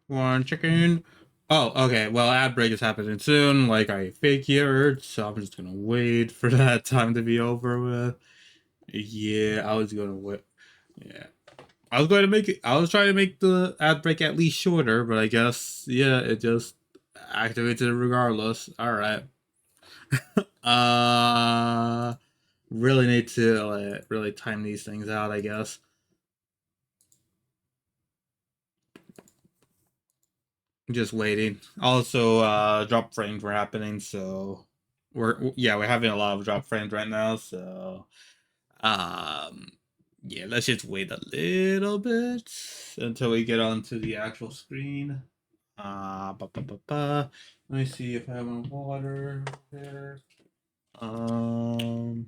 One chicken. Oh, okay. Well, ad break is happening soon, like I figured, so I'm just gonna wait for that time to be over with. Yeah, I was gonna wait. Yeah. I was going to make it. I was trying to make the ad break at least shorter, but I guess, yeah, it just activated it regardless. Alright. uh, really need to really time these things out, I guess. Just waiting. Also, drop frames were happening, so we're having a lot of drop frames right now, so um yeah, let's just wait a little bit until we get onto the actual screen. Ba, ba, ba, ba. Let me see if I have my water there. Um,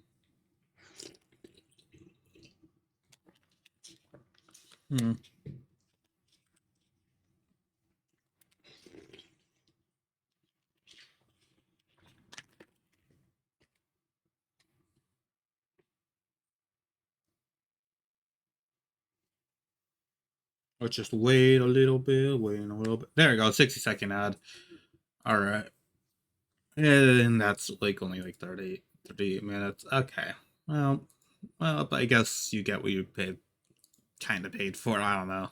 hmm. Let's just wait a little bit, wait a little bit. There we go, 60-second ad. All right. And that's like only like 30 minutes. Okay. Well, I guess you get what you paid, kind of paid for. I don't know.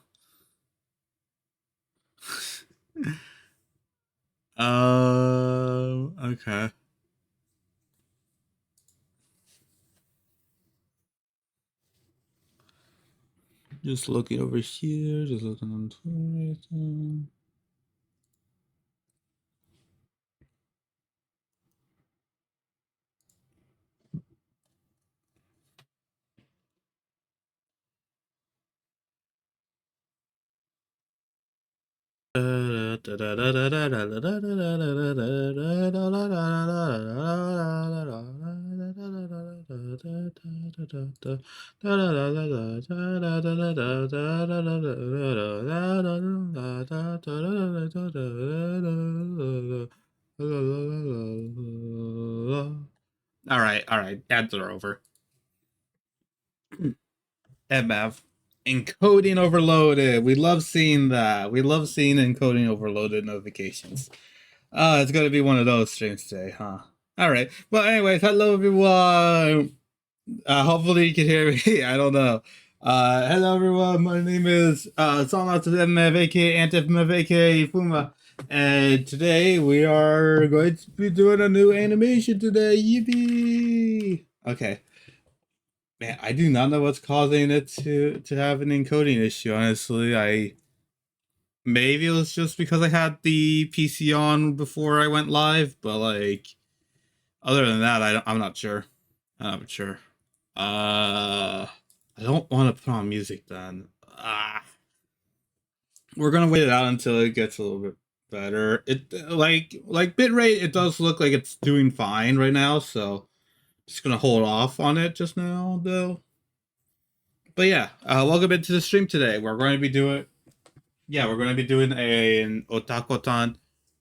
Okay. Just looking over here, just looking on Twitter. All right. Ads are over. MF. Encoding overloaded. We love seeing that. We love seeing encoding overloaded notifications. It's gonna be one of those streams today, huh? All right. Well, anyways, hello everyone. Hopefully you can hear me. I don't know. Hello everyone. My name is Sanatsuemeveke Antifmeveke Fuma. And today we are going to be doing a new animation today. Yippee! Okay. Man, I do not know what's causing it to have an encoding issue, honestly. I maybe it was just because I had the PC on before I went live, but like other than that, I'm not sure. I'm not sure. I don't want to put on music then. We're gonna wait it out until it gets a little bit better. It like bitrate, it does look like it's doing fine right now, so just gonna hold off on it just now though. But yeah, welcome into the stream today. We're going to be doing we're going to be doing an OtakoTan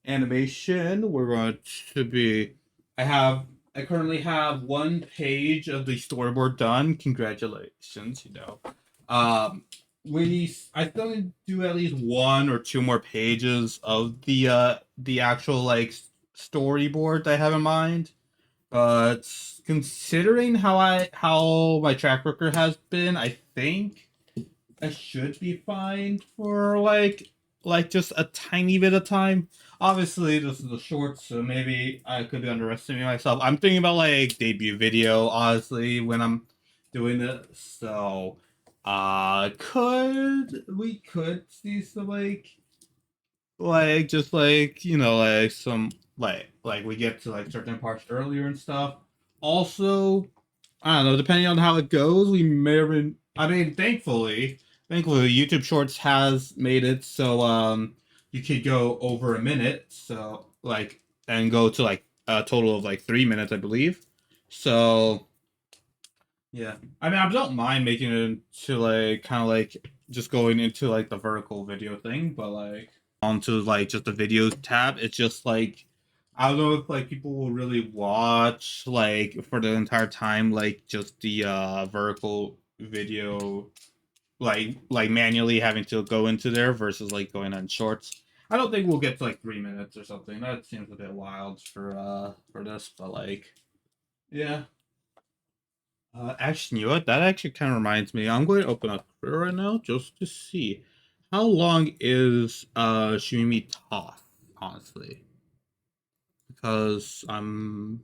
animation. We're going to be I currently have one page of the storyboard done. Congratulations, you know. Um I still need to do at least one or two more pages of the actual like storyboard I have in mind. But considering how my track record has been, I think I should be fine for like just a tiny bit of time. Obviously, this is a short, so maybe I could be underestimating myself. I'm thinking about like debut video, honestly, when I'm doing it. So, could see some like just like like some like we get to like certain parts earlier and stuff. Also, I don't know, depending on how it goes, we may or may, I mean, thankfully YouTube Shorts has made it so you could go over a minute, so like and go to like a total of like 3 minutes, I believe. So yeah, I mean, I don't mind making it into like kind of like just going into like the vertical video thing, but like onto like just the videos tab, it's just like I don't know if like people will really watch like for the entire time like just the vertical video like manually having to go into there versus like going on shorts. I don't think we'll get to like 3 minutes or something. That seems a bit wild for this, but like yeah. Actually, you know what? That actually kind of reminds me. I'm going to open up Twitter right now just to see how long is Shimimi Toth, honestly, because I'm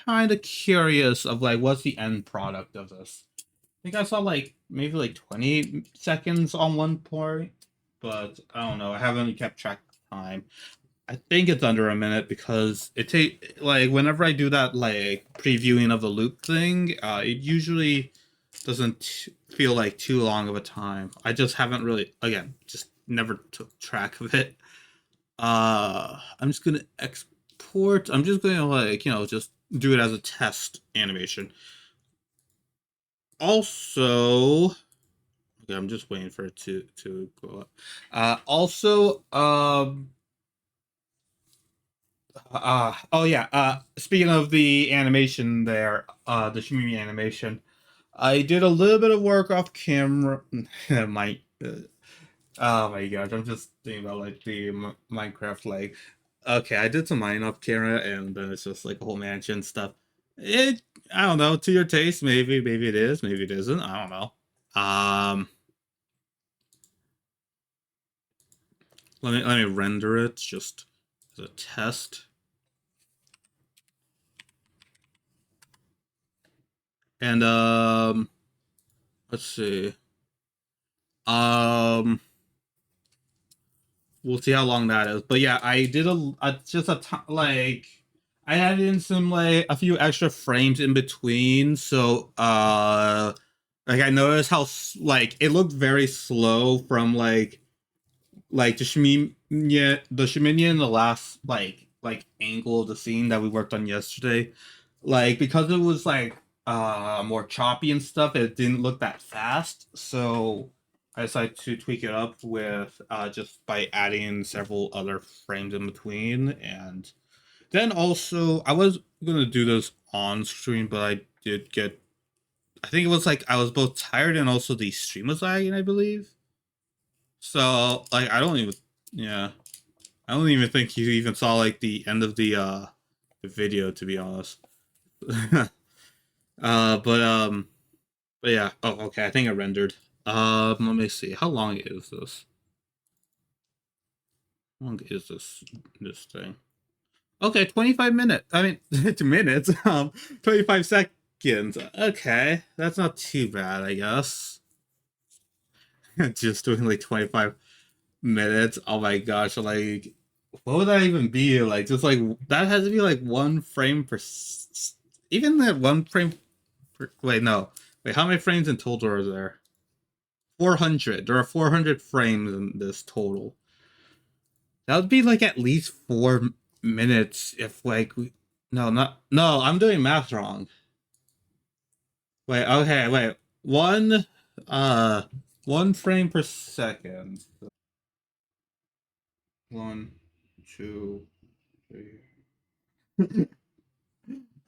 kind of curious of like what's the end product of this. I think I saw like maybe like 20 seconds on one point, but I don't know. I haven't kept track of time. I think it's under a minute because it take like whenever I do that like previewing of the loop thing, it usually doesn't feel like too long of a time. I just haven't really, again, just never took track of it. I'm just gonna export. I'm just gonna like just do it as a test animation. Also, okay, I'm just waiting for it to go up. Also, oh yeah. Speaking of the animation there, the Shimimi animation, I did a little bit of work off camera. my, oh my gosh, I'm just thinking about like the Minecraft like. Okay, I did some mining off camera, and then it's just like a whole mansion stuff. It, I don't know, to your taste, maybe it is, maybe it isn't. I don't know. Let me render it just as a test, and let's see. Um, we'll see how long that is. But yeah, I did just like I added in some like a few extra frames in between. So like I noticed how like it looked very slow from like the Shiminya in the last like angle of the scene that we worked on yesterday. Like because it was like more choppy and stuff, it didn't look that fast. So I decided to tweak it up with just by adding several other frames in between. And then also I was gonna do this on stream, but I did get, I think it was like I was both tired and also the stream was lagging, I believe. So like I don't even, yeah, I don't even think you even saw like the end of the video, to be honest. uh but um but yeah. Oh, okay, I think I rendered. Let me see. How long is this? How long is this thing? Okay, 25 minutes. I mean, 2 minutes. 25 seconds. Okay, that's not too bad, I guess. Just doing like 25 minutes. Oh my gosh, like what would that even be? Like just like that has to be like one frame per even that one frame per, wait, no. Wait, how many frames in total are there? 400. There are 400 frames in this total. That would be like at least 4 minutes if like we, no, not, no, I'm doing math wrong. Wait, okay, wait. Uh one frame per second. One, two, three.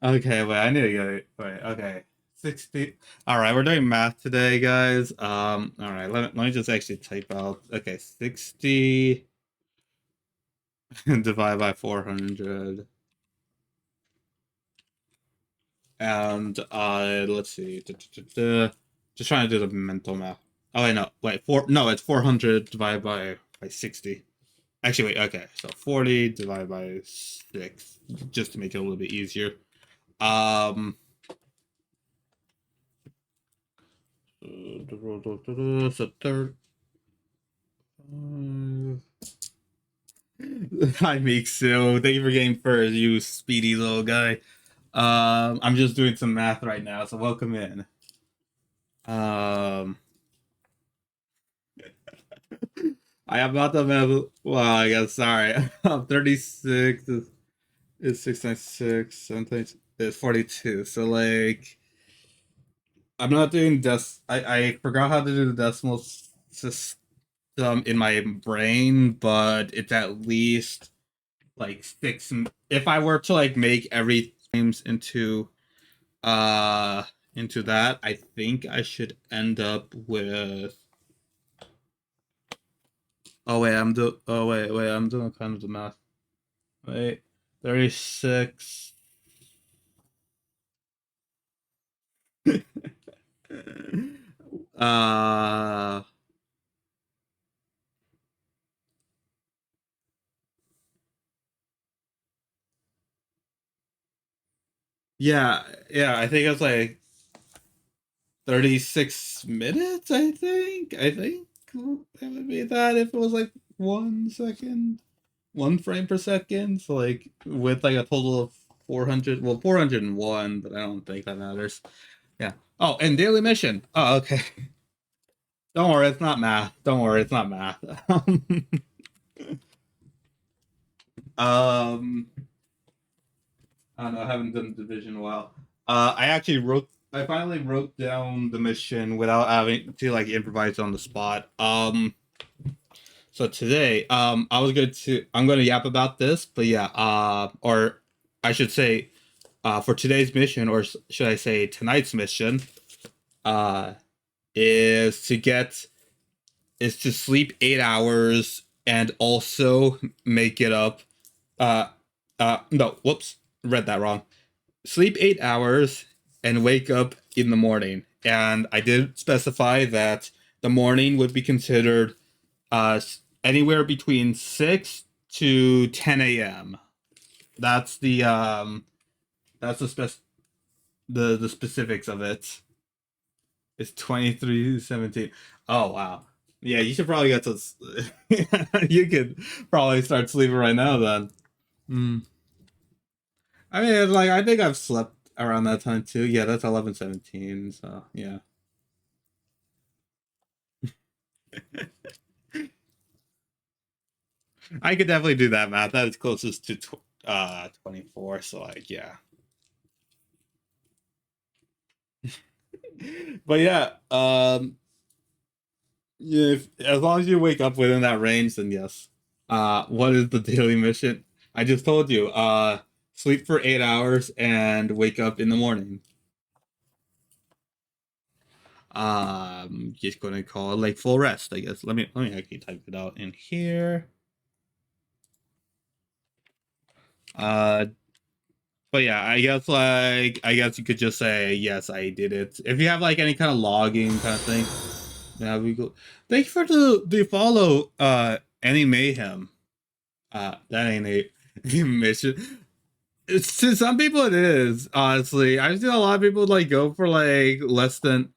Okay, wait, I need to get it. Wait, okay. 60. All right, we're doing math today, guys. All right, let me just actually type out. Okay, 60 divided by 400. And let's see. Just trying to do the mental math. Oh, wait, no. Wait, no, it's 400 divided by 60. Actually, wait, okay. So 40 divided by 6, just to make it a little bit easier. Um so third. Hi, Mixu. Thank you for getting first, you speedy little guy. I'm just doing some math right now, so welcome in. Um, I am not the math. Well, I guess sorry. 36 is 696. 7 is 42. So like, I'm not doing I forgot how to do the decimal system in my brain, but it's at least like six. If I were to like make every frames uh into that, I think I should end up with. Oh wait, I'm doing kind of the math. Wait, 36. uh yeah, yeah, I think it's like 36 minutes, I think it would be that if it was like 1 second, 1 frame per second, so like with like a total of 400, well, 401, but I don't think that matters. Yeah. Oh, and daily mission. Oh, okay. Don't worry, it's not math. Don't worry, it's not math. um, I don't know, I haven't done division in a while. I finally wrote down the mission without having to like improvise on the spot. So today, I'm gonna yap about this, but yeah, or I should say, for today's mission, or should I say tonight's mission, uh, is to get is to sleep 8 hours and also make it up. Uh, no, whoops, read that wrong. Sleep 8 hours and wake up in the morning. And I did specify that the morning would be considered anywhere between 6 to 10 a.m. That's the the specifics of it. It's 23:17. Oh wow. Yeah, you should probably get to you could probably start sleeping right now then. Mm. I mean, like I think I've slept around that time too. Yeah, that's 11:17. So yeah, I could definitely do that math. That is closest to 24. So like yeah, but yeah, yeah, as long as you wake up within that range, then yes. What is the daily mission? I just told you. Sleep for 8 hours and wake up in the morning. Just gonna call it like full rest, I guess. Let me actually type it out in here. Uh, but yeah, I guess you could just say yes, I did it. If you have like any kind of logging kind of thing, yeah, we go. Thank you for the follow. Any mayhem. That ain't a mission. It's, to some people it is, honestly. I've seen a lot of people like go for like less than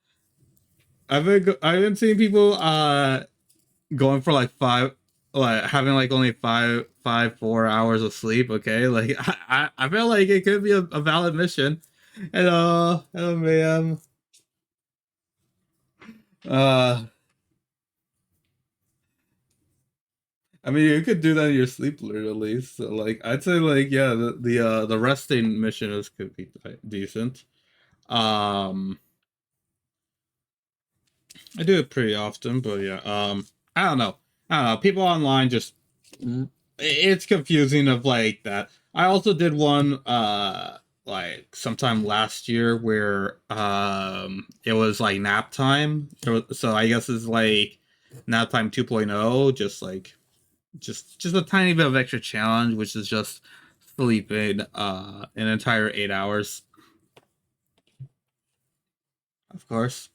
I've been seeing people going for like five, like having like only 4 hours of sleep, okay? Like I feel like it could be a valid mission. Hello ma'am. Uh I mean you could do that in your sleep literally. So like I'd say like yeah, the resting mission is could be decent. Um I do it pretty often, but yeah. I don't know. I don't know. People online just it's confusing of like that. I also did one like sometime last year where it was like nap time. So I guess it's like nap time 2.0, just like just a tiny bit of extra challenge, which is just sleeping an entire 8 hours, of course.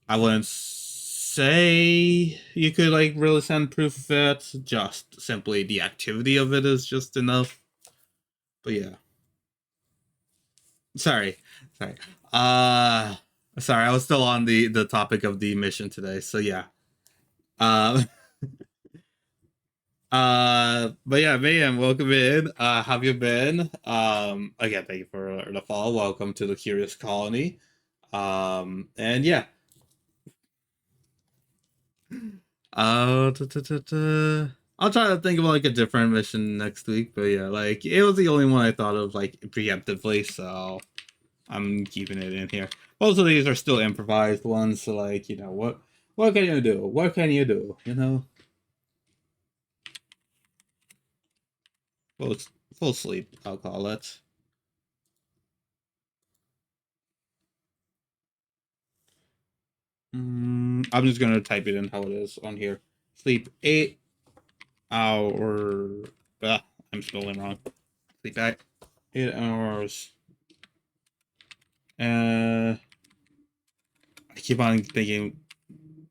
I wouldn't say you could like really send proof of it. Just simply the activity of it is just enough. But yeah, sorry, sorry. Uh, sorry. I was still on the topic of the mission today. So yeah. Uh, but yeah, Mayhem, welcome in. How have you been? Again, thank you for the follow. Welcome to the Curious Colony. And yeah. I'll try to think of like a different mission next week, but yeah, like it was the only one I thought of like preemptively, so I'm keeping it in here. Most of these are still improvised ones, so like what can you do? What can you do? Full full sleep, I'll call it. I'm just gonna type it in how it is on here. Sleep 8 hours. I'm spelling wrong. Sleep 8 hours. I keep on thinking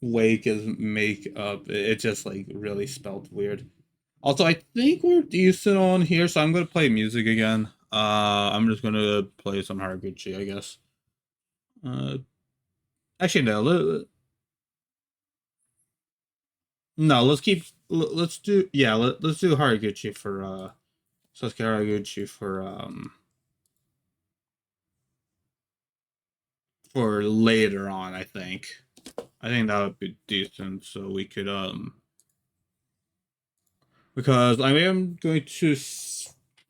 wake is make up. It just like really spelled weird. Also, I think we're decent on here, so I'm gonna play music again. I'm just gonna play some Haraguchi, I guess. Uh, actually, no. No, let's keep. Let's do. Yeah, let's do Haraguchi for. Sasuke Haraguchi for later on. I think that would be decent. So we could because I am going to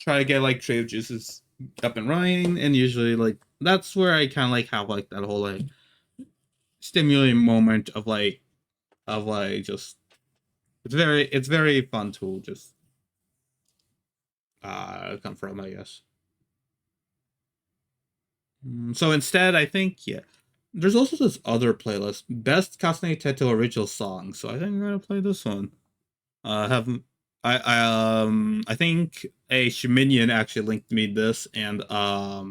try to get like trade juices up and running, and usually like that's where I kind of like have like that whole like stimulating moment of like just it's very fun to just confirm, I guess. So instead, I think yeah, there's also this other playlist, best Kasne Teto original song. So I think I'm gonna play this one. Have I think a Shiminian actually linked me this, and a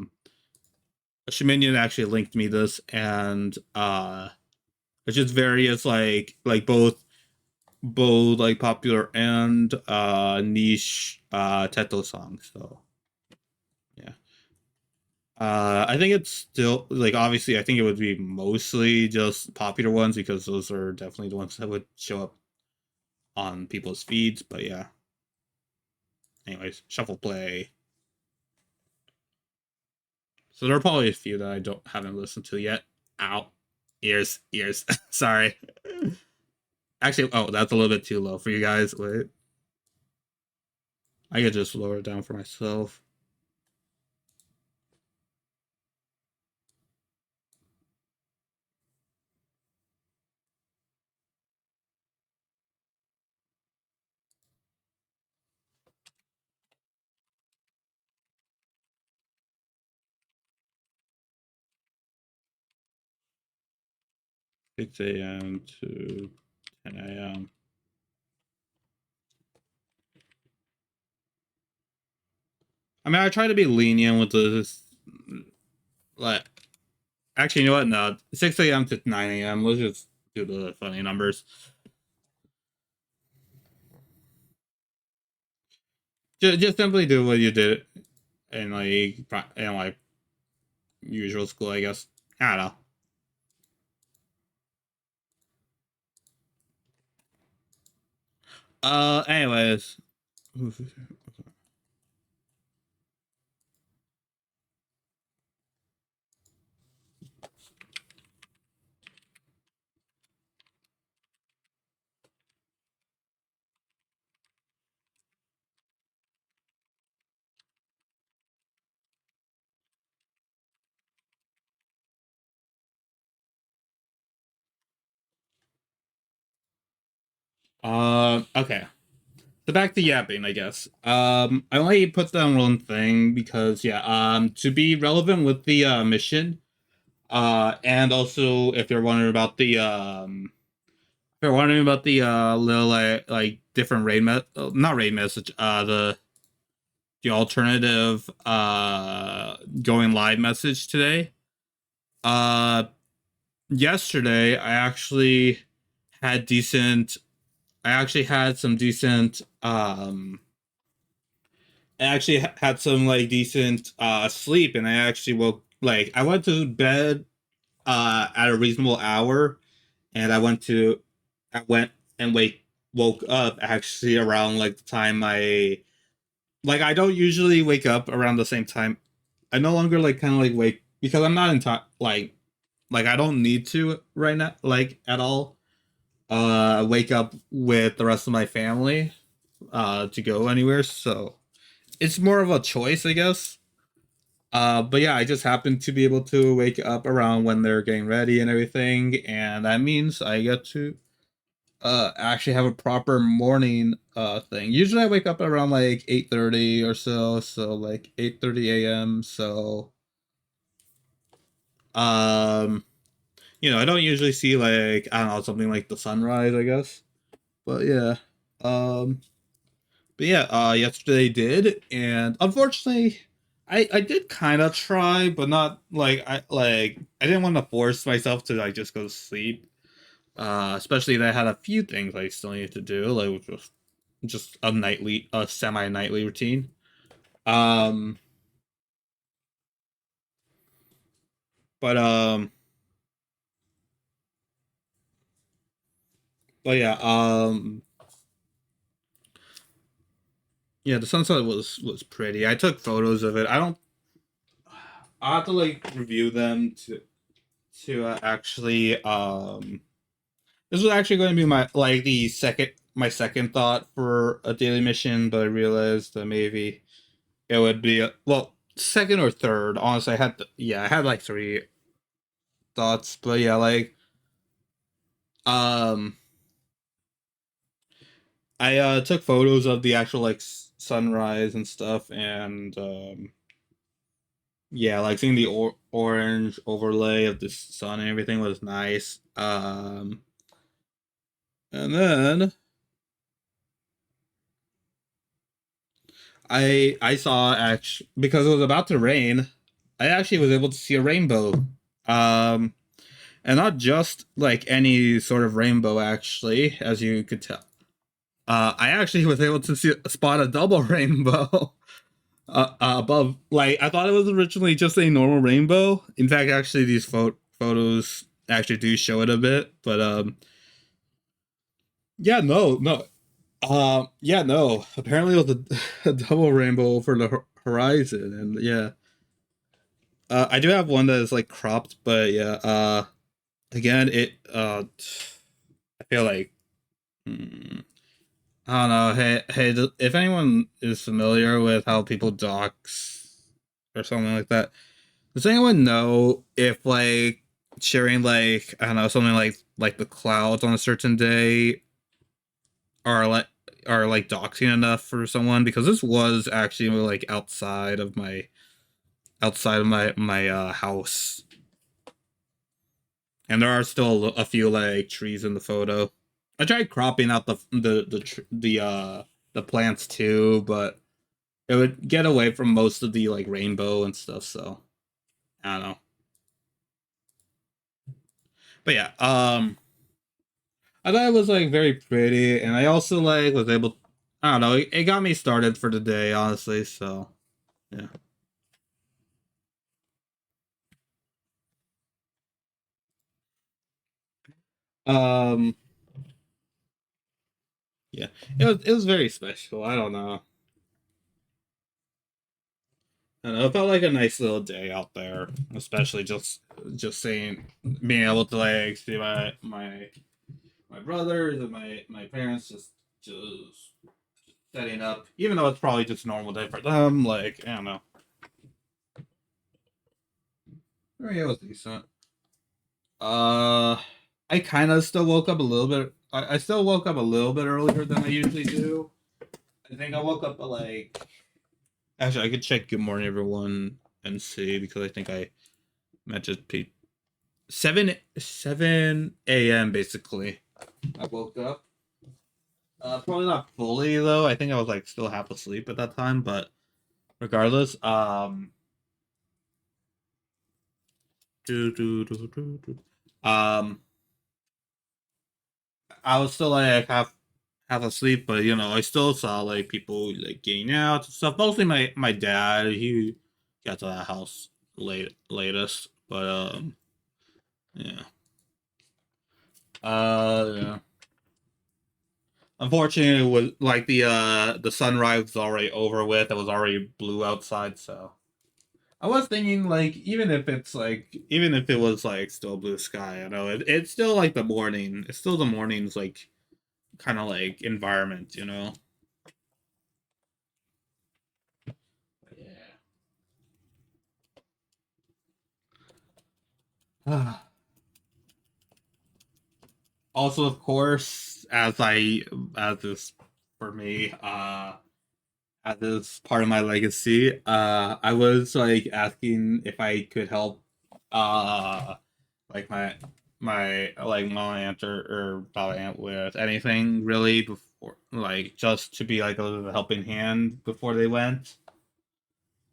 Shiminian actually linked me this, and it's just various like both like popular and niche Teto songs. So yeah. I think it's still like obviously I think it would be mostly just popular ones because those are definitely the ones that would show up on people's feeds. But yeah. Anyways, shuffle play. So there are probably a few that I don't haven't listened to yet. Ow. Ears. Sorry. Actually, oh, that's a little bit too low for you guys. Wait. I could just lower it down for myself. Six AM to 10 AM. I mean, I try to be lenient with this. Like, actually, you know what? No, 6 AM to 9 AM. Let's just do the funny numbers. Just simply do what you did in like usual school, I guess. I don't know. Anyways. Okay. So back to yapping, I guess. I only put down one thing because yeah, to be relevant with the mission, and also if you're wondering about the little like different not raid message, the alternative going live message today. Uh, yesterday had decent. I actually had some decent I actually had some like decent sleep, and I actually woke like I went to bed at a reasonable hour, and I went and woke up actually around like the time I don't usually wake up around the same time. I no longer like kind of like wake because I'm not in time like I don't need to right now like at all wake up with the rest of my family to go anywhere, so it's more of a choice, I guess. But yeah, I just happen to be able to wake up around when they're getting ready and everything, and that means I get to actually have a proper morning thing. Usually I wake up around like 8:30 or so like 8:30 a.m. So um I don't usually see like I don't know something like the sunrise, I guess. But yeah, um, but yeah, yesterday did, and unfortunately, I did kind of try, but not I didn't want to force myself to like just go to sleep. Especially that I had a few things I still needed to do, like which was just a semi nightly routine. Um, but but yeah, yeah, the sunset was pretty. I took photos of it. I don't. I have to like review them to actually. This was actually going to be my second thought for a daily mission, but I realized that maybe it would be second or third. Honestly, I had like three thoughts, but yeah, like um, I took photos of the actual like sunrise and stuff, and yeah, like seeing the orange overlay of the sun and everything was nice. And then I saw actually because it was about to rain, I actually was able to see a rainbow. Um, and not just like any sort of rainbow, actually, as you could tell. I actually was able to spot a double rainbow above. Like I thought it was originally just a normal rainbow. In fact, actually, these photos actually do show it a bit, but yeah, no. Yeah, no. Apparently, it was a double rainbow over the horizon, and yeah, I do have one that is like cropped, but yeah. Again, I feel like hmm, I don't know. Hey, if anyone is familiar with how people dox or something like that, does anyone know if like sharing like I don't know something like the clouds on a certain day are like doxing enough for someone? Because this was actually like outside of my house, and there are still a few like trees in the photo. I tried cropping out the plants too, but it would get away from most of the like rainbow and stuff. So I don't know. But yeah, I thought it was like very pretty, and I also like was able. I don't know. It got me started for the day, honestly. So yeah. Um. Yeah. It was very special. I don't know. I don't know. It felt like a nice little day out there, especially just seeing being able to like see my brothers and my parents just setting up, even though it's probably just a normal day for them. Like I don't know. Oh, yeah, it was decent. Uh, I kind of still woke up a little bit. I still woke up a little bit earlier than I usually do. I think I woke up at like. Actually, I could check Good Morning Everyone and see because I think I meant to be 7 a.m. basically. I woke up. Probably not fully though. I think I was like still half asleep at that time, but regardless, um, I was still like half asleep, but you know, I still saw like people like getting out and stuff. Mostly my dad. He got to the house latest, but yeah. Yeah. Unfortunately, it was like the sunrise was already over with. It was already blue outside, so I was thinking like even if it was like still blue sky, I know it's still like the morning. It's still the morning's like kind of like environment, you know. Yeah. Also, of course, as this for me, as this part of my legacy, I was like asking if I could help, uh, like my aunt or Baba aunt with anything really before, like just to be like a helping hand before they went.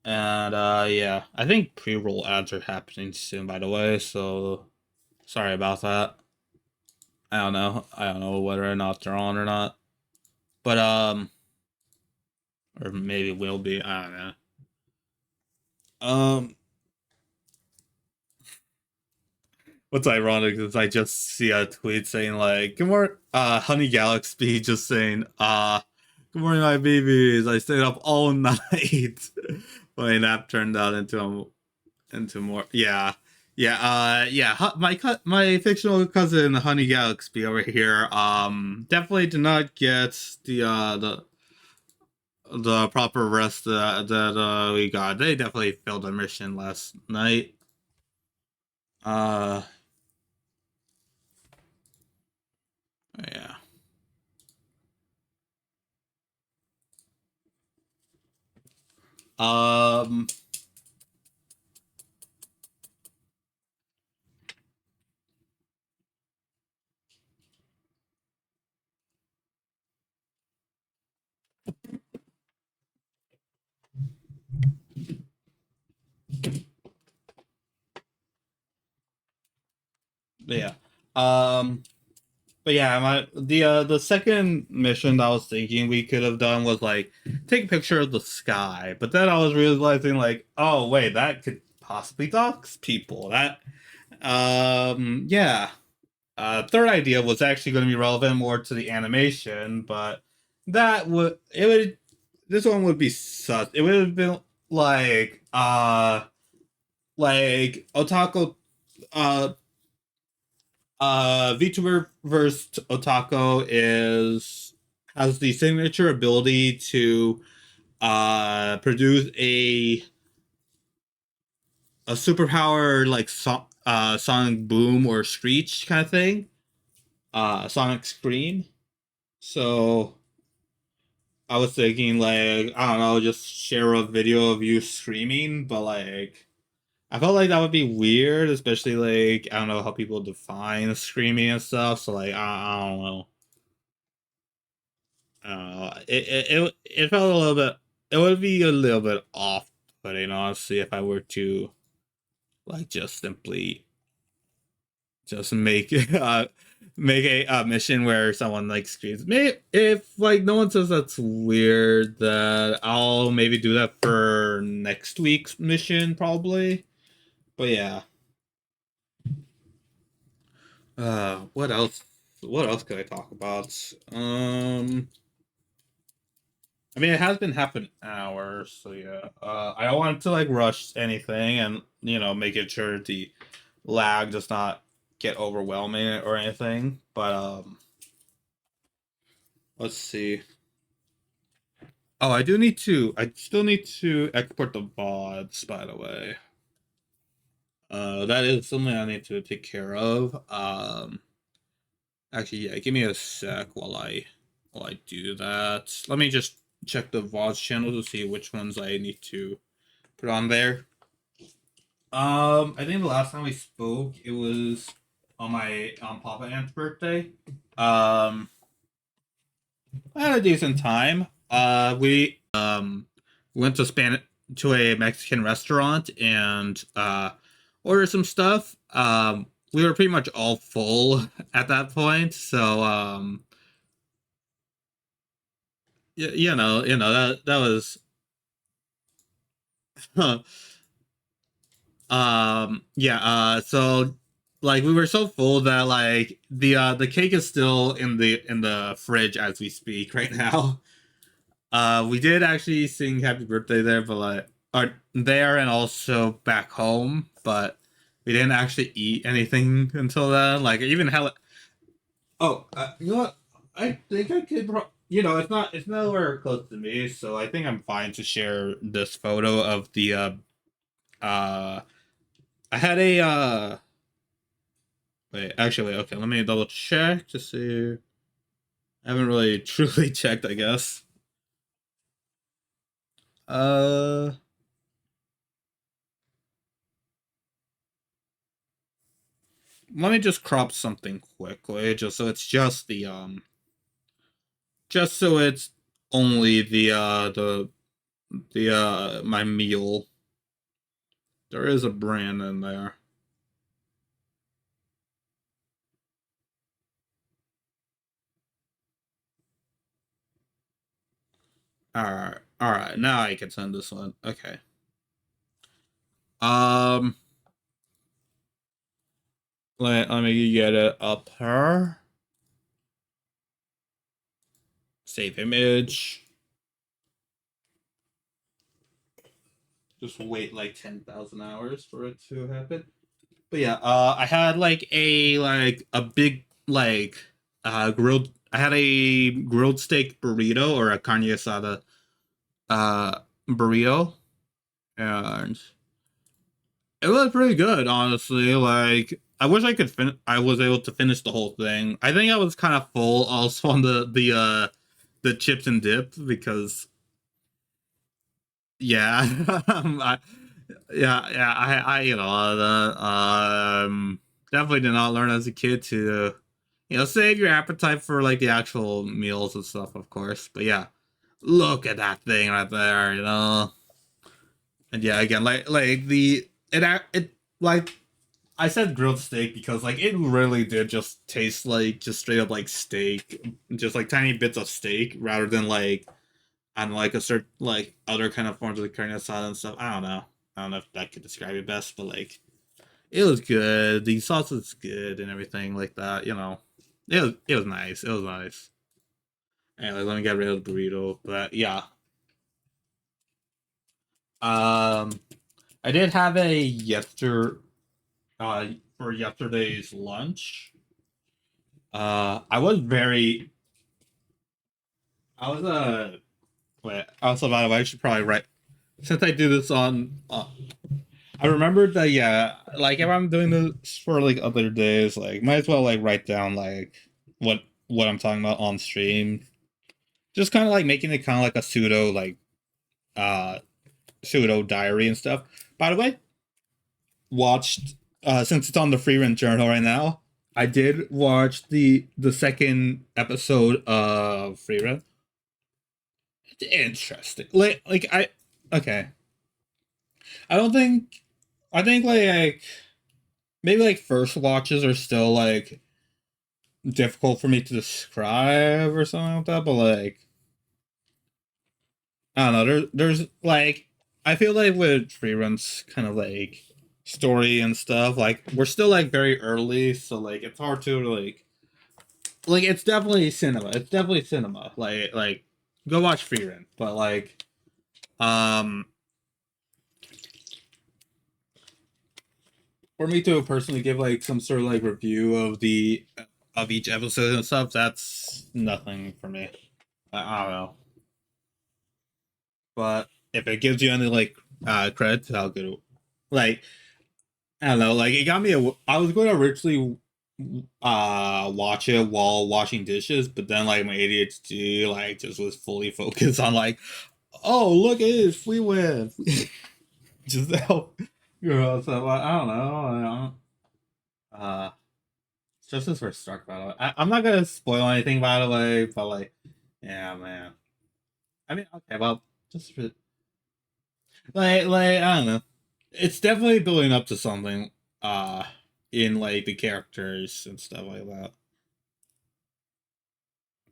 And yeah, I think pre-roll ads are happening soon, by the way. So sorry about that. I don't know. I don't know whether or not they're on or not, but or maybe will be. I don't know. Um, what's ironic is I just see a tweet saying like, "Good morning, Honey Galaxy," just saying, "Good morning, my babies. I stayed up all night." My nap turned out into more. Yeah, yeah, yeah. My fictional cousin, Honey Galaxy, over here, definitely did not get the proper rest that we got. They definitely failed their mission last night. Uh, yeah. Um, yeah. Um, but yeah, the second mission that I was thinking we could have done was like take a picture of the sky. But then I was realizing like, oh wait, that could possibly dox people. That yeah. Third idea was actually going to be relevant more to the animation, but that would it would this one would be such it would have been like Otako uh VTuber versus Otako is has the signature ability to produce a superpower like sonic boom or screech kind of thing, sonic scream. So I was thinking like I don't know, just share a video of you screaming, but like I felt like that would be weird, especially like I don't know how people define screaming and stuff. So like I don't know. It felt a little bit. It would be a little bit off putting, honestly, if I were to like just simply just make make a mission where someone like screams. Maybe if like no one says that's weird, that I'll maybe do that for next week's mission probably. But yeah, what else? What else could I talk about? I mean, it has been half an hour, so yeah. I don't want to like rush anything, and making sure the lag does not get overwhelming or anything. But let's see. Oh, I do need to. I still need to export the VODs, by the way. That is something I need to take care of. Actually, yeah. Give me a sec while I do that. Let me just check the VODs channel to see which ones I need to put on there. I think the last time we spoke, it was on my Papa Ant's birthday. Um, I had a decent time. We went to a Mexican restaurant and ordered some stuff. We were pretty much all full at that point, so that was yeah, so like we were so full that like the cake is still in the fridge as we speak right now. We did actually sing happy birthday there, but like there and also back home, but we didn't actually eat anything until then. Like even hell. Oh, you know what? I think I could. It's nowhere close to me, so I think I'm fine to share this photo of the uh. I had a wait, actually, okay, let me double check to see. I haven't really truly checked, I guess. Uh, let me just crop something quickly, just so it's only the my meal. There is a brand in there. All right. Now I can send this one. Okay. Um, let me get it up here. Save image. Just wait like 10,000 hours for it to happen. But yeah, I had like a big grilled. I had a grilled steak burrito or a carne asada uh burrito, and it was pretty good, honestly. Like, I wish I could I was able to finish the whole thing. I think I was kind of full also on the chips and dip because yeah, I definitely did not learn as a kid to save your appetite for like the actual meals and stuff, of course. But yeah, look at that thing right there, and yeah, again, it like I said grilled steak because like it really did just taste like just straight up like steak, just like tiny bits of steak rather than like and like a certain like other kind of forms of the carne asada and stuff. I don't know. I don't know if that could describe it best, but like it was good. The sauce was good and everything like that. It was nice. It was nice. Anyway, let me get rid of the burrito. But yeah, um, I did have a for yesterday's lunch. I was very I was wait. Also, by the way, I should probably write since I do this on. I remembered that yeah, like if I'm doing this for like other days, like might as well like write down like what I'm talking about on stream. Just kind of like making it kind of like a uh pseudo diary and stuff. By the way, watched since it's on the free rent journal right now. I did watch the second episode of free rent. It's interesting. Okay. I don't think I think like maybe like first watches are still like difficult for me to describe or something like that, but like I don't know, there's like I feel like with reruns kind of like story and stuff, like we're still like very early, so like it's hard to like it's definitely cinema. It's definitely cinema. Like go watch free rent. But like um for me to personally give like some sort of like review of each episode and stuff, that's nothing for me. I don't know. But if it gives you any like credits, I'll go. Like I don't know, like it got me. I was going to originally watch it while washing dishes, but then like my ADHD like just was fully focused on like, oh look at this, we win, just help. So I don't know. It's just as we're stuck by the way. I'm not gonna spoil anything by the way, but like, yeah, man. I mean, okay, well, just for I don't know. It's definitely building up to something uh in like the characters and stuff like that.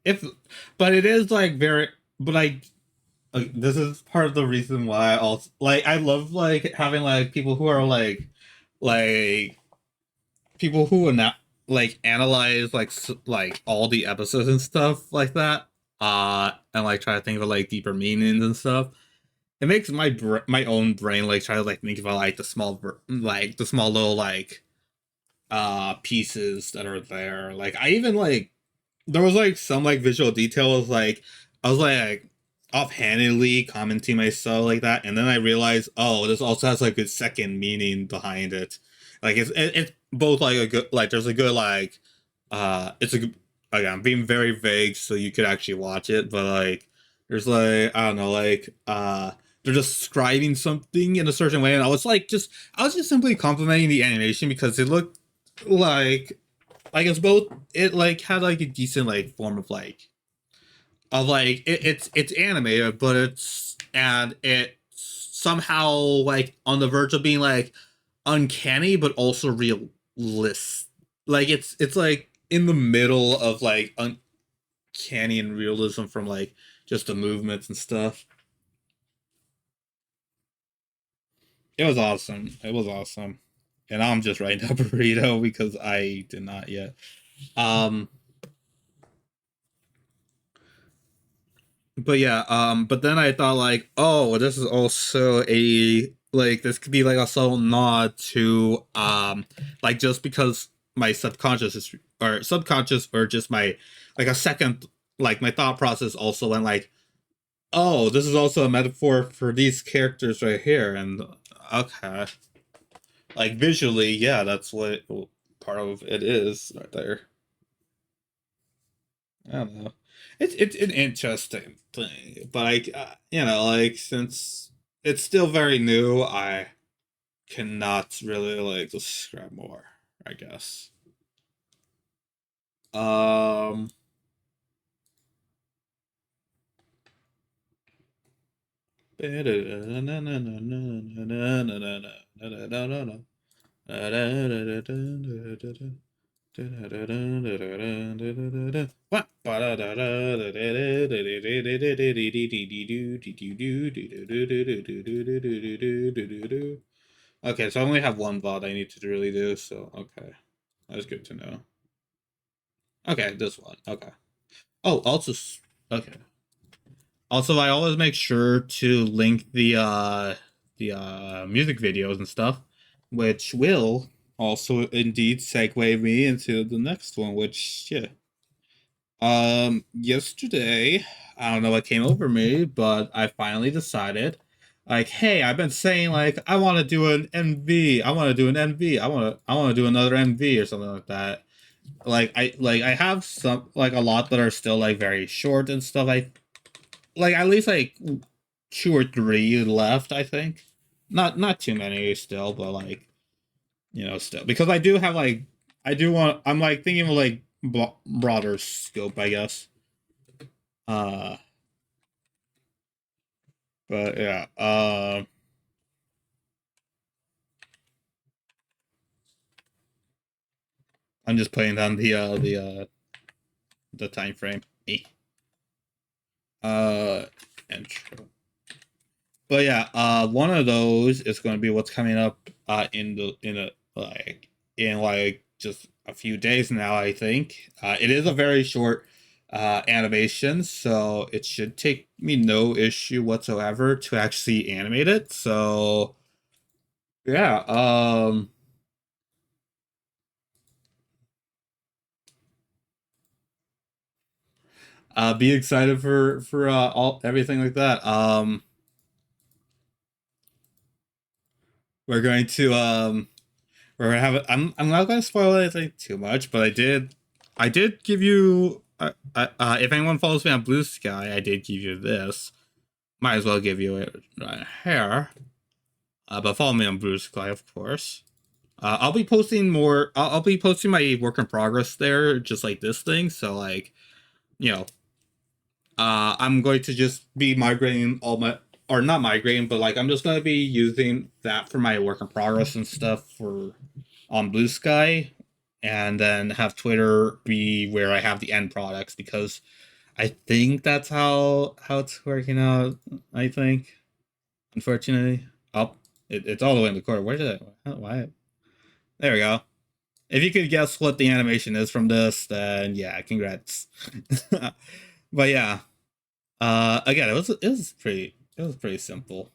If but it is like very but this is part of the reason why I also like I love like having like people who are like people who are not like analyze like all the episodes and stuff like that and like try to think of like deeper meanings and stuff. It makes my own brain like try to like think about like the small little like pieces that are there. Like I even like there was like some like visual details like I was like offhandedly commenting myself like that, and then I realized oh this also has like a second meaning behind it. Like it's both like a good like there's a good like it's a good again I'm being very vague so you could actually watch it, but like there's like I don't know like they're describing something in a certain way, and I was just simply complimenting the animation because it looked like it's both. It like had like a decent like form of like it's animated, but it's somehow like on the verge of being like uncanny, but also realist. Like it's like in the middle of like uncanny and realism from like just the movements and stuff. It was awesome. It was awesome. And I'm just writing up a burrito because I did not yet. Um, but yeah, but then I thought like, oh, this is also a like this could be like a subtle nod to like just because my subconscious is or subconscious or just my like a second like my thought process also went like, oh, this is also a metaphor for these characters right here, and okay, like visually, yeah, that's what part of it is right there. I don't know. It's an interesting thing, but like you know, like since it's still very new, I cannot really like describe more. I guess. Um. Okay, so I only have one VOD I need to really do, so okay. That's good to know. Okay, this one. Okay. Oh, also okay. Also, I always make sure to link the music videos and stuff, which will also indeed segue me into the next one, which yeah. Yesterday, I don't know what came over me, but I finally decided, like, hey, I've been saying like I want to do an MV, I want to do an MV, I want to do another MV or something like that. Like I have some like a lot that are still like very short and stuff. I like at least like two or three left. I think not too many still, but like you know still because I do have like I do want I'm like thinking of like broader scope, I guess. Uh, but yeah, I'm just playing on the time frame. Uh, intro. But yeah, one of those is going to be what's coming up in a in like just a few days now. I think it is a very short animation, so it should take me no issue whatsoever to actually animate it. So yeah, be excited for all everything like that. We're going to we're gonna have it. I'm not gonna spoil anything too much, but I did give you if anyone follows me on Blue Sky, I did give you this. Might as well give you it right here. But follow me on Blue Sky, of course. I'll be posting more. I'll be posting my work in progress there, just like this thing. So like you know, I'm going to just be migrating all my or not migrating, but like I'm just gonna be using that for my work in progress and stuff for on Blue Sky, and then have Twitter be where I have the end products because I think that's how it's working out. I think, unfortunately, oh, it's all the way in the corner. Where did it? Why? There we go. If you could guess what the animation is from this, then yeah, congrats. But yeah, again, it was pretty simple.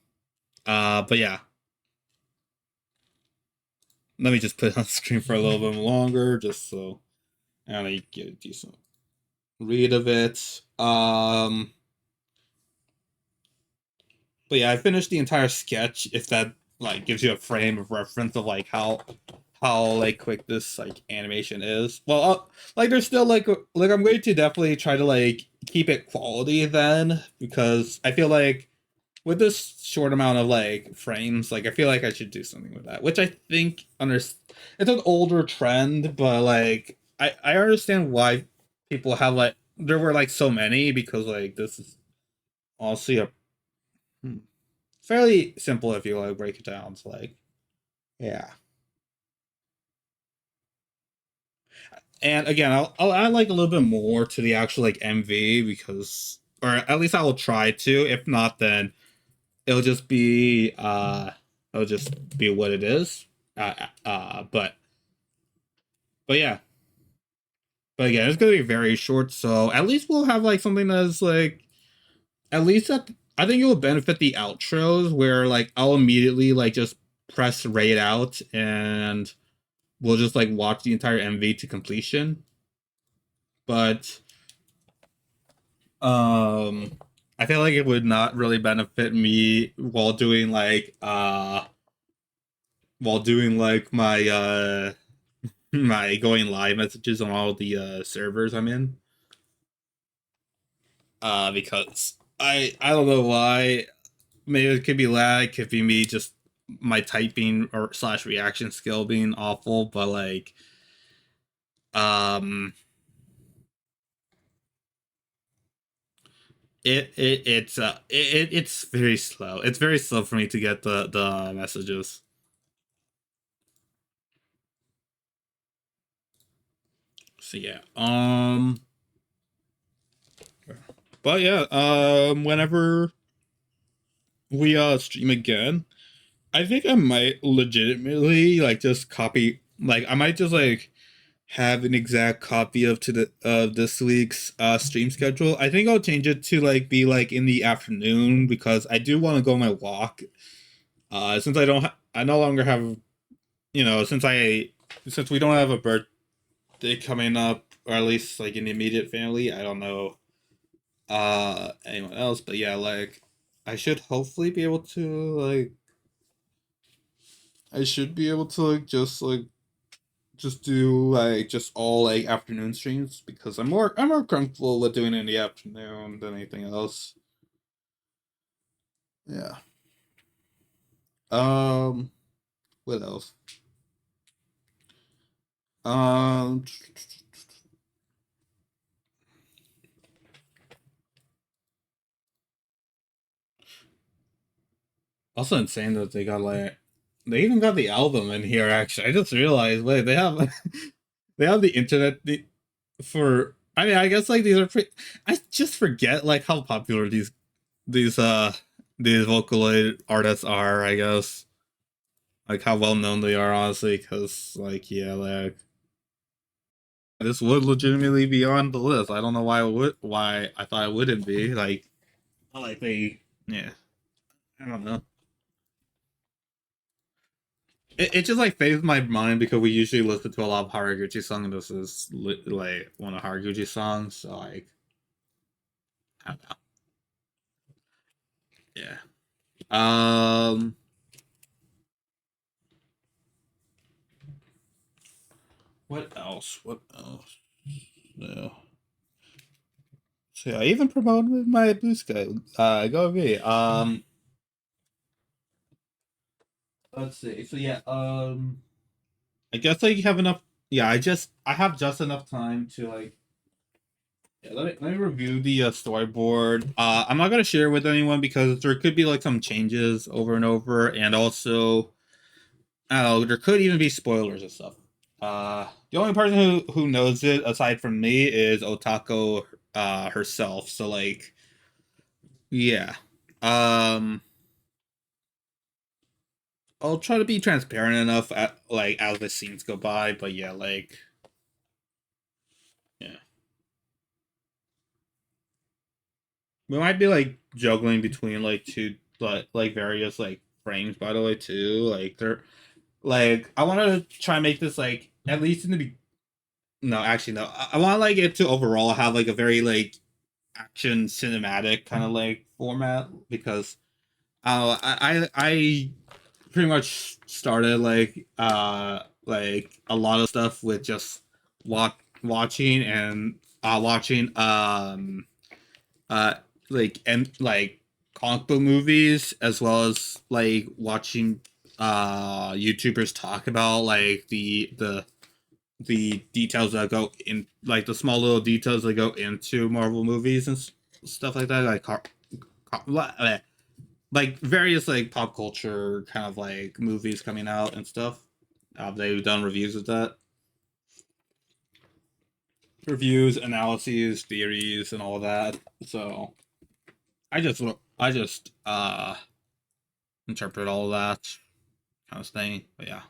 But yeah, let me just put it on screen for a little bit longer, just so I get a decent read of it. But yeah, I finished the entire sketch. If that like gives you a frame of reference of like how like quick this like animation is. Well, like there's still like I'm going to definitely try to like keep it quality then because I feel like with this short amount of like frames, like I feel like I should do something with that. Which I think it's an older trend, but like I understand why people have like there were like so many because like this is honestly a fairly simple if you like break it down. So like yeah. And again, I'll add like a little bit more to the actual like MV because, or at least I will try to. If not, then it'll just be it'll just be what it is. But yeah. But again, it's gonna be very short, so at least we'll have like something that's like at least that I think it will benefit the outros where like I'll immediately like just press raid out and we'll just like watch the entire MV to completion. But I feel like it would not really benefit me while doing like my my going live messages on all the servers I'm in. Because I don't know why. Maybe it could be lag, could be me just my typing or slash reaction skill being awful, but like um it's very slow. It's very slow for me to get the messages. So yeah. But yeah, whenever we stream again, I think I might legitimately like just copy like I might just like have an exact copy of this week's stream schedule. I think I'll change it to like be like in the afternoon because I do want to go on my walk. Since I no longer have since we don't have a birthday coming up or at least like in the immediate family. I don't know anyone else, but yeah, like I should hopefully be able to like I should be able to like just do like just all like afternoon streams because I'm more comfortable with doing it in the afternoon than anything else. Yeah. Um. What else? Um. Also insane that they even got the album in here. Actually, I just realized. Wait, they have they have the internet for. I mean, I guess like these are pretty. I just forget like how popular these uh these Vocaloid artists are. I guess like how well known they are, honestly. Because like yeah, like this would legitimately be on the list. I don't know why I thought it wouldn't be. Like they yeah. I don't know. It just like fades my mind because we usually listen to a lot of Haraguchi songs, and this is like one of Haraguchi's songs. So like, I don't know. Yeah. Um. What else? What else? No. So yeah, I even promoted my Blue Sky. Go me. Let's see. So yeah. I guess like you have enough. Yeah, I have just enough time to like. Yeah, let me review the storyboard. I'm not gonna share with anyone because there could be like some changes over and over, and also, oh, there could even be spoilers and stuff. The only person who knows it aside from me is Otako herself. So like, yeah. Um, I'll try to be transparent enough at like as the scenes go by, but yeah, like, yeah, we might be like juggling between like two like various like frames. By the way, too, like they're like I want to try and make this like at least in the no, actually no. I want like it to overall have like a very like action cinematic kind of like format because I pretty much started like a lot of stuff with just watching and watching uh like and like comic book movies, as well as like watching YouTubers talk about like the details that go in, like the small little details that go into Marvel movies and stuff like that, like various like pop culture kind of like movies coming out and stuff. They've done reviews of that, reviews, analyses, theories, and all that. So I just interpret all of that kind of thing. But yeah.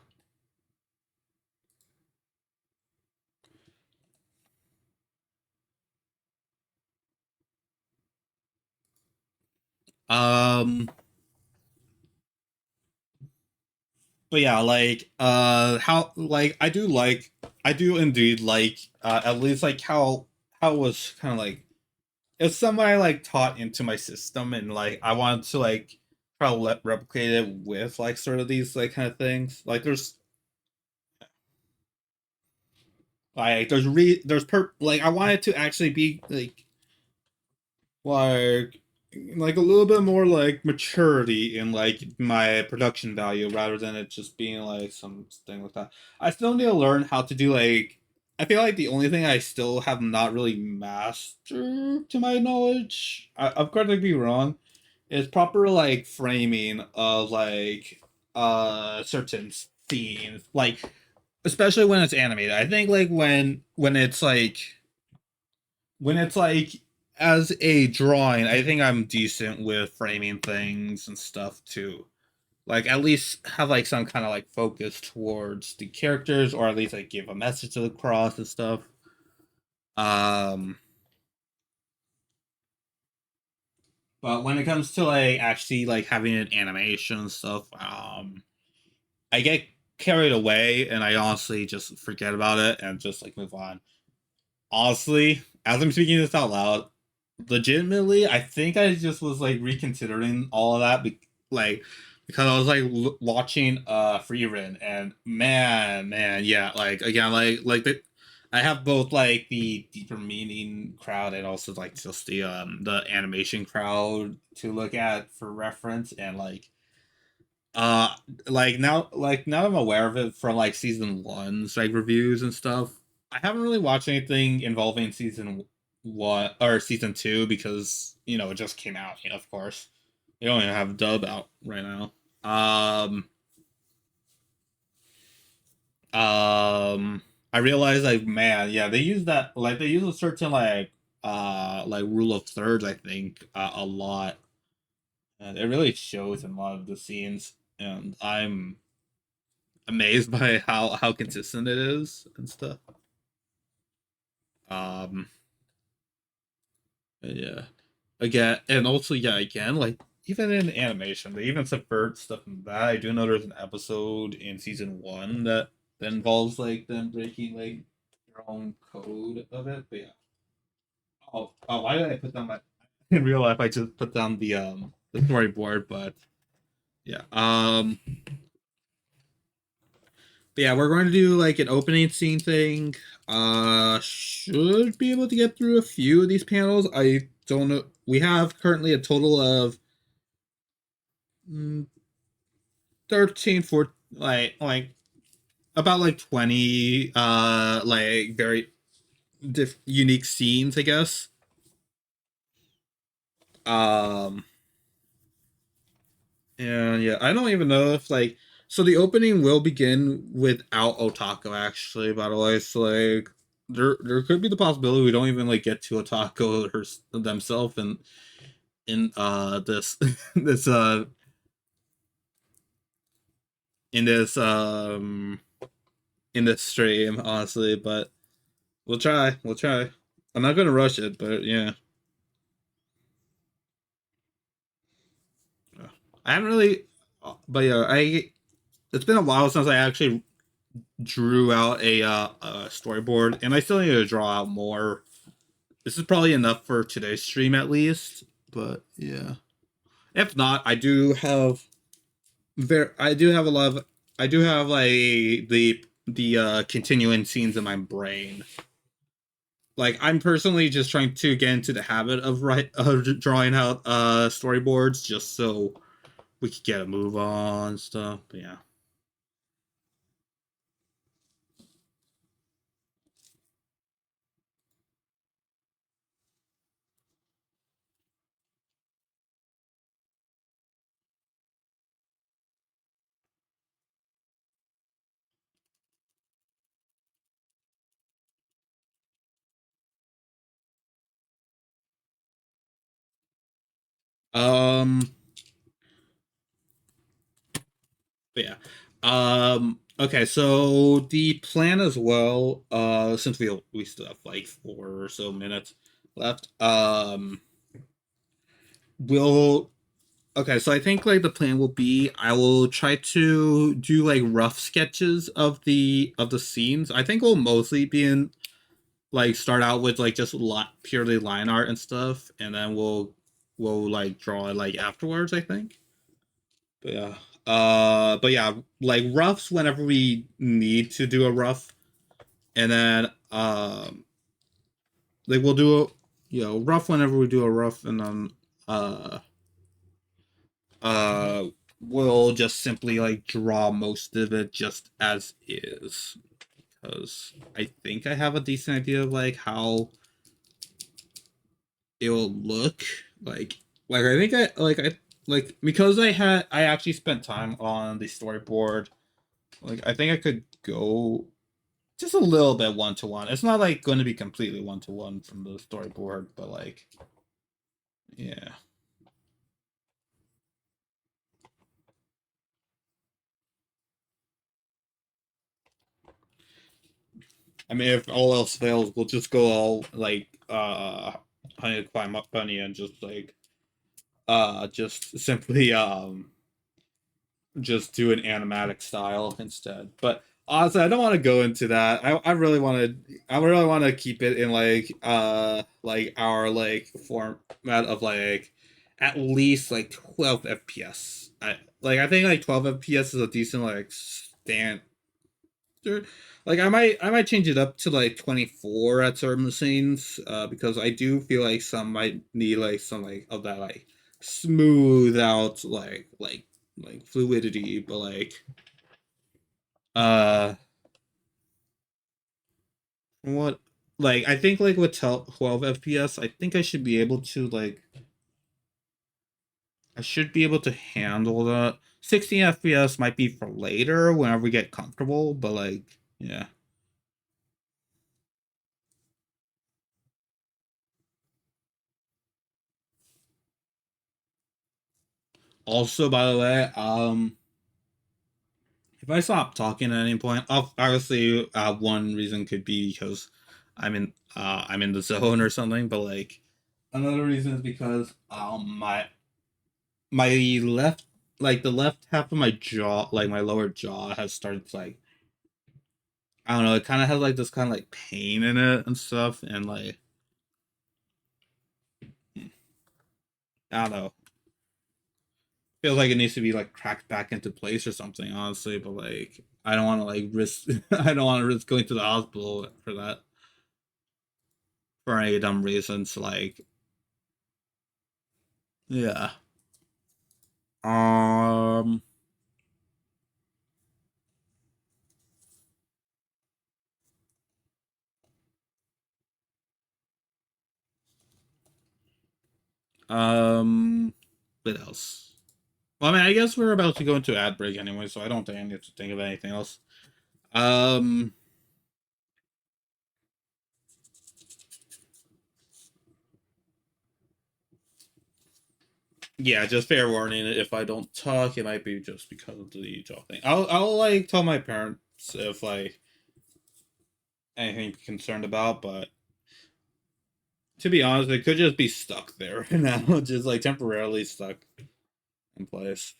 Um but yeah, like how like I do indeed like at least like how it was kind of like it's somebody like taught into my system, and like I wanted to like try to replicate it with like sort of these like kind of things. Like there's like I wanted to actually be like like a little bit more like maturity in like my production value rather than it just being like something like that. I still need to learn how to do like I feel like the only thing I still have not really mastered to my knowledge, of course I could be wrong, is proper like framing of like certain scenes. Like especially when it's animated. I think like when it's like as a drawing, I think I'm decent with framing things and stuff too. Like at least have like some kind of like focus towards the characters, or at least like give a message across and stuff. Um, but when it comes to like actually like having an animation and stuff, I get carried away and I honestly just forget about it and just like move on. Honestly, as I'm speaking this out loud, legitimately, I think I just was like reconsidering all of that, like because I was like watching Free Run, and man, yeah, like again, I have both like the deeper meaning crowd and also like just the animation crowd to look at for reference, and uh like now I'm aware of it from like season one's like reviews and stuff. I haven't really watched anything involving season one or season two because it just came out. Of course, they don't even have dub out right now. Um, I realized like man, yeah, they use that like they use a certain like rule of thirds. I think a lot, and it really shows in a lot of the scenes. And I'm amazed by how consistent it is and stuff. Um, yeah. Again, and also yeah, again, like even in animation, they even subvert stuff in that. I do know there's an episode in season one that involves like them breaking like their own code of it. But yeah. Why did I put down my in real life I just put down the storyboard, but yeah. But yeah, we're going to do like an opening scene thing. Should be able to get through a few of these panels. I don't know. We have currently a total of mm, 13, 14, like about like 20 like very unique scenes, I guess. Um and yeah, I don't even know if like so the opening will begin without Otako actually, by the way. So like there could be the possibility we don't even like get to Otako themselves in this this in this in this stream, honestly, but we'll try. I'm not gonna rush it, but yeah. I haven't really, but yeah, I. It's been a while since I actually drew out a storyboard, and I still need to draw out more. This is probably enough for today's stream at least, but yeah. If not, I do have a lot of, I do have like the continuing scenes in my brain. like I'm personally just trying to get into the habit of drawing out storyboards just so we could get a move on and stuff. But yeah. Um. But yeah. Okay, so the plan as well, since we still have like 4 or so minutes left, we'll okay, so I think like the plan will be I will try to do like rough sketches of the scenes. I think we'll mostly be in like start out with like just purely line art and stuff, and then we'll like draw it like afterwards, I think. But yeah. But yeah, like roughs whenever we need to do a rough, and then like we'll do a rough whenever we do a rough, and then uh uh we'll just simply like draw most of it just as is, because I think I have a decent idea of like how it will look like. I think I like because I actually spent time on the storyboard. Like I think I could go just a little bit one to one. It's not like going to be completely one to one from the storyboard, but like yeah. I mean, if all else fails, we'll just go all like honey to climb up bunny and just simply just do an animatic style instead. But honestly, I don't want to go into that. I really want to keep it in like our like format of like at least like 12 FPS. I think like 12 FPS is a decent like stand. Like I might change it up to like 24 at certain scenes, because I do feel like some might need like some like of that like smooth out like fluidity, but like uh what like I think like with 12 FPS, I think I should be able to like I should be able to handle that. 16 FPS might be for later whenever we get comfortable, but like yeah. Also, by the way, if I stop talking at any point, obviously one reason could be because I'm in the zone or something, but like another reason is because my left like the left half of my jaw, like my lower jaw, has started to like I don't know, it kind of has like this kind of like pain in it and stuff, and like I don't know, feels like it needs to be like cracked back into place or something, honestly. But like I don't want to like risk I don't want to risk going to the hospital for that for any dumb reasons. Like yeah. Um. Um. What else? Well, I mean, I guess we're about to go into ad break anyway, so I don't think I need to think of anything else. Um. Yeah, just fair warning. If I don't talk, it might be just because of the jaw thing. I'll like tell my parents if like anything to be concerned about, but to be honest, it could just be stuck there right now, just like temporarily stuck in place.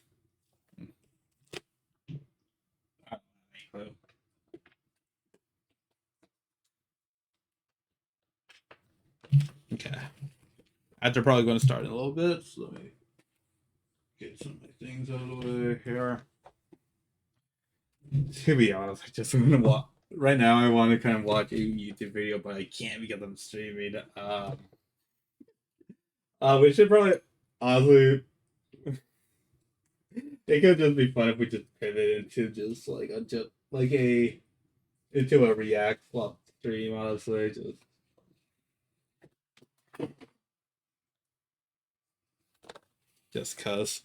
Okay. After probably going to start in a little bit, so let me get some of my things out of the way here. To be honest, I just want to walk. right now I want to kind of watch a YouTube video, but I can't because I'm streaming. We should probably honestly. It could just be fun if we just pivot into just like a just like a into a React flop stream. Honestly, just cause.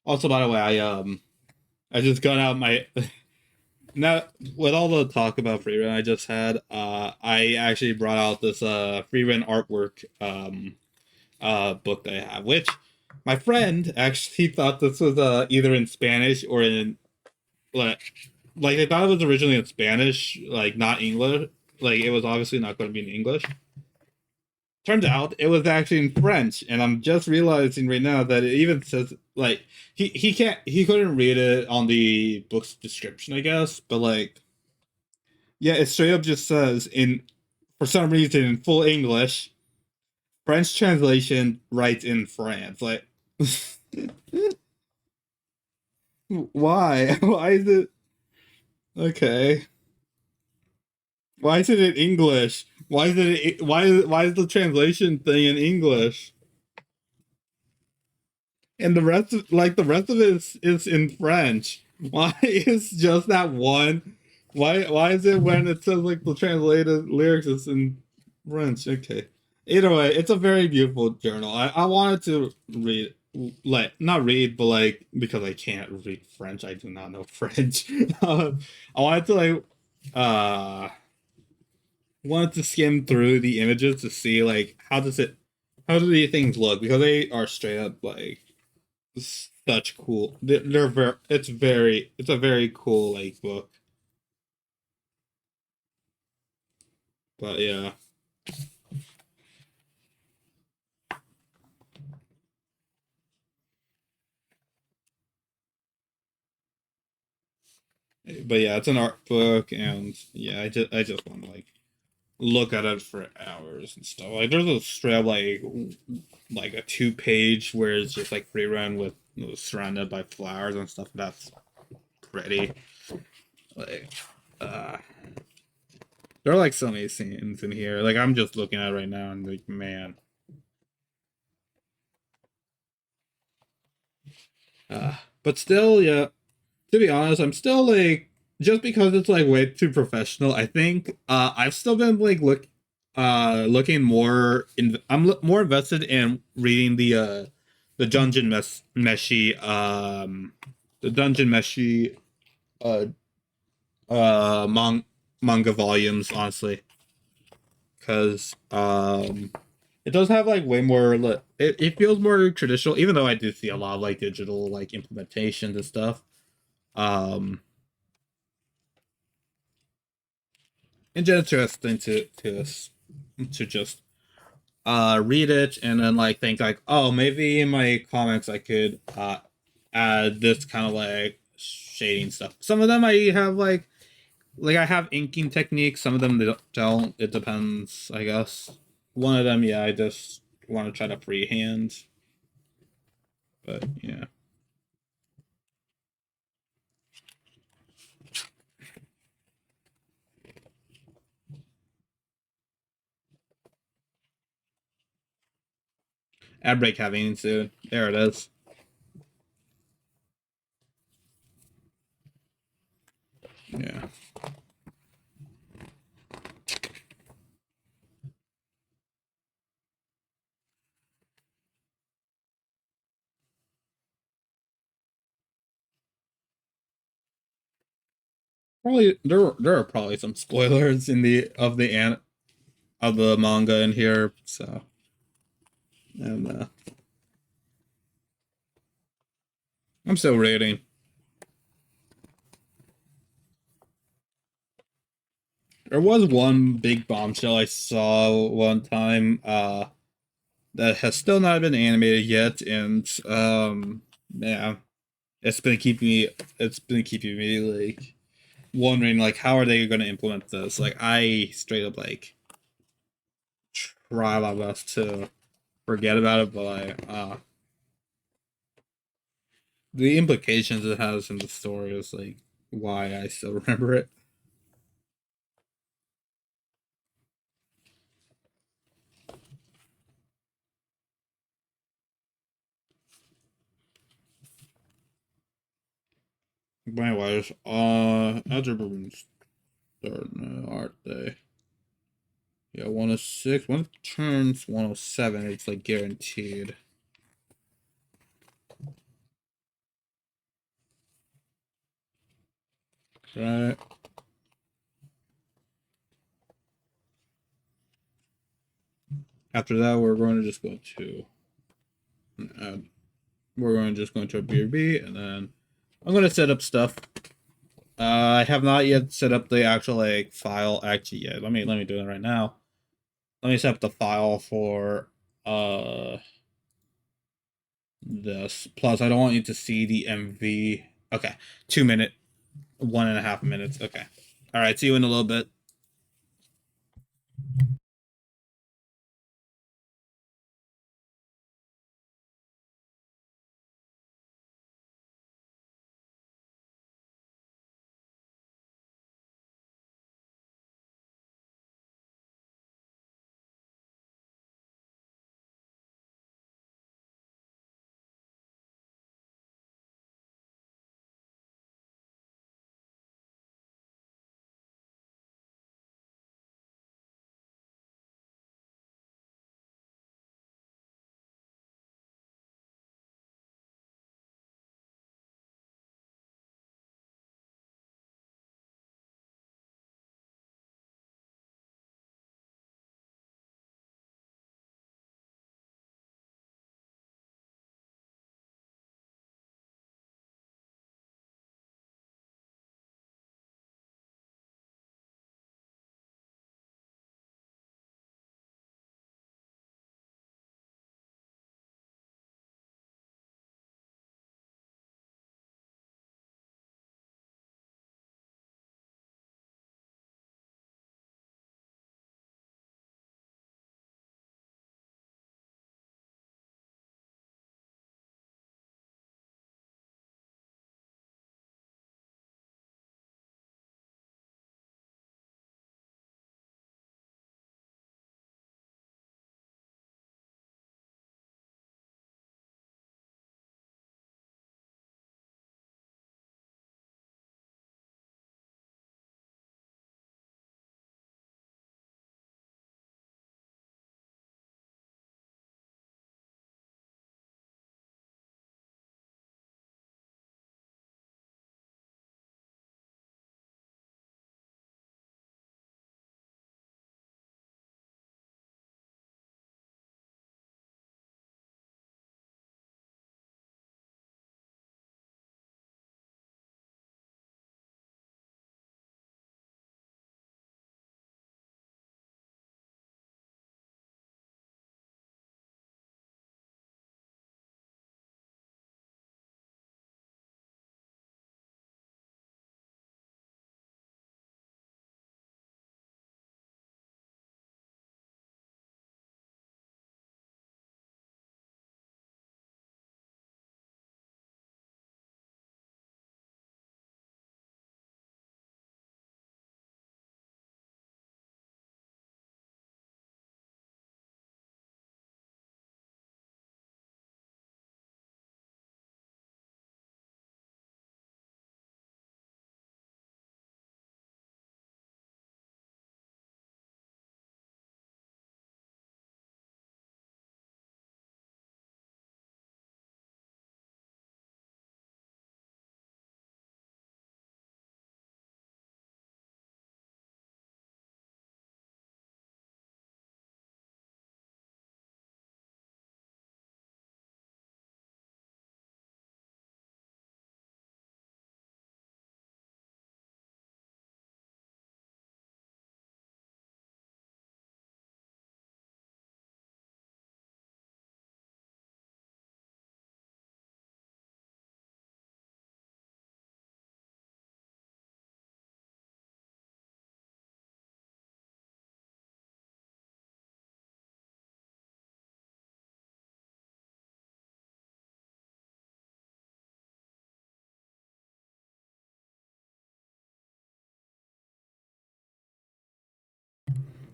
Also, by the way, I just got out my now with all the talk about free rent I just had. I actually brought out this free rent artwork book that I have, which my friend actually thought this was either in Spanish or in like I thought it was originally in Spanish, like not English. Like it was obviously not going to be in English. Turns out it was actually in French, and I'm just realizing right now that it even says like he couldn't read it on the book's description, I guess, but like yeah, it straight up just says in for some reason in full English, French translation right in France. Like why? Why is it okay? Why is it in English? Why is the translation thing in English? And the rest of the rest of it is in French. Why is just that one? Why is it when it says like the translated lyrics is in French? Okay. Either way, it's a very beautiful journal. I wanted to read like not read, but like because I can't read French, I do not know French. I wanted to like uh wanted to skim through the images to see like how do these things look because they are straight up like such cool. They're very. It's a very cool like book. But yeah, but yeah, it's an art book, and yeah, I just want to like look at it for hours and stuff. Like there's a straight up, like a 2 page where it's just like free run with surrounded by flowers and stuff. That's pretty. Like uh, there are like so many scenes in here. Like I'm just looking at it right now and like man. But still, yeah, to be honest, I'm still like just because it's like way too professional. I think I've still been like looking more in. More invested in reading the dungeon meshi uh manga volumes honestly because it does have like way more it feels more traditional even though I do see a lot of like digital like implementations and stuff. um it's interesting to just read it and then like think like oh maybe in my comics I could add this kind of like shading stuff. Some of them I have like I have inking techniques, some of them they don't. It depends, I guess. One of them, yeah, I just want to try to freehand, but yeah. Ad break having soon. There it is. Yeah. Probably there are probably some spoilers in of the manga in here, so and I'm still reading. There was one big bombshell I saw one time. that has still not been animated yet, and yeah, it's been keeping me like wondering like how are they going to implement this. Like I straight up like try my best to forget about it, but the implications it has in the story is like why I still remember it. My wires, other balloons starting, aren't they? Yeah, 106. When it turns 107, it's like guaranteed. Right? After that, we're going to just go to we're going to just go into a BRB, and then I'm going to set up stuff. I have not yet set up the actual like file. Actually, yeah, let me do it right now. Let me set up the file for uh this. Plus, I don't want you to see the MV. Okay, 2 minute, 1.5 minutes. Okay, all right. See you in a little bit.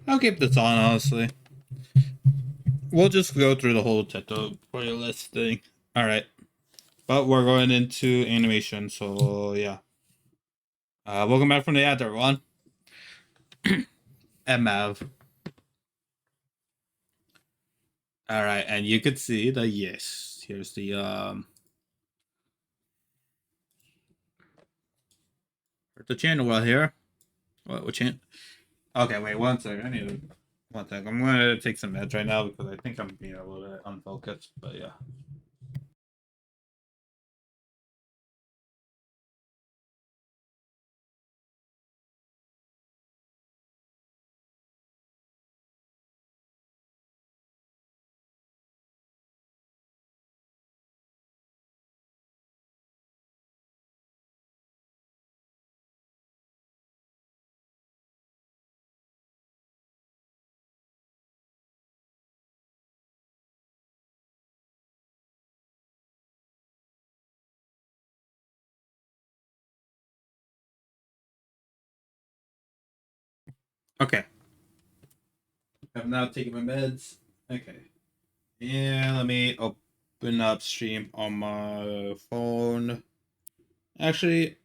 I'll keep this on, honestly. We'll just go through the whole tutorial list thing. Alright. But we're going into animation, so yeah. Welcome back from the ad, everyone. MAV. Alright, and you could see that, yes, here's the channel right here. What channel? Okay, wait, one second. I need to, one second. I'm gonna take some meds right now because I think I'm being a little bit unfocused, but yeah. Okay. I've now taken my meds. Okay. And let me open up stream on my phone. Actually,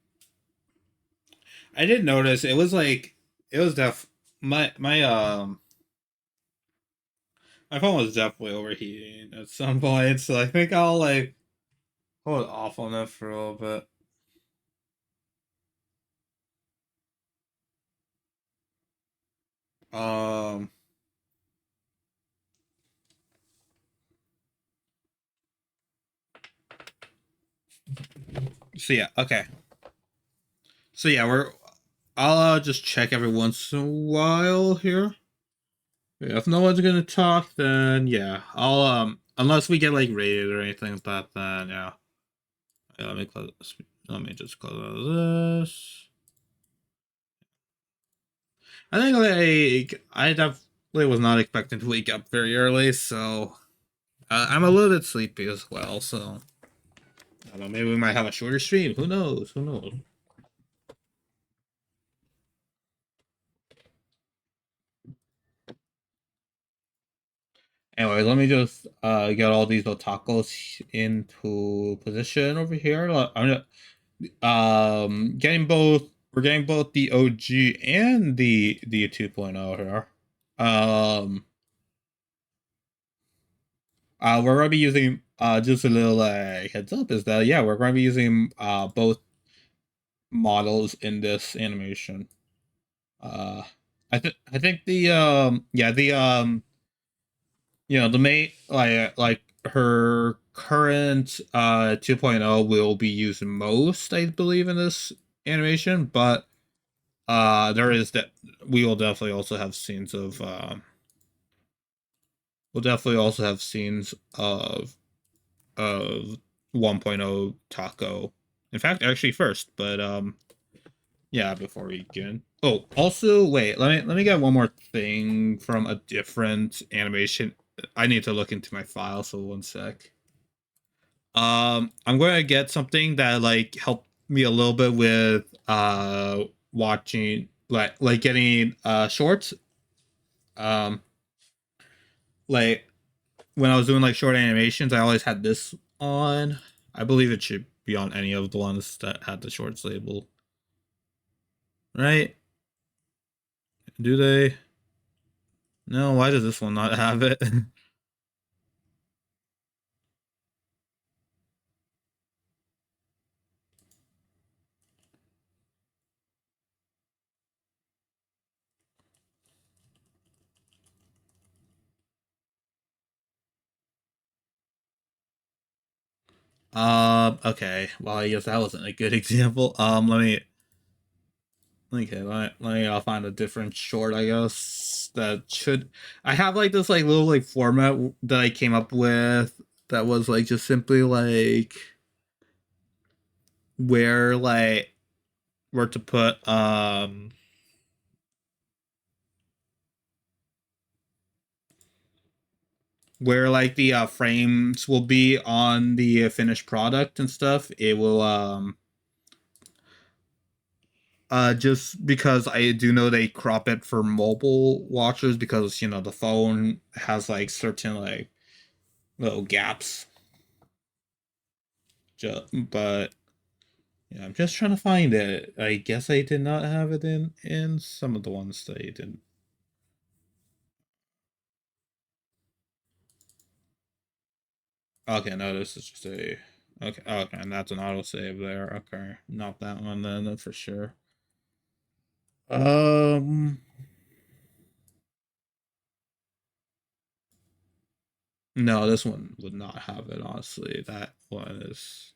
I did notice it was like it was my phone was definitely overheating at some point, so I think I'll like hold off on it for a little bit. Um so yeah, okay. So yeah, I'll just check every once in a while here. Yeah, if no one's gonna talk, then yeah, I'll unless we get like raided or anything like that, then yeah. Yeah, let me close. Let me just close out of this. I think like I definitely was not expecting to wake up very early, so I'm a little bit sleepy as well. So I don't know. Maybe we might have a shorter stream. Who knows? Who knows? Anyway, let me just get all these otakos into position over here. I'm getting both. We're getting both the OG and the 2.0 here. Um, we're gonna be using just a little heads up is that yeah, we're gonna be using both models in this animation. Uh, I think the yeah the the main like her current 2.0 will be used most, I believe, in this animation, but there is that we will definitely also have scenes of we'll definitely also have scenes of 1.0 taco. In fact, actually first, but yeah, before we begin. Oh, also wait, let me get one more thing from a different animation. I need to look into my file, so one sec. I'm going to get something that like helped me a little bit with watching like getting shorts. Um like when I was doing like short animations, I always had this on. I believe it should be on any of the ones that had the shorts label. Right? Do they? No, why does this one not have it? Okay. Well, I guess that wasn't a good example. Let me okay, let me find a different short, I guess. That should I have like this like little like format that I came up with that was like just simply like where like where to put where like the frames will be on the finished product and stuff. It will just because I do know they crop it for mobile watchers because the phone has like certain like little gaps. But yeah, I'm just trying to find it. I guess I did not have it in some of the ones that I didn't. Okay, no, this is just a. Okay, and that's an autosave there. Okay, not that one then, that's for sure. Um, no, this one would not have it. Honestly, that one is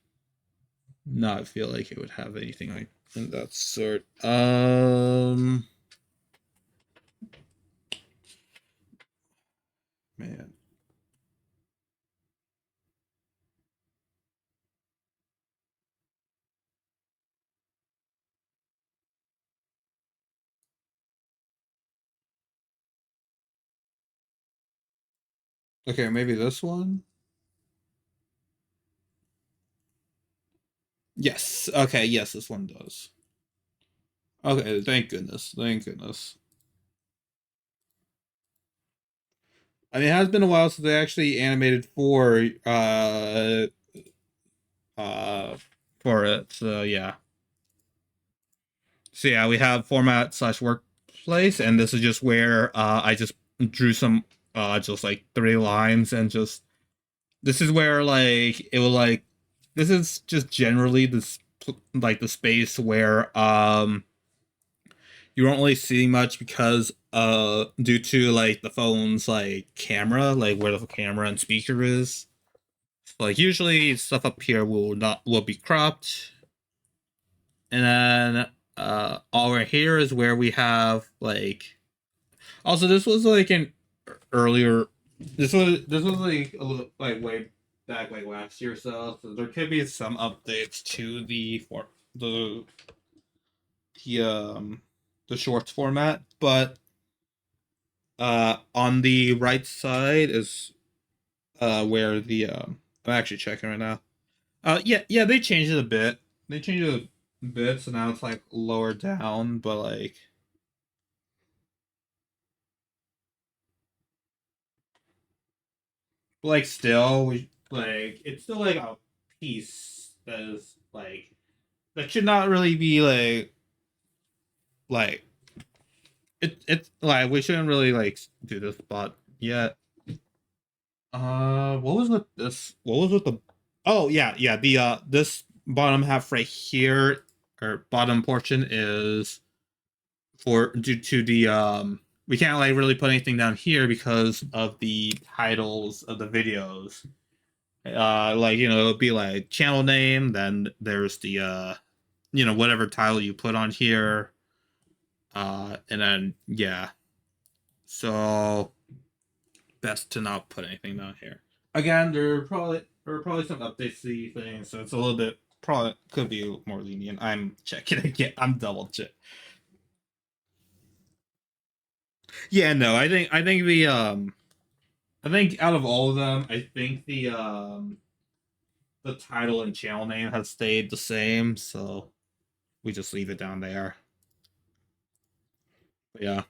not feel like it would have anything like in that sort. Man. Okay, maybe this one. Yes. Okay. Yes, this one does. Okay. Thank goodness. Thank goodness. I mean, it has been a while since they actually animated uh for it. So yeah. So yeah, we have format slash workplace, and this is just where I just drew some just like three lines and just this is where like it will like this is just generally this like the space where you don't really see much because due to like the phone's like camera, like where the camera and speaker is. Like usually stuff up here will be cropped. And then over here is where we have like also this was like an earlier this was like a little like way back like last year so there could be some updates to the the um the shorts format, but on the right side is where the I'm actually checking right now. Yeah, they changed it a bit. They changed it a bit, so now it's like lower down, but like still we like it's still like a piece that is like that should not really be like it's like we shouldn't really like do this but yet. What was with this? What was with the? Oh yeah. The this bottom half right here or bottom portion is for due to the we can't like really put anything down here because of the titles of the videos. Like it'll be like channel name, then there's the whatever title you put on here, and then yeah. So best to not put anything down here. Again, there are probably some updates to the thing, so it's a little bit probably could be more lenient. I'm checking again. I'm double check. Yeah, no, I think I think out of all of them, I think the title and channel name has stayed the same, so we just leave it down there. But yeah.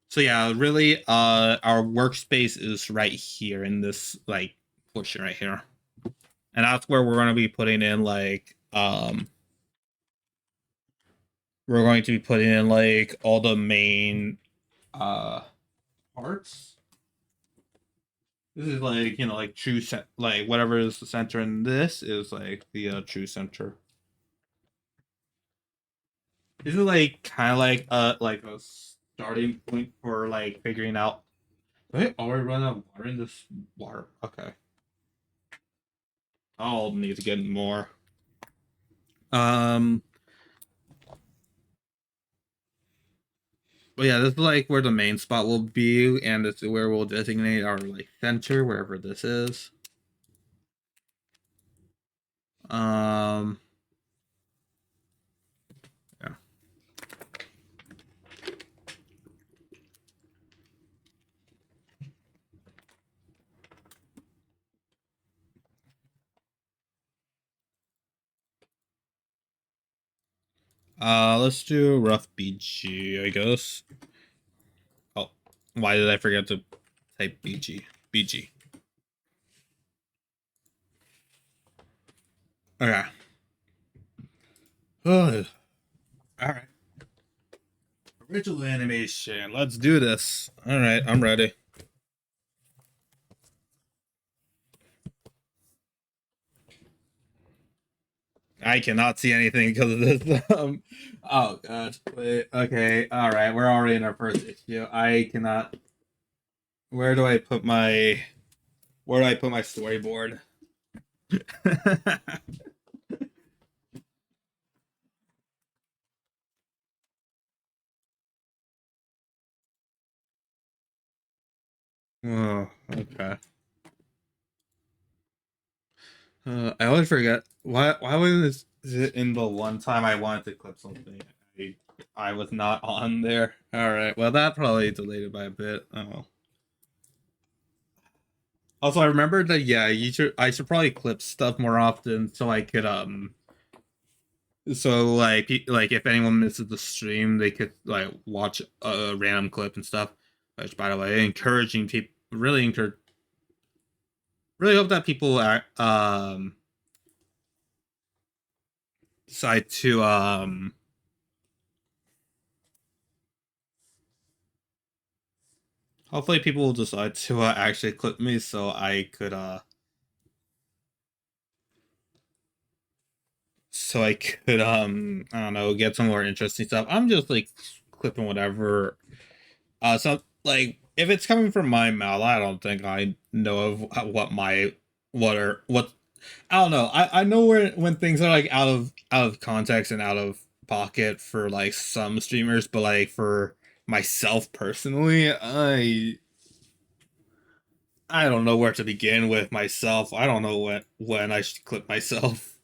So yeah, really our workspace is right here in this like portion right here. And that's where we're gonna be putting in like we're going to be putting in like all the main uh parts. This is like like like whatever is the center, and this is like the true center. This is like kind of like a starting point for like figuring out. Did I already run out of water in this water? Okay, I'll need to get more. Um, but yeah, this is like where the main spot will be, and this is where we'll designate our like center, wherever this is. Um, yeah. Let's do rough BG, I guess. Oh, why did I forget to type BG? BG. Okay. Oh, all right. Original animation. Let's do this. All right, I'm ready. I cannot see anything because of this. Oh god. Wait. Okay. All right. We're already in our first issue. I cannot. Where do I put my? Where do I put my storyboard? Oh, okay. I always forget why. Why was it in the one time I wanted to clip something? I, I was not on there. All right. Well, that probably delayed it by a bit. Oh. Also, I remembered that yeah, you should. I should probably clip stuff more often so I could So like if anyone misses the stream, they could like watch a random clip and stuff. Which by the way, encouraging people really hope that people are decide to hopefully people will decide to actually clip me so I could I don't know, get some more interesting stuff. I'm just like clipping whatever. So like if it's coming from my mouth, I don't think I know of what I don't know. I know where when things are like out of context and out of pocket for like some streamers, but like for myself personally, I don't know where to begin with myself. I don't know when I should clip myself.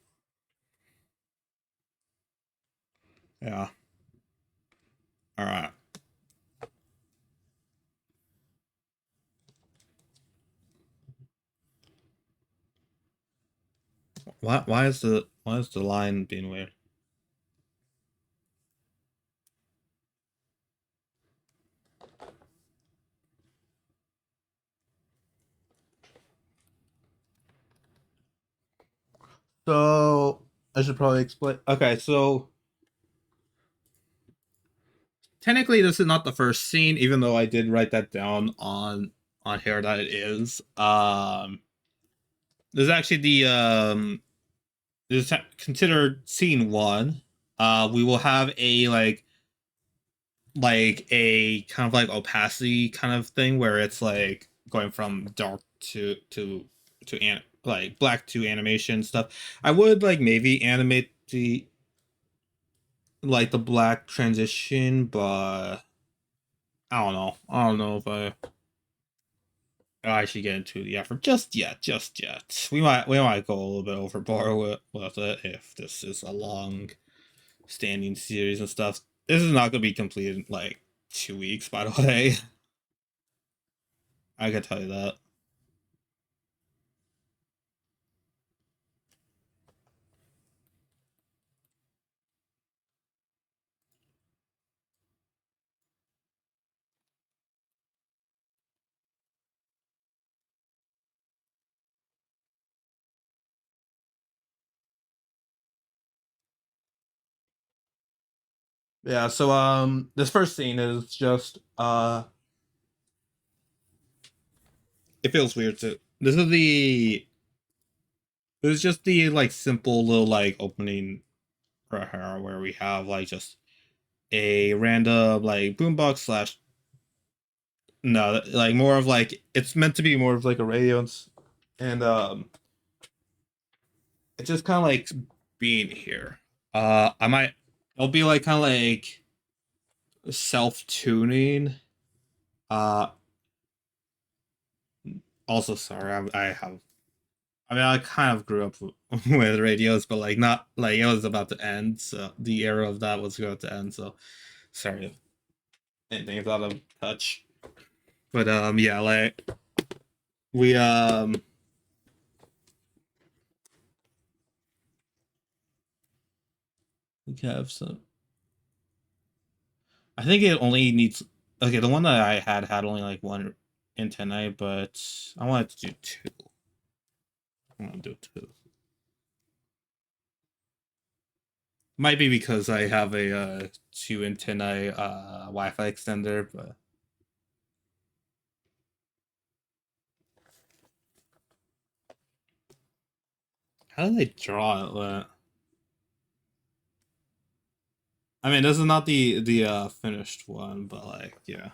Yeah. All right. Why is the line being weird? So I should probably explain. Okay, so technically this is not the first scene, even though I did write that down on here that it is. This is actually the this is considered scene one. We will have a like a kind of like opacity kind of thing where it's like going from dark to like black to animation stuff. I would like maybe animate the black transition, but I don't know. I don't know if I should get into the effort just yet. Just yet. We might go a little bit overboard with it if this is a long standing series and stuff. This is not gonna be completed in like 2 weeks, by the way. I can tell you that. Yeah, so this first scene is just it feels weird to this is just the like simple little like opening for her where we have like just a random like boombox slash no like more of like it's meant to be more of like a radio and it's just kind of like being here. I might it'll be like kind of like self-tuning. Uh also sorry I have I mean, I kind of grew up with radios, but like not like it was about to end. So the era of that was about to end. So sorry if anything's out of touch. But yeah, like we we have some. I think it only needs. Okay, the one that I had only like one antennae, but I wanted to do two. I want to do two. Might be because I have a two antennae Wi-Fi extender, but how do they draw it? I mean, this is not the finished one, but like, yeah.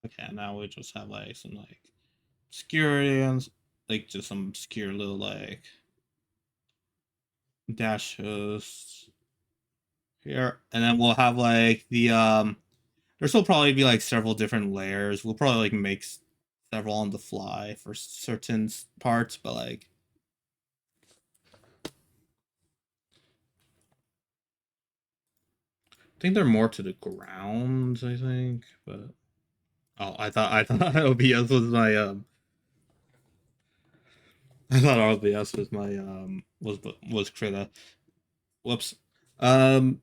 Okay, now we just have like some like obscurity and like just some obscure little like dashes here, and then we'll have like the. There's will probably be like several different layers. We'll probably like make several on the fly for certain parts, but like I think they're more to the ground. I think, but oh, I thought OBS was my I thought OBS was my was Krita. Whoops. Um.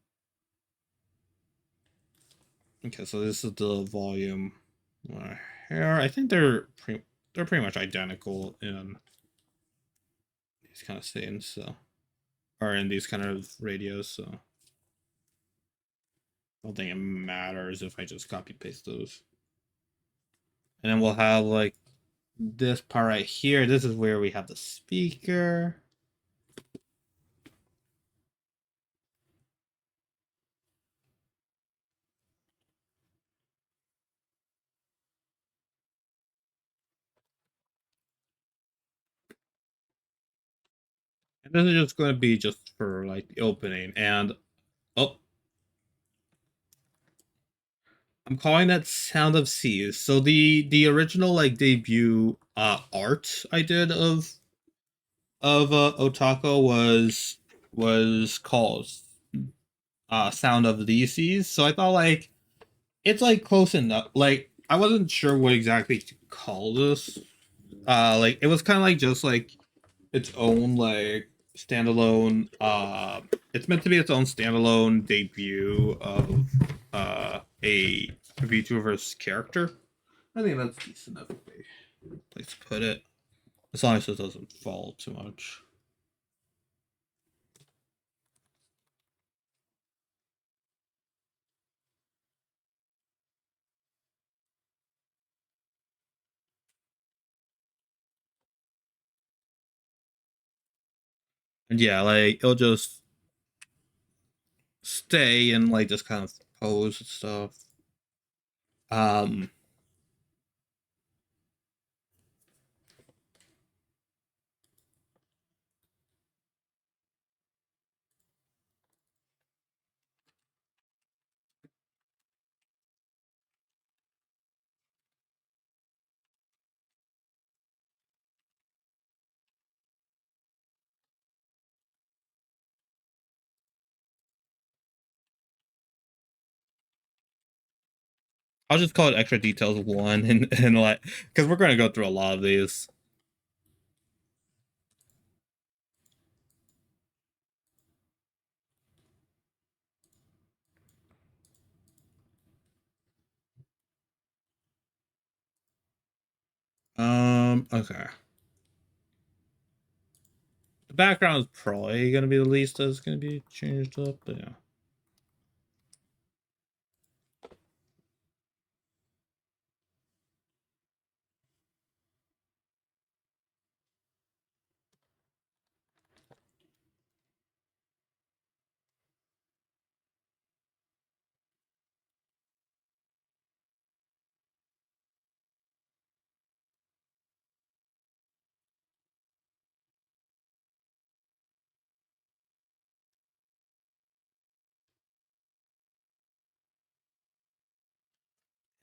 Okay, so this is the volume here. I think they're pretty much identical in these kind of scenes, so or in these kind of radios. So I don't think it matters if I just copy paste those. And then we'll have like this part right here. This is where we have the speaker. And this is just going to be just for like the opening. And oh, I'm calling that Sound of Seas. So the original like debut art I did of Otako was called Sound of the Seas. So I thought like it's like close enough. Like I wasn't sure what exactly to call this. Like it was kind of like just like its own like standalone. It's meant to be its own standalone debut of a VTuber's character. I think that's decent enough place to put it, as long as it doesn't fall too much. And yeah, like it'll just stay and like just kind of pose and stuff. Um, I'll just call it extra details one and like because we're gonna go through a lot of these. Okay. The background is probably gonna be the least that's gonna be changed up, but yeah.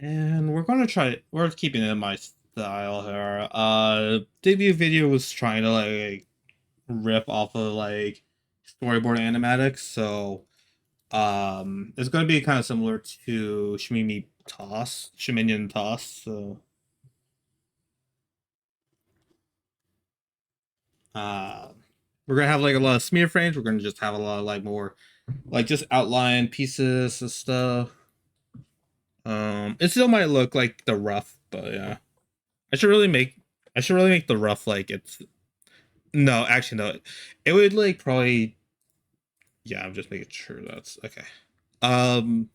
And we're keeping it in my style here. Debut video was trying to like rip off of like storyboard animatics, so it's gonna be kind of similar to Shiminian Toss, so uh we're gonna have like a lot of smear frames, we're gonna just have a lot of like more like just outline pieces and stuff. It still might look like the rough, but yeah. I should really make I should really make the rough like it's no, actually no. It would like probably yeah, I'm just making sure that's okay. Um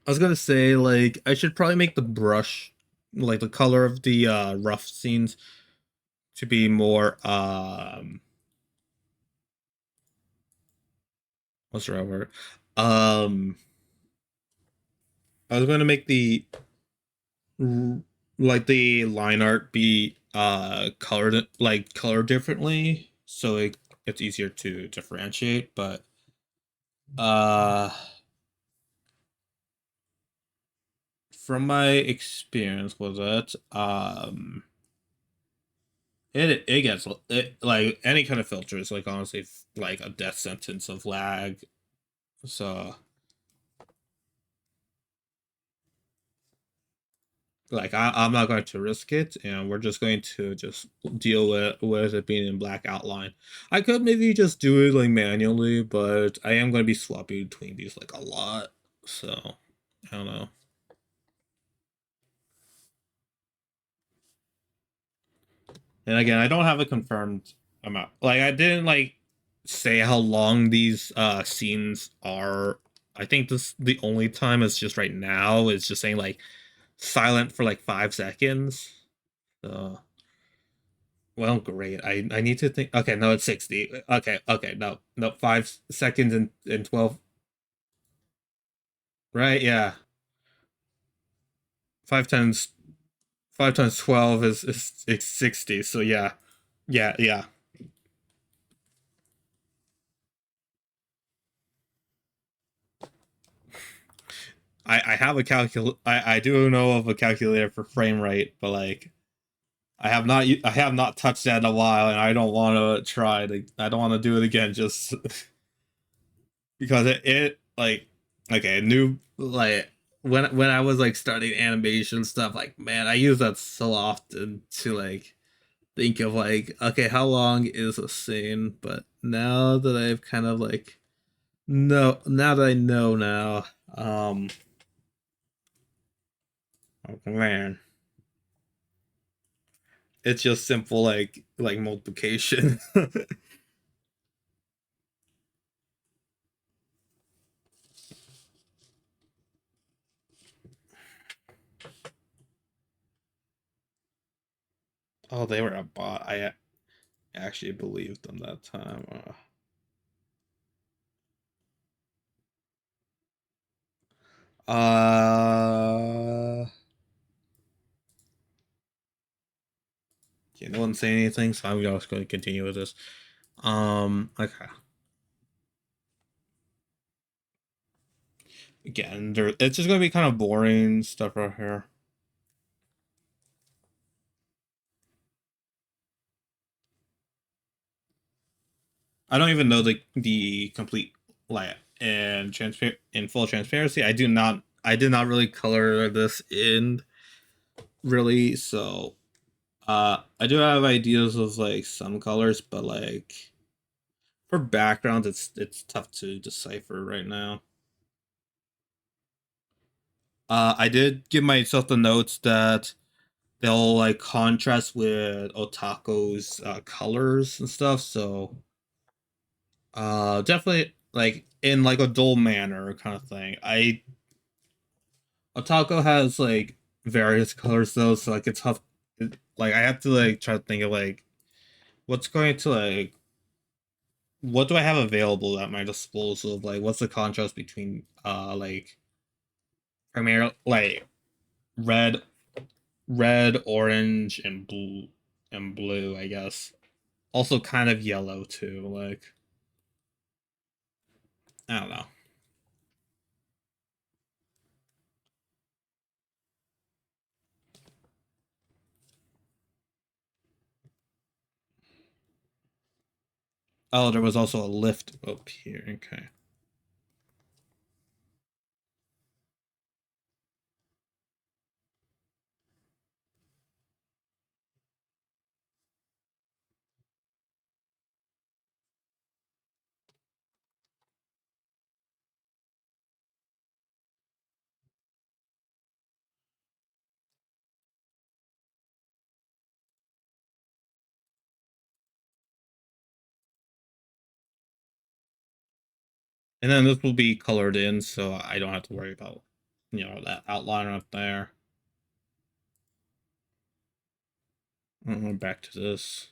I was gonna say like I should probably make the brush like the color of the rough scenes to be more what's the right word? Um I was gonna make the like the line art be colored like colored differently so it's easier to differentiate, but uh from my experience with it, it gets like any kind of filter is like honestly like a death sentence of lag. So like I'm not going to risk it, and we're just going to just deal with it being in black outline. I could maybe just do it like manually, but I am going to be swapping between these like a lot. So I don't know. And again, I don't have a confirmed amount. Like I didn't like say how long these scenes are. I think this the only time is just right now is just saying like silent for like 5 seconds. So well, great. I need to think. Okay, no, it's 60. Okay, okay, no, 5 seconds and 12. Right? Yeah, 5 times 5 times 12 is it's 60. So yeah, yeah. I have a I do know of a calculator for frame rate, but like I have not touched that in a while, and I don't want to try to I don't want to do it again just because it like okay new like when I was like starting animation stuff, like man I use that so often to like think of like okay how long is a scene, but now that I've kind of like no now that I know now um oh man it's just simple like multiplication. Oh, they were a bot. I actually believed them that time. Yeah, no one saying anything, so I'm just going to continue with this. Okay. Again, it's just going to be kind of boring stuff right here. I don't even know the complete like in full transparency. I did not really color this in really, so I do have ideas of like some colors, but like for backgrounds it's tough to decipher right now. I did give myself the notes that they'll like contrast with Otako's colors and stuff, so definitely like in like a dull manner kind of thing. I Otako has like various colors though, so like it's tough. Like I have to like try to think of like what's going to like what do I have available at my disposal of like what's the contrast between like primarily like red orange and blue, I guess. Also kind of yellow too, like I don't know. Oh, there was also a lift up here. Okay. And then this will be colored in, so I don't have to worry about, that outline up there. Back to this.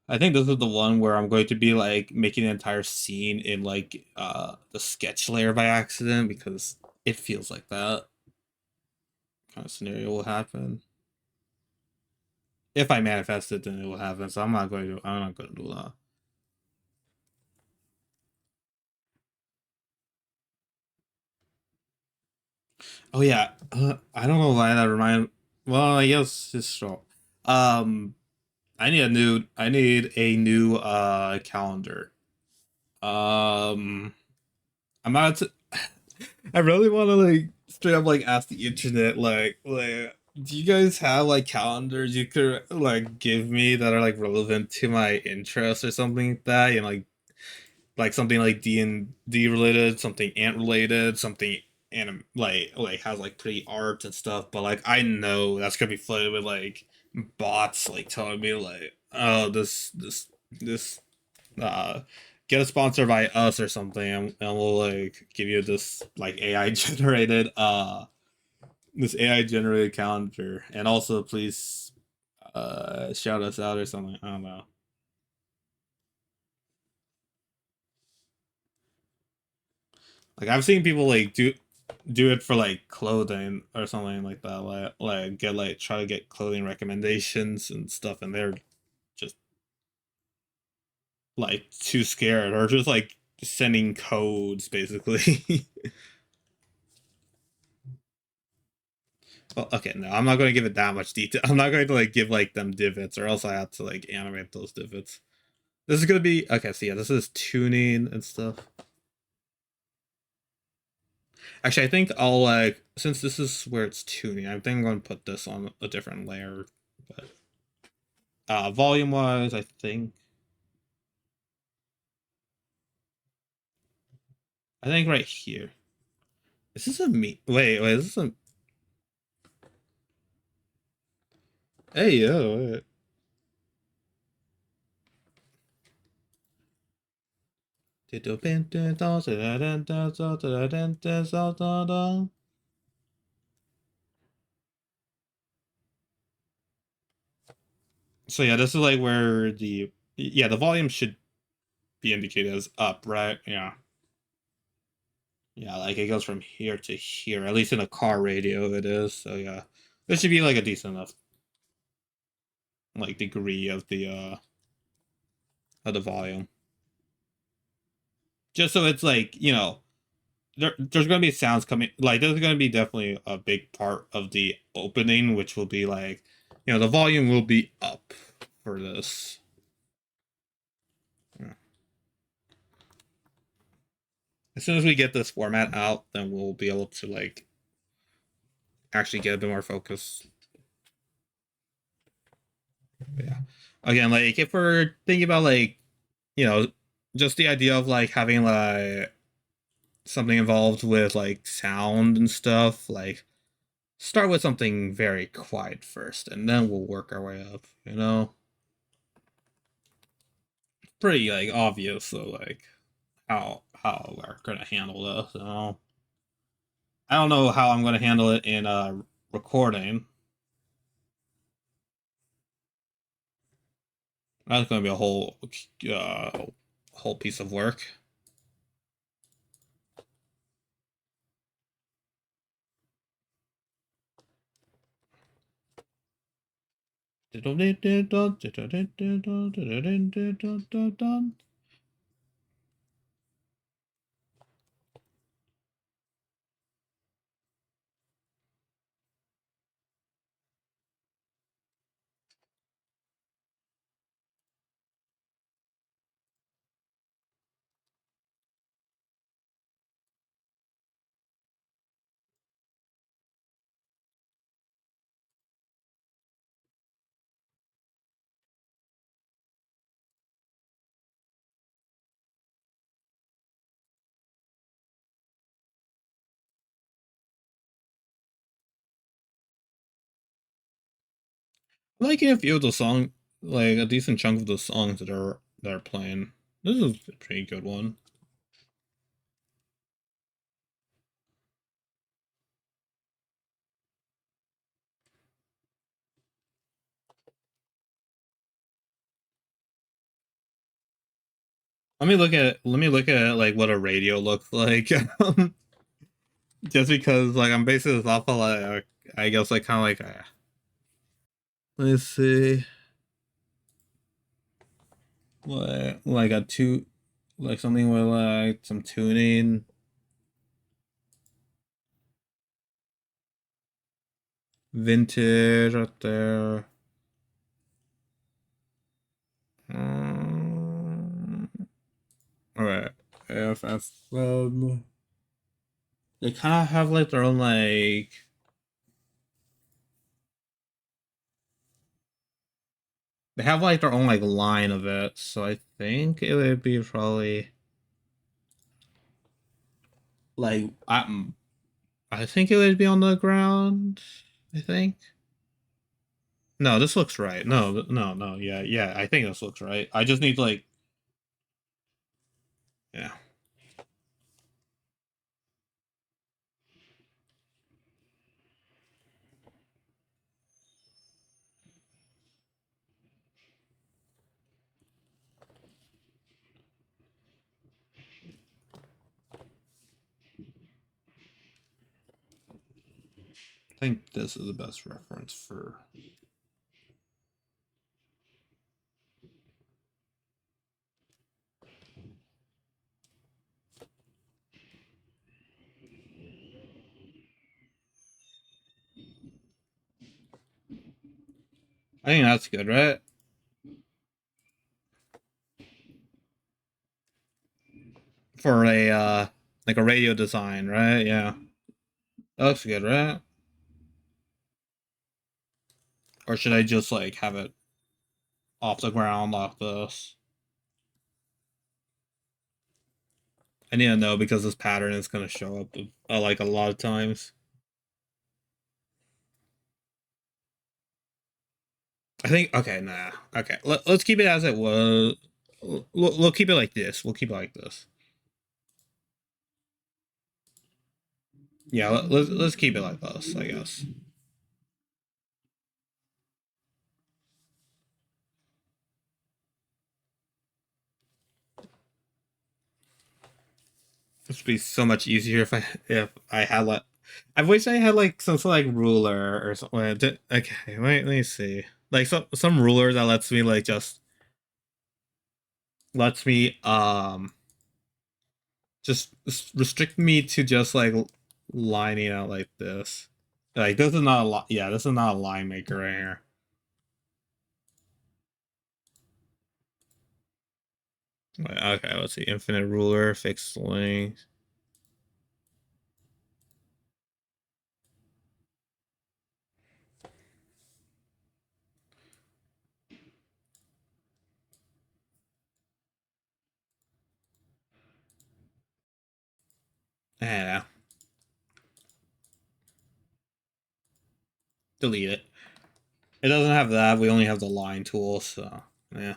I think this is the one where I'm going to be like making the entire scene in like the sketch layer by accident because it feels like that kind of scenario will happen. If I manifest it, then it will happen. So I'm not going to do that. Oh yeah, I don't know why that remind. Well, I guess it's so. Um, I need a new calendar. Um, I'm not. I really want to like straight up like ask the internet like do you guys have like calendars you could like give me that are like relevant to my interests or something like that? Like something like D&D related, something ant related, something like has like pretty art and stuff, but like I know that's gonna be flooded with like bots like telling me like, oh, this uh get a sponsor by us or something, and we'll like give you this like AI generated this AI generated calendar, and also please shout us out or something. I don't know. Like I've seen people like do it for like clothing or something like that, like get like try to get clothing recommendations and stuff, and they're just like too scared or just like sending codes basically. Well, okay, no, I'm not going to give it that much detail. I'm not going to like give like them divots, or else I have to like animate those divots. This is going to be okay. So yeah, this is tuning and stuff. Actually, I think I'll like since this is where it's tuning, I think I'm going to put this on a different layer. But volume wise, I think right here. Is this a me? Wait, is this a? Hey yo. Wait. So yeah, this is like where the volume should be indicated as up, right? Yeah. Yeah, like it goes from here to here. At least in a car radio, it is. So yeah, this should be like a decent enough like degree of the volume. Just so it's like there's gonna be sounds coming. Like there's gonna be definitely a big part of the opening, which will be like the volume will be up for this. Yeah. As soon as we get this format out, then we'll be able to like actually get a bit more focus. Yeah. Again, like if we're thinking about like you know, just the idea of like having like something involved with like sound and stuff, like start with something very quiet first and then we'll work our way up. Pretty like obvious so like how we're gonna handle this. So I don't know how I'm gonna handle it in recording. That's gonna be a whole piece of work. I'm liking a few of the song, like a decent chunk of the songs that are playing. This is a pretty good one. Let me look at like what a radio looks like. Just because like I'm basing this off of like I guess like kind of like let's see what like a two like something with like some tuning vintage right there. Um, all right, AFS. They kind of have like their own they have like their own like line of it, so I think it would be probably like I think it would be on the ground. I think. No, this looks right. No, no. Yeah, yeah. I think this looks right. I just need like, yeah. I think this is the best reference for. I think that's good, right? For a like a radio design, right? Yeah, that looks good, right? Or should I just like have it off the ground like this? I need to know because this pattern is gonna show up like a lot of times. I think okay, nah, okay. Let's keep it as it was. We'll keep it like this. We'll keep it like this. Yeah, let's keep it like this, I guess. This would be so much easier if I had like I wish I had like some sort of like ruler or something. Okay, let me see. Like some ruler that lets me like just lets me just restrict me to just like lining out like this. Like this is not a lot. Yeah, this is not a line maker right here. Okay, let's see. Infinite ruler, fixed length. Yeah, delete it. It doesn't have that. We only have the line tool, so yeah.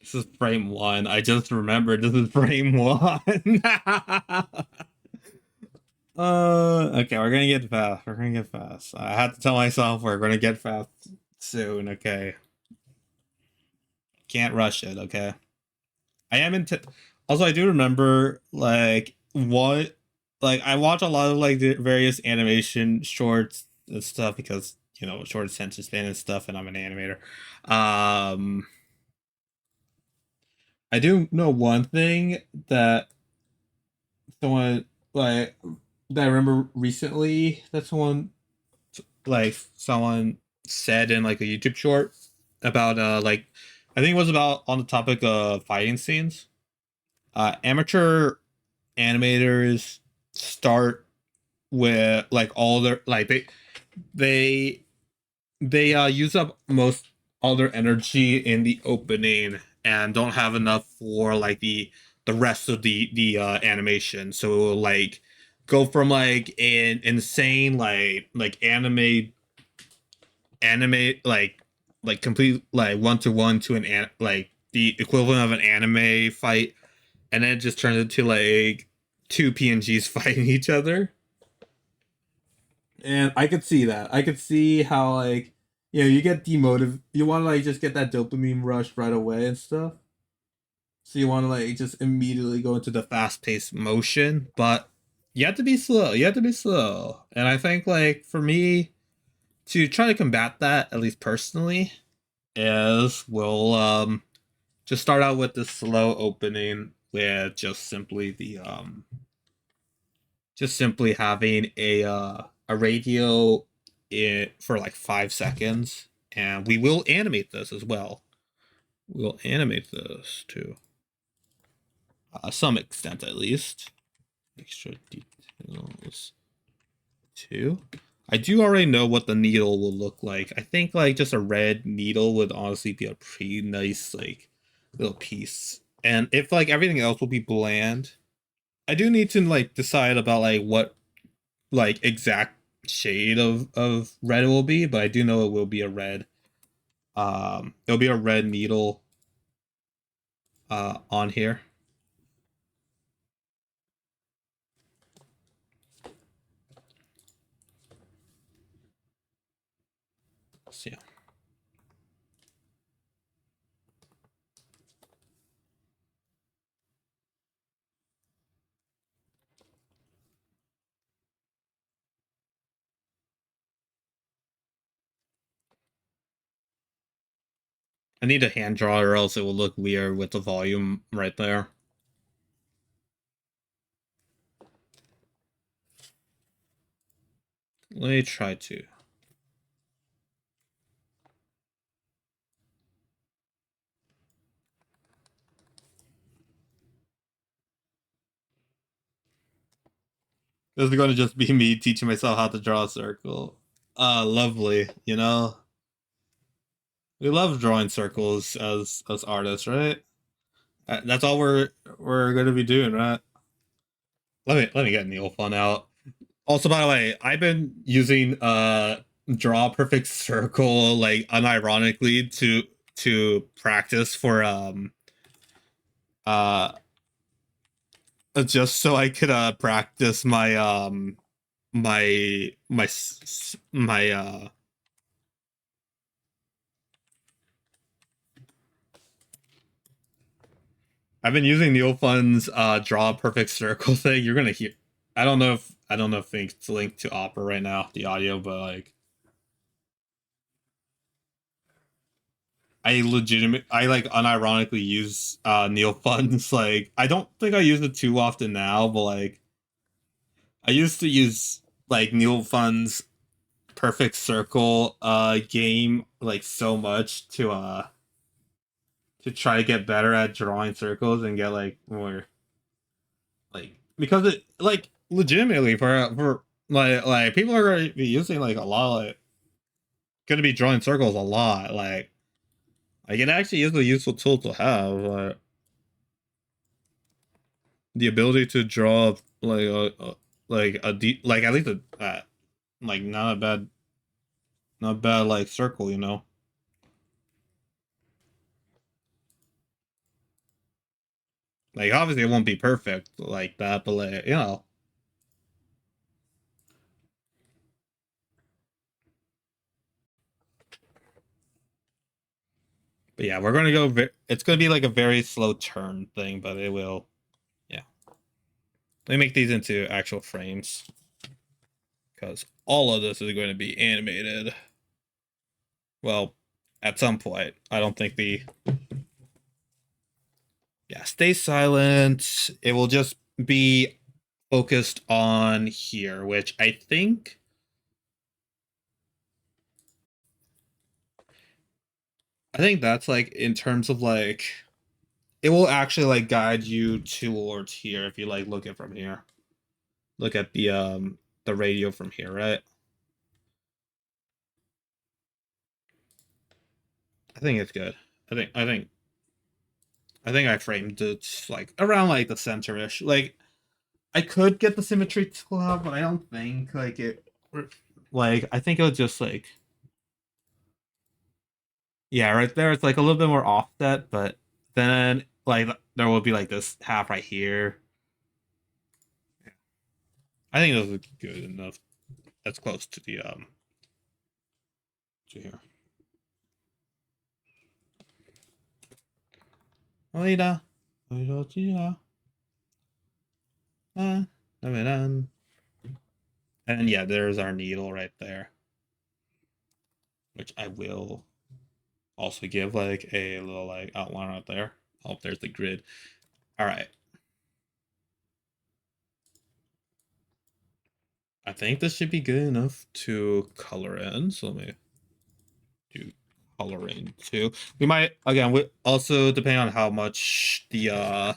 This is frame one. I just remembered this is frame one. Okay, we're gonna get fast. We're gonna get fast. I had to tell myself we're gonna get fast soon. Okay, can't rush it. Okay, I am into. Also, I do remember like what, like I watch a lot of like the various animation shorts and stuff because short attention span and stuff, and I'm an animator. I do know one thing that someone like that I remember recently that someone said in like a YouTube short about like I think it was about on the topic of fighting scenes. Amateur animators start with like all their like they they use up most all their energy in the opening and don't have enough for like the rest of the animation. So it will like go from like an insane like anime like complete like one to one to like the equivalent of an anime fight, and then it just turns into like two PNGs fighting each other. And I could see that. I could see how like you get demotive. You want to like just get that dopamine rush right away and stuff. So you want to like just immediately go into the fast paced motion, but you have to be slow. You have to be slow. And I think like for me to try to combat that, at least personally, is we'll just start out with the slow opening with just simply having a radio for like 5 seconds, and we will animate this as well. We'll animate this to some extent at least. Extra details too. I do already know what the needle will look like. I think like just a red needle would honestly be a pretty nice like little piece. And if like everything else will be bland, I do need to like decide about like what like exact shade of red it will be, but I do know it will be a red. It'll be a red needle on here. So yeah. I need a hand draw or else it will look weird with the volume right there. Let me try to. This is going to just be me teaching myself how to draw a circle. Lovely. You know, we love drawing circles as artists, right? That's all we're going to be doing, right? Let me get Neil fun out. Also, by the way, I've been using draw perfect circle like unironically to practice for uh just so I could practice my I've been using Neofun's draw perfect circle thing. You're gonna hear. I don't know if it's linked to Opera right now, the audio, but like I like unironically use Neofun's. Like I don't think I use it too often now, but like I used to use like Neofun's perfect circle game like so much to try to get better at drawing circles and get like more like because it like legitimately for like people are going to be using like a lot like going to be drawing circles a lot like it actually is a useful tool to have the ability to draw like like at least like not a bad like circle, you know. Like obviously it won't be perfect like that, but like you know. But yeah, we're gonna go. It's gonna be like a very slow turn thing, but it will. Yeah, let me make these into actual frames because all of this is going to be animated. Well, at some point, I don't think the. Yeah, stay silent. It will just be focused on here, which I think that's like in terms of like it will actually like guide you towards here if you like look at from here. Look at the radio from here, right? I think it's good. I think I framed it like around like the center-ish. Like I could get the symmetry tool out, but I don't think like it like I think it was just like yeah, right there it's like a little bit more offset, but then like there will be like this half right here. I think those look good enough. That's close to the to here. Oida. Oida. And yeah, there's our needle right there, which I will also give like a little like outline right there. Oh, there's the grid. All right. I think this should be good enough to color in. So let me do coloring too. We might again we also depending on how much the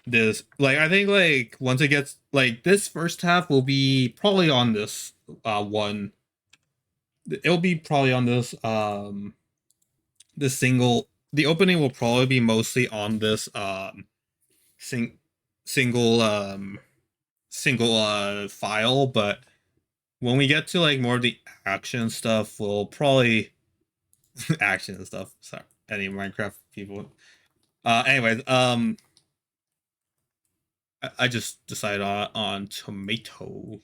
this like I think like once it gets like this first half will be probably on this one. It'll be probably on this the single the opening will probably be mostly on this sing single single file, but when we get to like more of the action stuff, we'll probably action and stuff. Sorry, any Minecraft people. Anyways, I just decided on tomato.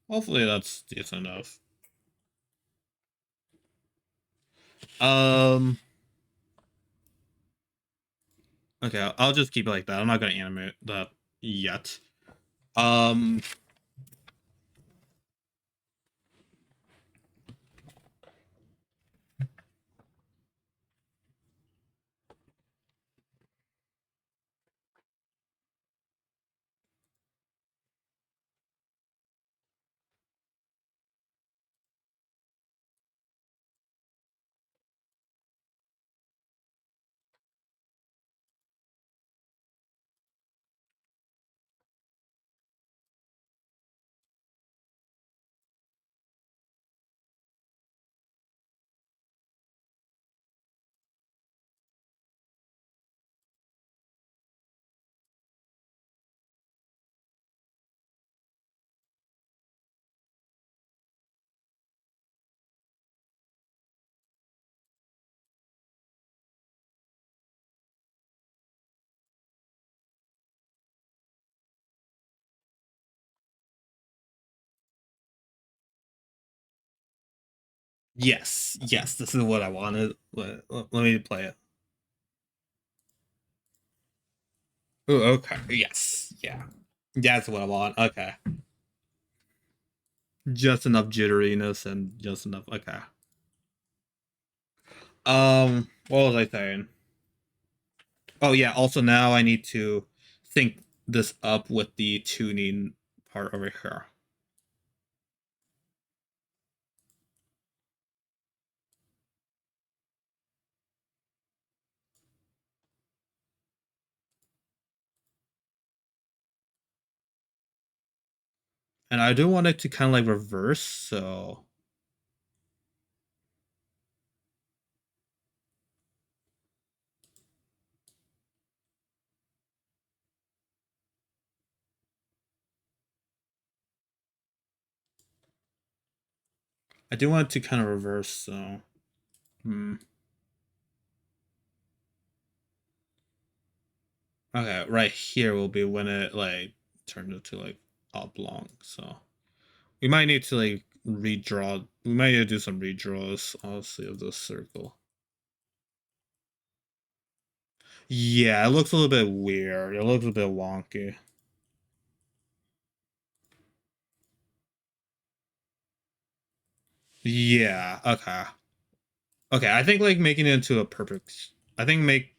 Hopefully that's decent enough. Um, okay, I'll just keep it like that. I'm not gonna animate that yet. Um, yes, yes, this is what I wanted. Let me play it. Oh, okay. Yes, yeah, that's what I want. Okay, just enough jitteriness and just enough. Okay. What was I saying? Oh yeah. Also, now I need to sync this up with the tuning part over here. And I do want it to kind of like reverse, so I do want it to kind of reverse, so hmm. Okay, right here will be when it like turned into like oblong, so we might need to like redraw. We might need to do some redraws, honestly, of this circle. Yeah, it looks a little bit weird. It looks a bit wonky. Yeah, okay. Okay, I think like making it into a perfect I think make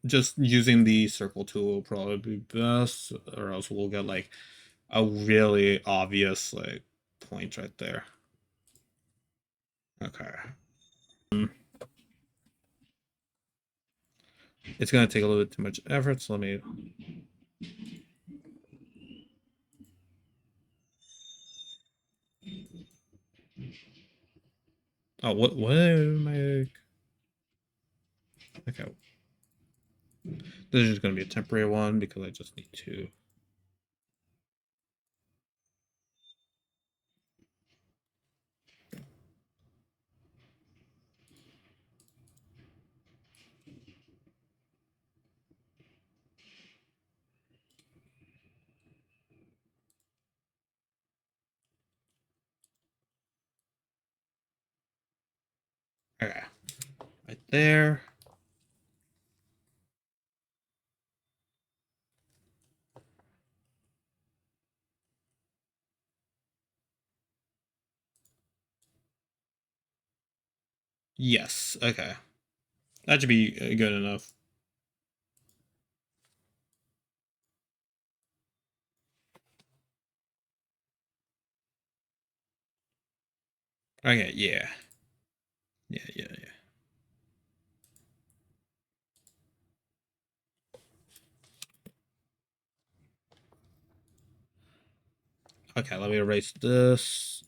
just using the circle tool will probably be best, or else we'll get like a really obvious like point right there. Okay. It's gonna take a little bit too much effort, so let me. Oh, what am I? Okay, this is just gonna be a temporary one because I just need to. Okay, right there. Yes. Okay, that should be good enough. Okay. Yeah. Yeah. Yeah. Yeah. Okay, let me erase this.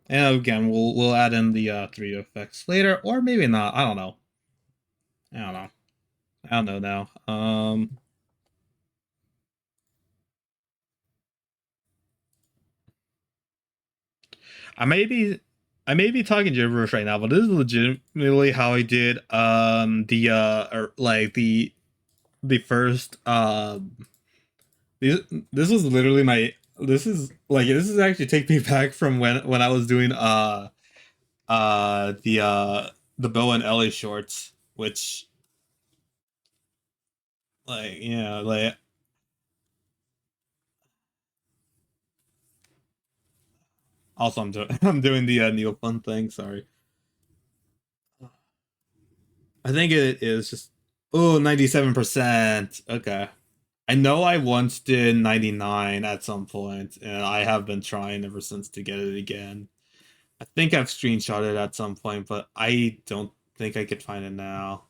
And again, we'll add in the 3D effects later, or maybe not. I don't know. I don't know. I don't know now. I may be talking gibberish right now, but this is legitimately how I did like the first this was literally my this is actually take me back from when I was doing uh the uh the Bo and Ellie shorts, which like yeah like also I'm doing I'm doing the Neo Fun thing. Sorry, I think it is just 97%. Okay. I know I once did 99 at some point, and I have been trying ever since to get it again. I think I've screenshot it at some point, but I don't think I could find it now.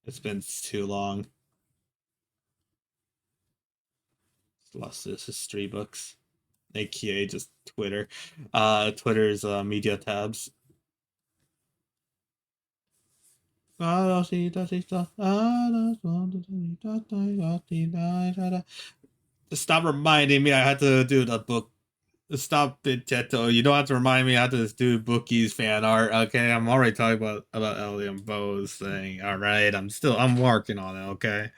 It's been too long. Lost this history books, aka just Twitter. Twitter's media tabs. Just stop reminding me I had to do the book. Stop it, Teto. You don't have to remind me I have to do Bookie's fan art. Okay, I'm already talking about Ellie and Bo's thing. All right, I'm working on it. Okay.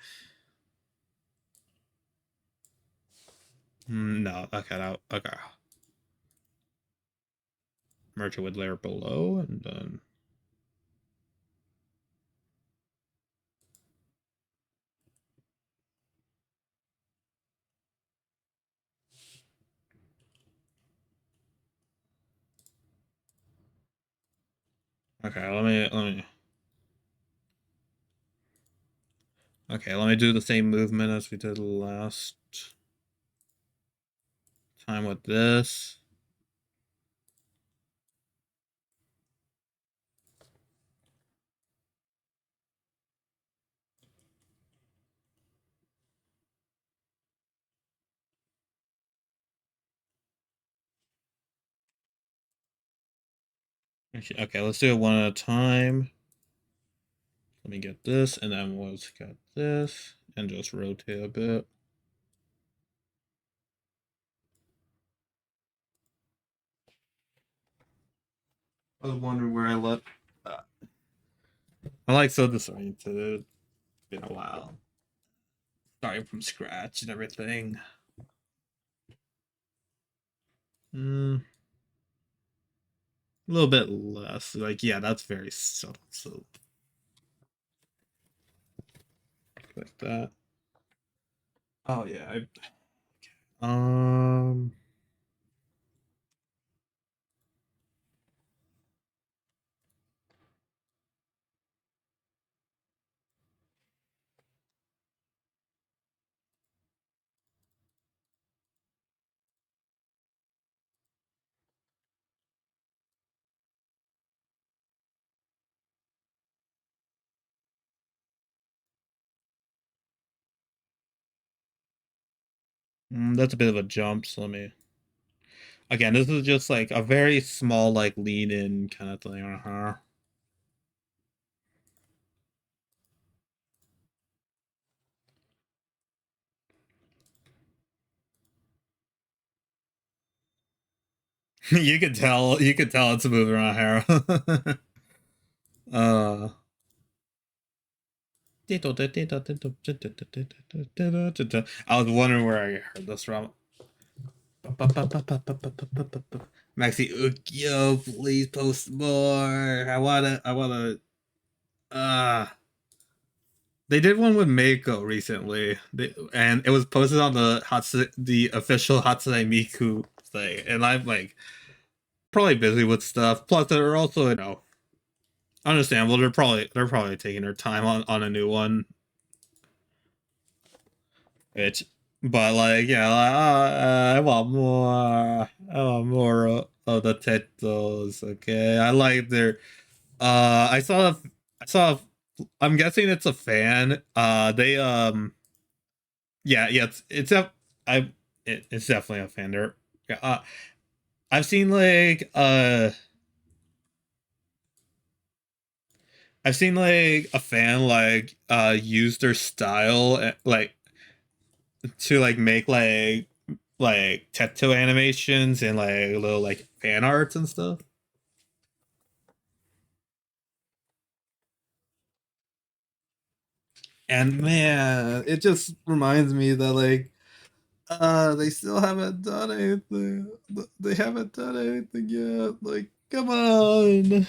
No. Okay. No, okay. Merge it with layer below, and then okay. Let me do the same movement as we did last time with this. Okay, let's do it one at a time. Let me get this, and then we'll get this, and just rotate a bit. I was wondering where I left. I'm like so disoriented. It's been a while. Starting from scratch and everything. A little bit less. Like, yeah, that's very subtle. So, like that. Oh, yeah. Um, That's a bit of a jump, so let me... Again, this is just like a very small, like, lean in kind of thing. You could tell it's moving around here. uh, I was wondering where I heard this from. Maxi Ukyo, please post more. I wanna, uh, they did one with Meiko recently, and it was posted on the official Hatsune Miku thing, and I'm like probably busy with stuff. Plus, they're also, you know, understandable. They're probably taking their time on a new one, which, but like, yeah, I want more. I want more of the titles. Okay, I like their. I saw. I saw. I'm guessing it's a fan. They yeah, yeah, it's a I it's definitely a fan. There, yeah, I've seen like I've seen like a fan like use their style like to like make like tattoo animations and like little like fan arts and stuff. And man, it just reminds me that like they still haven't done anything. They haven't done anything yet. Like, come on.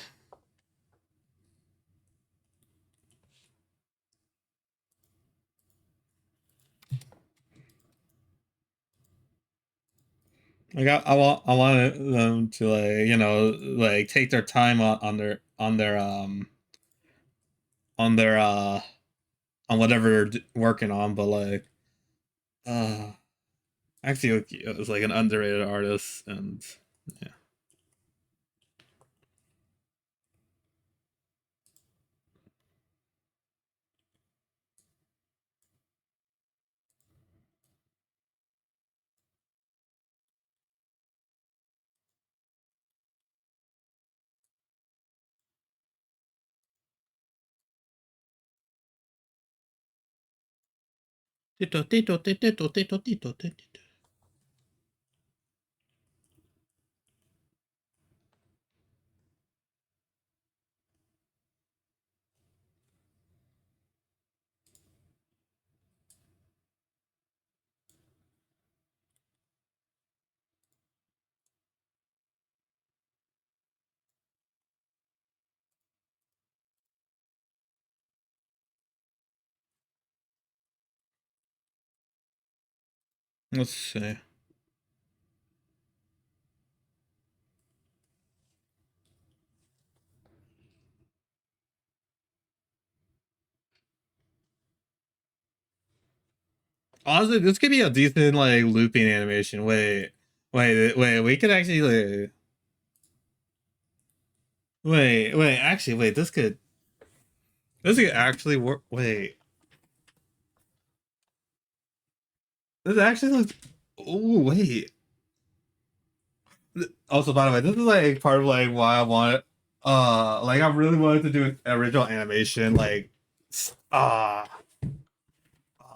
Like I want them to like you know like take their time on their on whatever they're working on, but like uh actually it was like an underrated artist and yeah. Tito, tito, tito, tito, tito, tito. Let's see. Honestly, this could be a decent like looping animation. Wait. We could actually wait. Actually, wait. This could actually work. Wait, this actually looks. Oh wait. Also, by the way, this is like part of like why I wanted. Like I really wanted to do an original animation. Like, uh,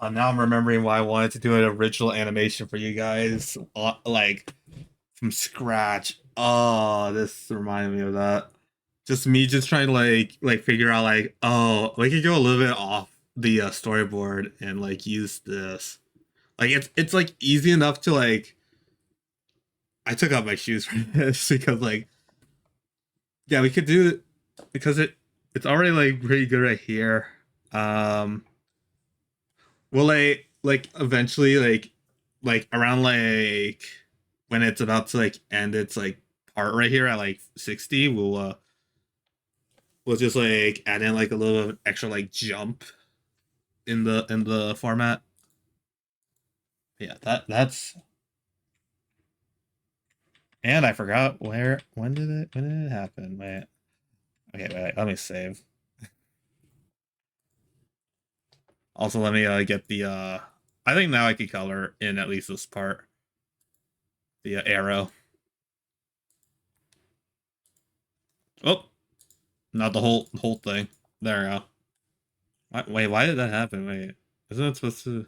now I'm remembering why I wanted to do an original animation for you guys. Like from scratch. Oh, this reminded me of that. Just me just trying to like figure out like oh we could go a little bit off the storyboard and like use this. Like it's like easy enough to like I took off my shoes for this because like yeah we could do it because it's already like pretty good right here. Um, will I like eventually like around like when it's about to like end its like part right here at like 60 we'll just like add in like a little extra like jump in the format. Yeah, that's and I forgot where when did it happen? Wait. Okay, wait, let me save. Also let me get the I think now I can color in at least this part. The arrow. Oh, not the whole thing. There we go. Wait, why did that happen? Wait, isn't it supposed to?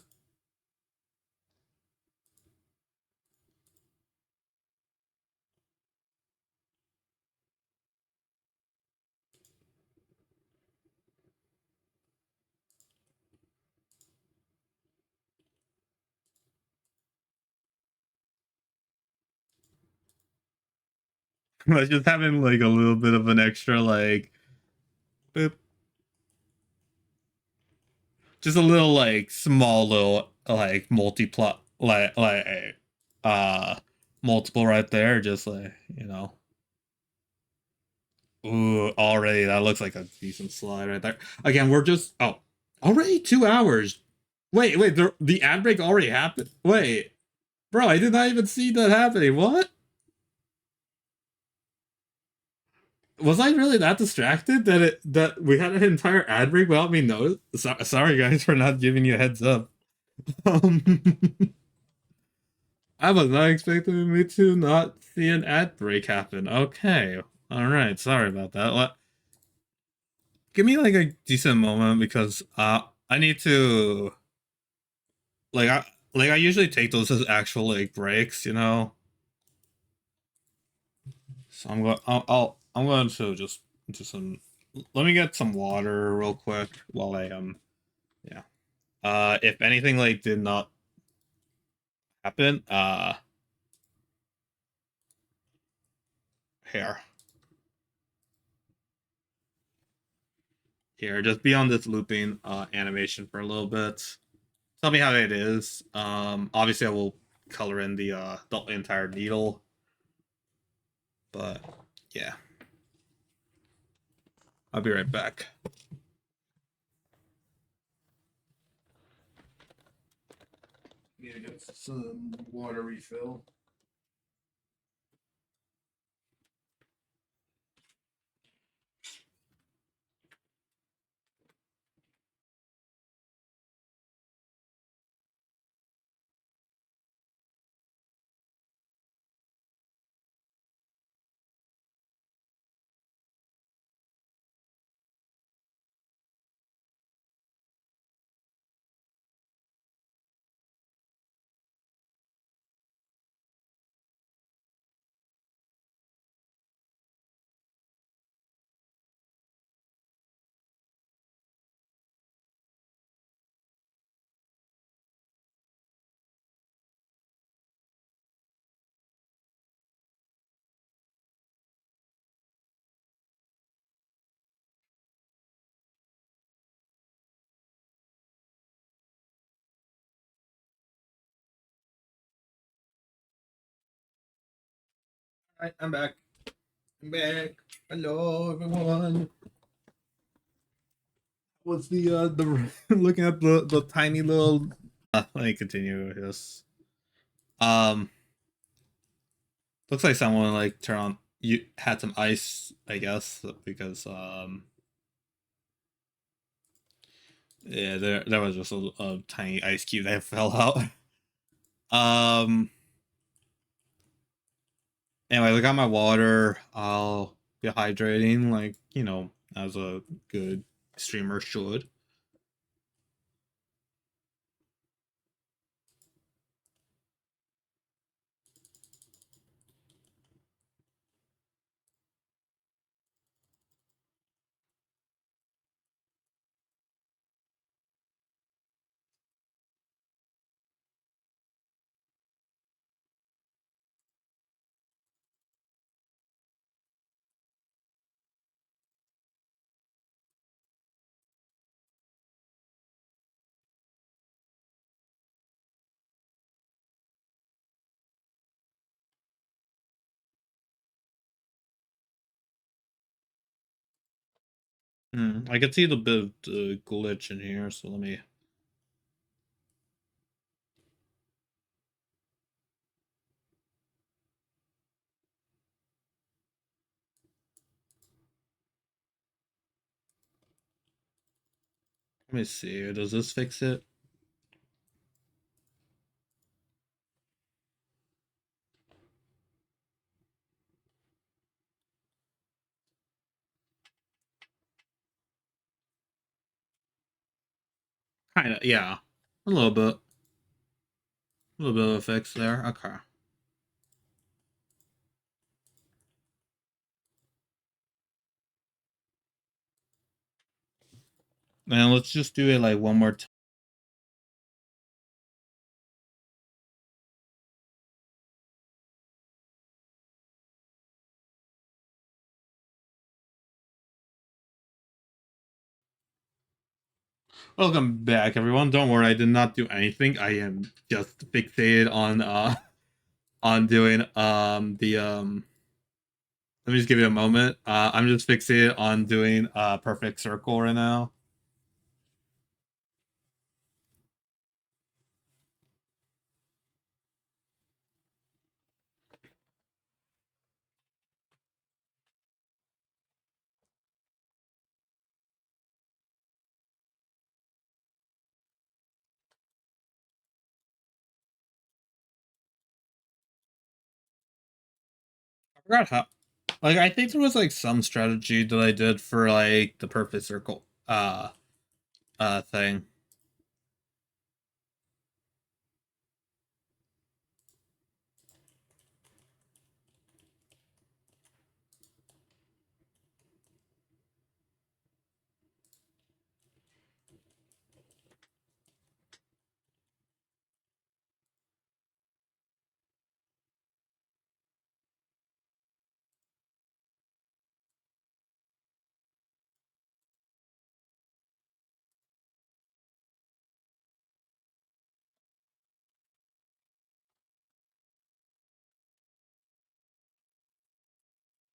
Like just having like a little bit of an extra like, boop, just a little like small little like multiply like uh multiple right there, just like Ooh, already that looks like a decent slide right there. Again, we're just already 2 hours. Wait, the ad break already happened. Wait, bro, I did not even see that happening. What? Was I really that distracted that we had an entire ad break without me notice? Sorry guys for not giving you a heads up. Um, I was not expecting me to not see an ad break happen. Okay, all right, sorry about that. Give me like a decent moment because I need to like I usually take those as actual like breaks, you know. So I'm going to just do some. Let me get some water real quick while I yeah. If anything like did not happen, here, just be on this looping animation for a little bit. Tell me how it is. Obviously I will color in the entire needle, but yeah, I'll be right back. Need to get some water refill. All right, I'm back. I'm back. Hello, everyone. What's the looking at the tiny little? Let me continue with this. Um, looks like someone like turned on. You had some ice, I guess, because yeah, there was just a tiny ice cube that fell out. Um, anyway, look at my water. I'll be hydrating, like as a good streamer should. I can see the bit of the glitch in here, so let me see. Does this fix it? Kind of, yeah. A little bit. A little bit of a fix there. Okay. And let's just do it like one more time. Welcome back, everyone. Don't worry, I did not do anything. I am just fixated on doing the let me just give you a moment. I'm just fixated on doing perfect circle right now. I forgot how, like, I think there was like some strategy that I did for like the perfect circle thing.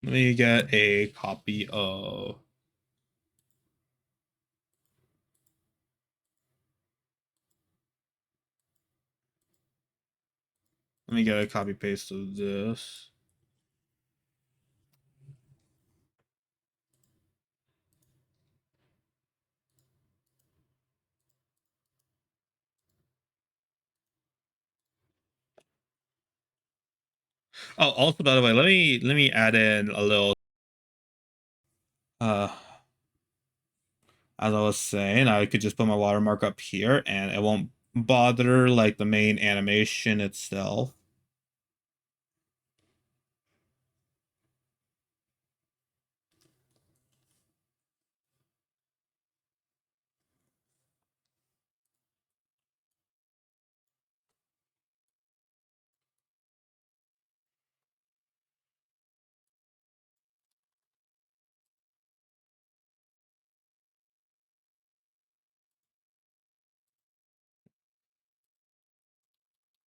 Let me get a copy of. Let me get a copy paste of this. Oh, also by the way, let me add in a little uh as I was saying, I could just put my watermark up here and it won't bother like the main animation itself.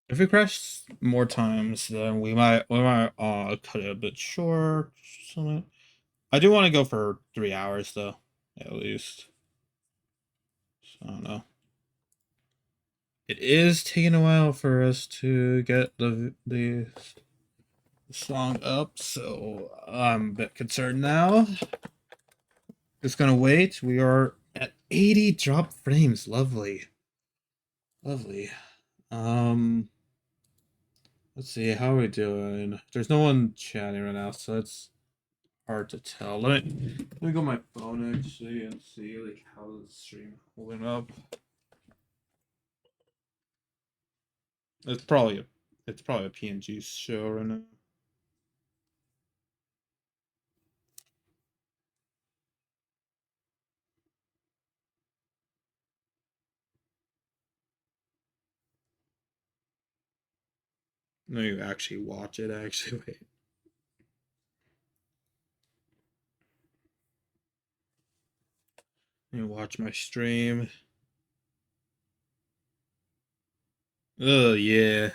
If we crash more times, then we might cut it a bit short. Something. I do want to go for 3 hours though, at least. So, I don't know. It is taking a while for us to get the song up, so I'm a bit concerned now. Just gonna wait. We are at 80 drop frames. Lovely. Lovely. Um let's see, how are we doing? There's no one chatting right now, so it's hard to tell. Let me go on my phone actually and see like how the stream holding up. It's probably a PNG show right now. Let me actually watch it actually. Wait. Let me watch my stream. Oh yeah.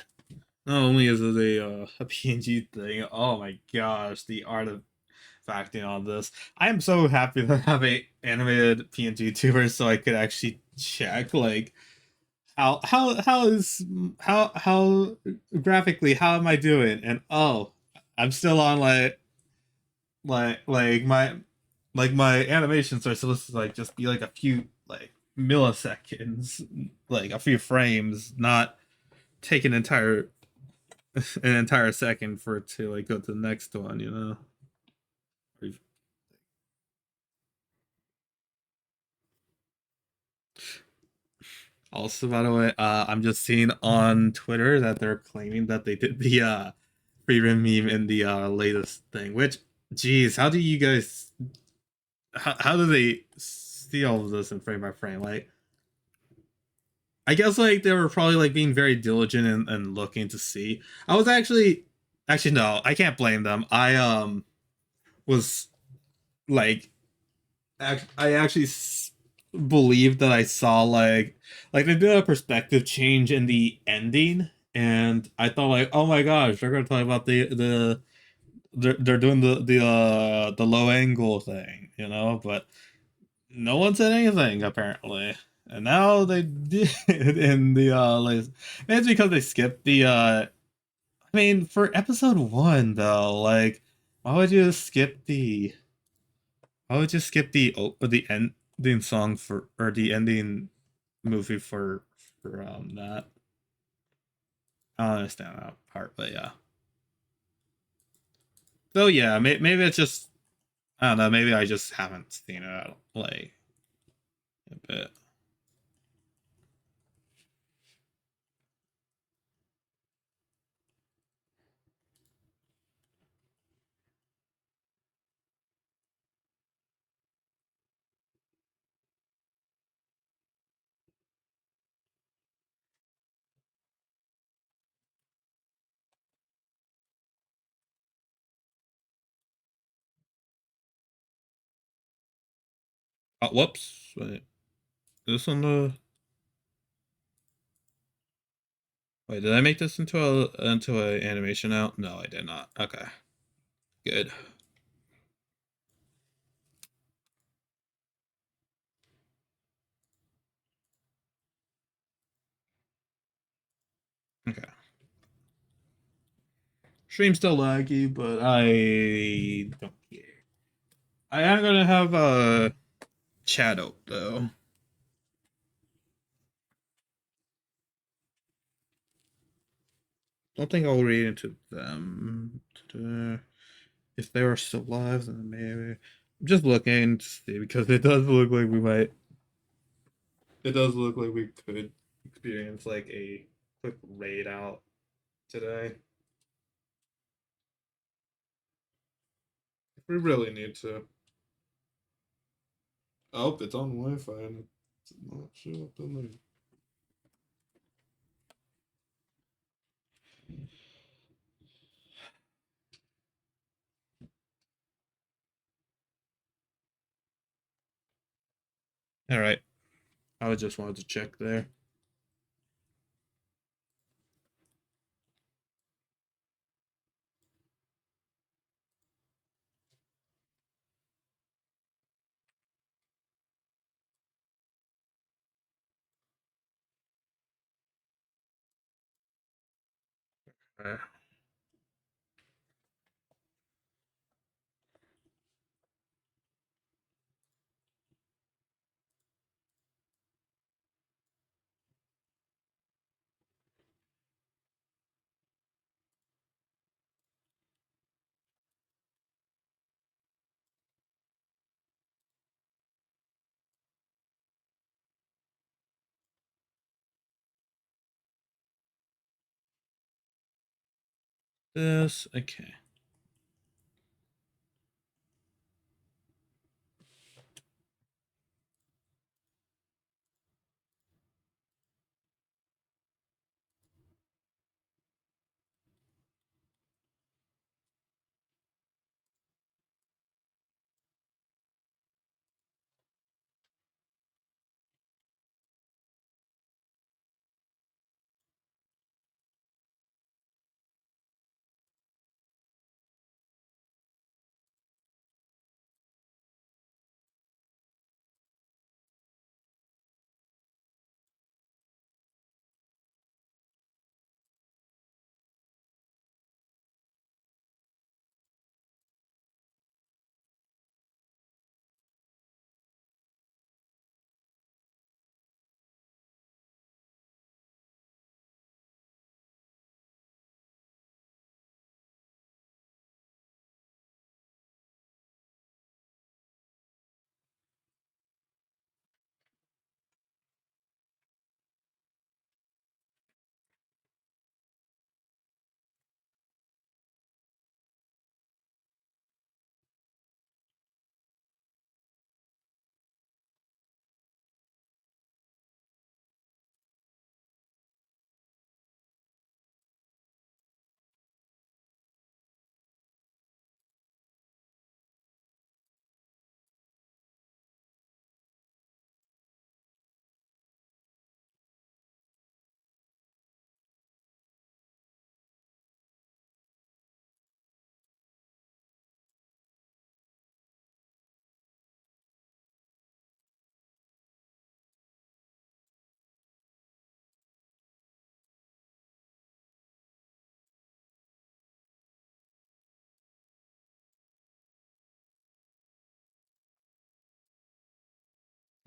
Not only is it a PNG thing, oh my gosh, the artifacting on this. I am so happy that I have a animated PNG tuber so I could actually check like how graphically how am I doing? And oh, I'm still on like my animations are supposed to like just be like a few like milliseconds, like a few frames, not take an entire second for it to like go to the next one, you know. Also, by the way, I'm just seeing on Twitter that they're claiming that they did the freedom meme in the latest thing. Which, geez, how do you guys? How do they see all of this in frame by frame? Like, I guess like they were probably like being very diligent and looking to see. I was actually no, I can't blame them. I was like I actually believed that I saw like they did a perspective change in the ending, and I thought like, oh my gosh, they're gonna talk about they're doing the low angle thing, you know, but no one said anything apparently. And now they did in the latest. Maybe it's because they skipped the I mean, for episode one though, like why would you skip the the ending song for or the ending movie for that? I don't understand that part, but yeah. So yeah, maybe it's just I don't know. Maybe I just haven't seen it like a bit. Oh, whoops! Wait, is this on the? Wait, did I make this into a animation now? No, I did not. Okay, good. Okay, stream's still laggy, but I don't care. I am gonna have a chat out though. Don't think I'll read into them. If they were still alive, then maybe. I'm just looking to see because it does look like we might. It does look like we could experience like a quick raid out today. If we really need to. Oh, it's on Wi-Fi and it's not show up on the. All right, I just wanted to check there. Uh, this okay.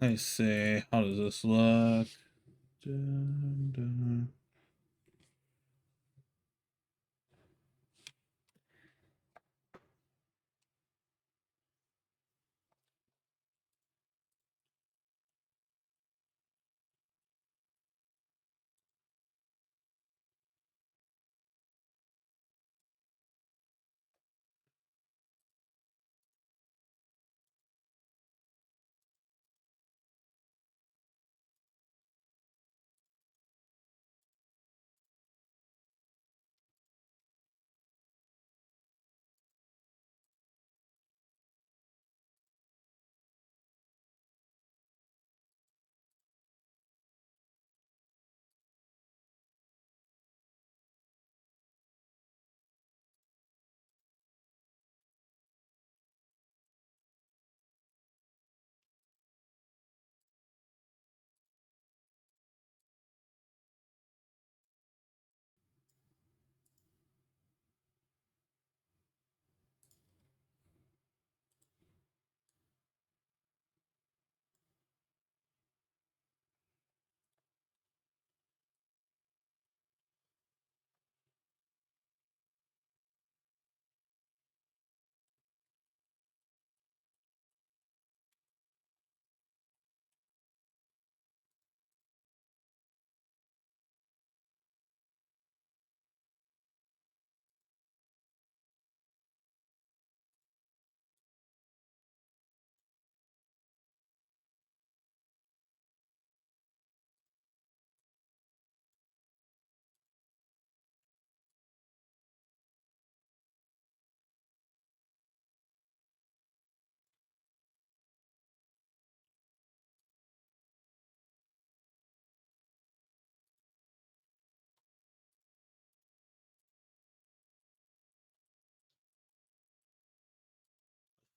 Let's see. How does this look? Dun, dun.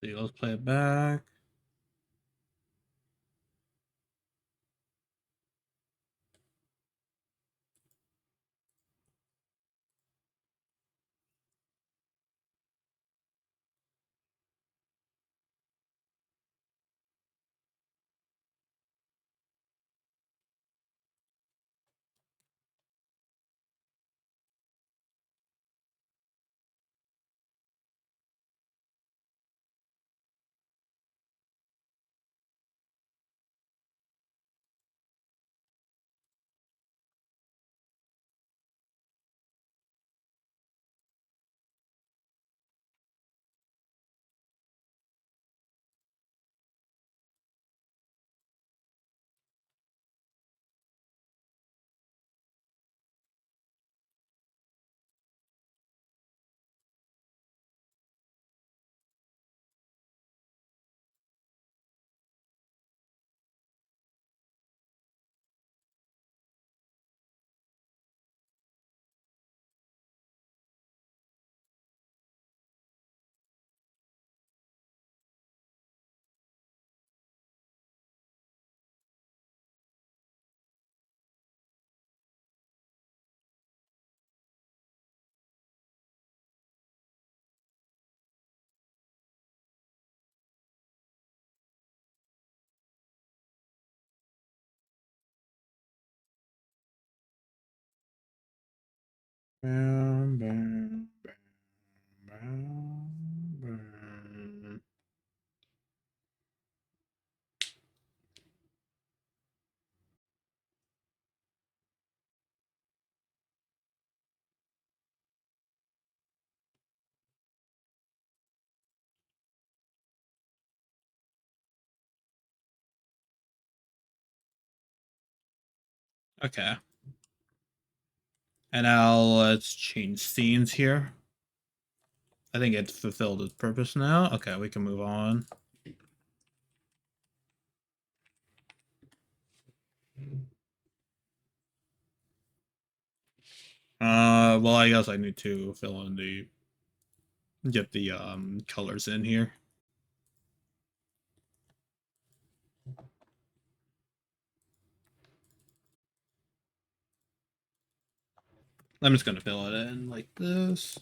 See, let's play it back. Bam, bam, bam, bam, bam. Okay. And now let's change scenes here. I think it's fulfilled its purpose now. Okay, we can move on. Well, I guess I need to fill in the get the colors in here. I'm just gonna fill it in like this.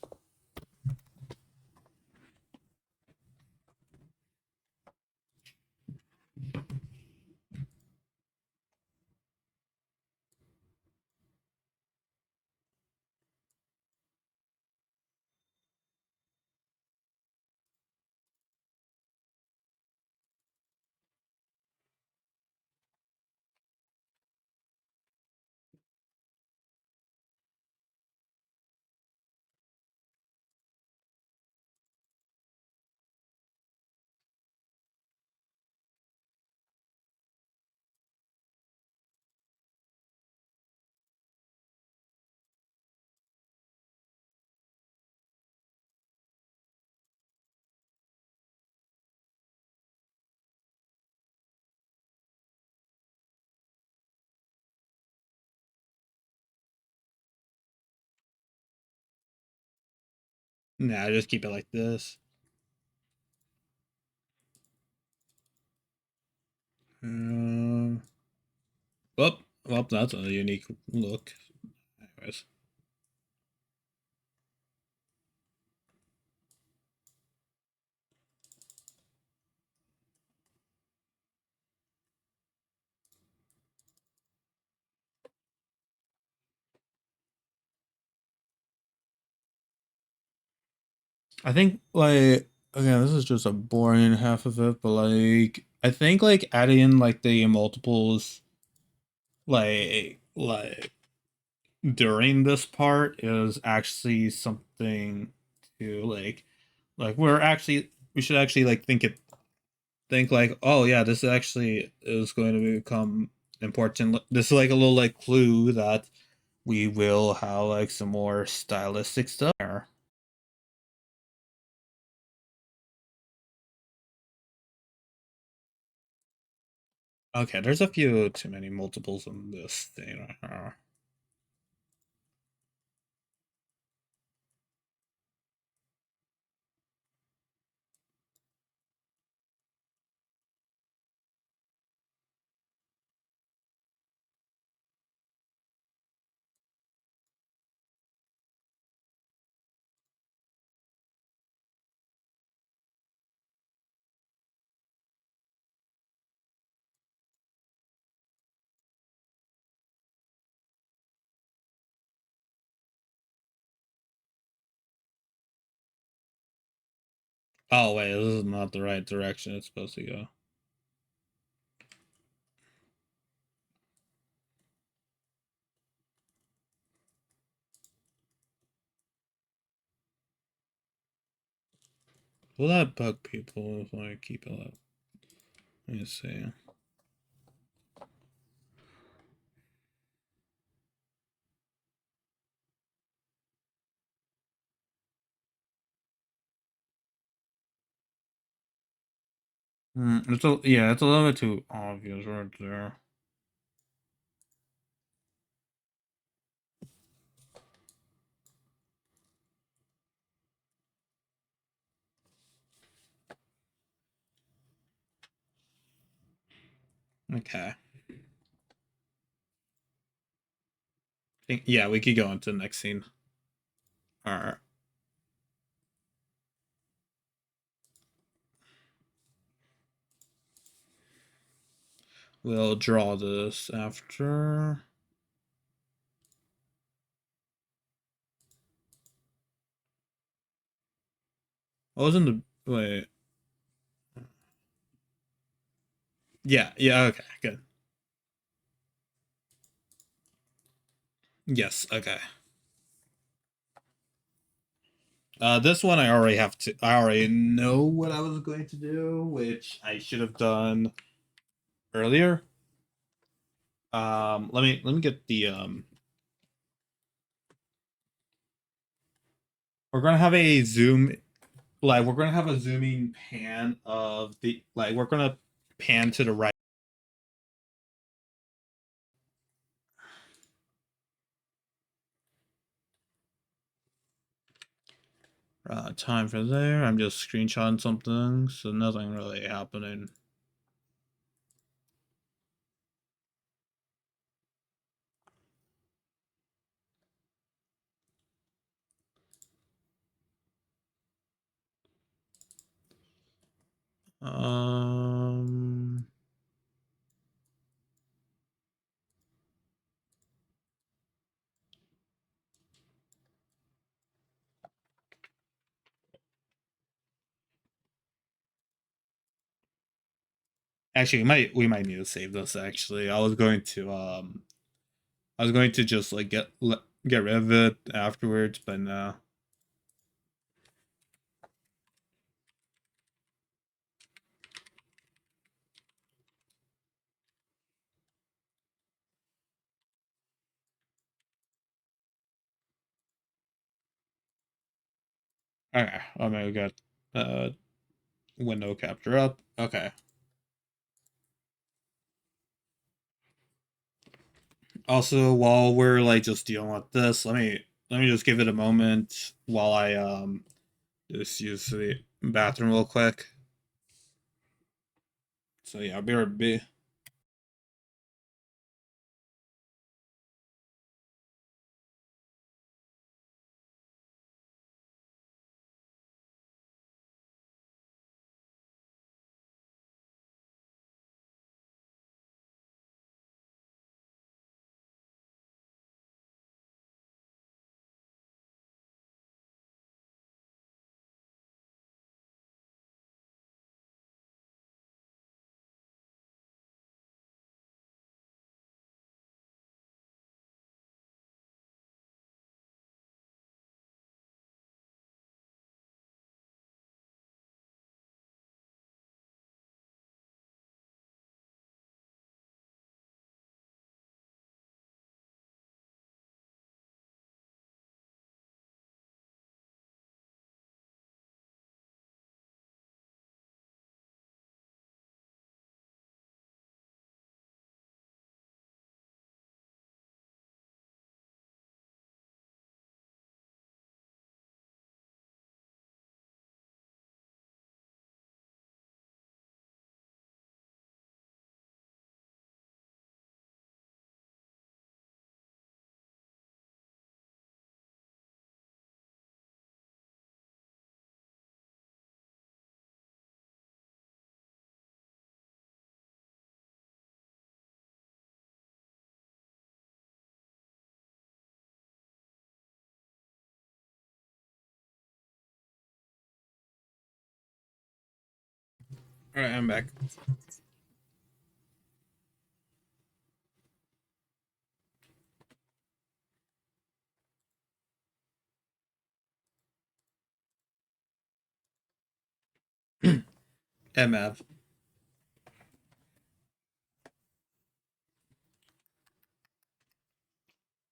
Nah, just keep it like this. Um, well, that's a unique look. Anyways. I think like again, this is just a boring half of it, but like I think like adding in like the multiples like during this part is actually something to like we should actually like think like, oh yeah, this actually is going to become important. This is like a little like clue that we will have like some more stylistic stuff there. Okay, there's a few too many multiples in this thing. Oh wait, this is not the right direction it's supposed to go. Will that bug people if I keep it up? Let me see. It's a little bit too obvious right there. Okay. Yeah, we could go into the next scene. Alright. We'll draw this after. I was in the wait. Yeah, okay, good. Yes, okay. This one I already know what I was going to do, which I should have done earlier. Let me get the we're gonna have a zoom like we're gonna have a zooming pan of the like we're gonna pan to the right. Time for there. I'm just screenshotting something, so nothing really happening. Um, actually, we might need to save this. Actually, I was going to just like get rid of it afterwards, but no. Okay, I mean we got uh window capture up. Okay. Also, while we're like just dealing with this, let me just give it a moment while I Just use the bathroom real quick. So yeah, I'll be right back. All right, I'm back. MF.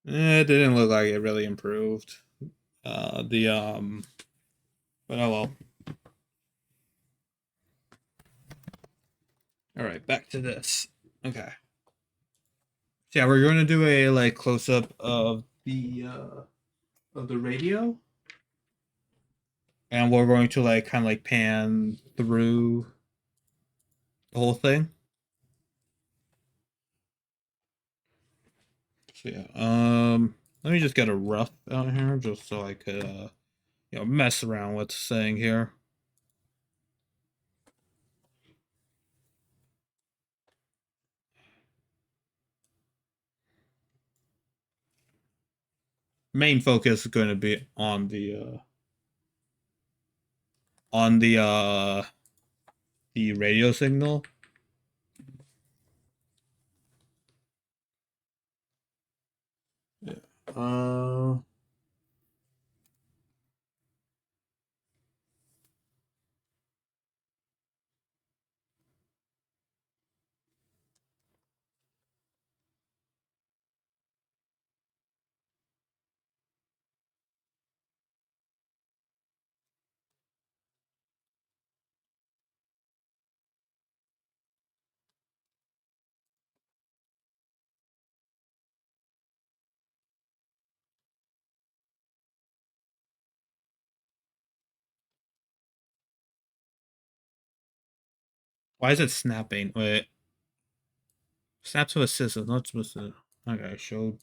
It didn't look like it really improved. The but oh well. All right, back to this. Okay. So yeah, we're going to do a like close up of the radio, and we're going to like kind of like pan through the whole thing. So yeah, let me just get a rough out here just so I could mess around with saying here. Main focus is going to be on the radio signal. Yeah. Why is it snapping? Wait, snap to assist is not supposed to. Okay, show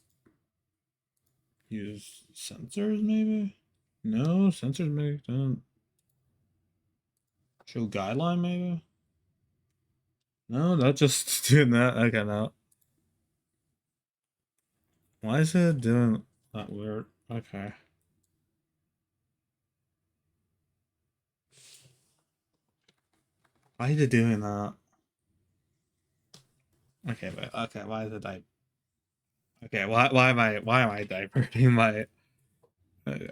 use sensors maybe. No sensors maybe don't show guideline maybe. No, not just doing that. Okay, no. Why is it doing that weird? Okay. Why is it doing that? Okay, but okay, why is it like okay, why am I diverting my okay.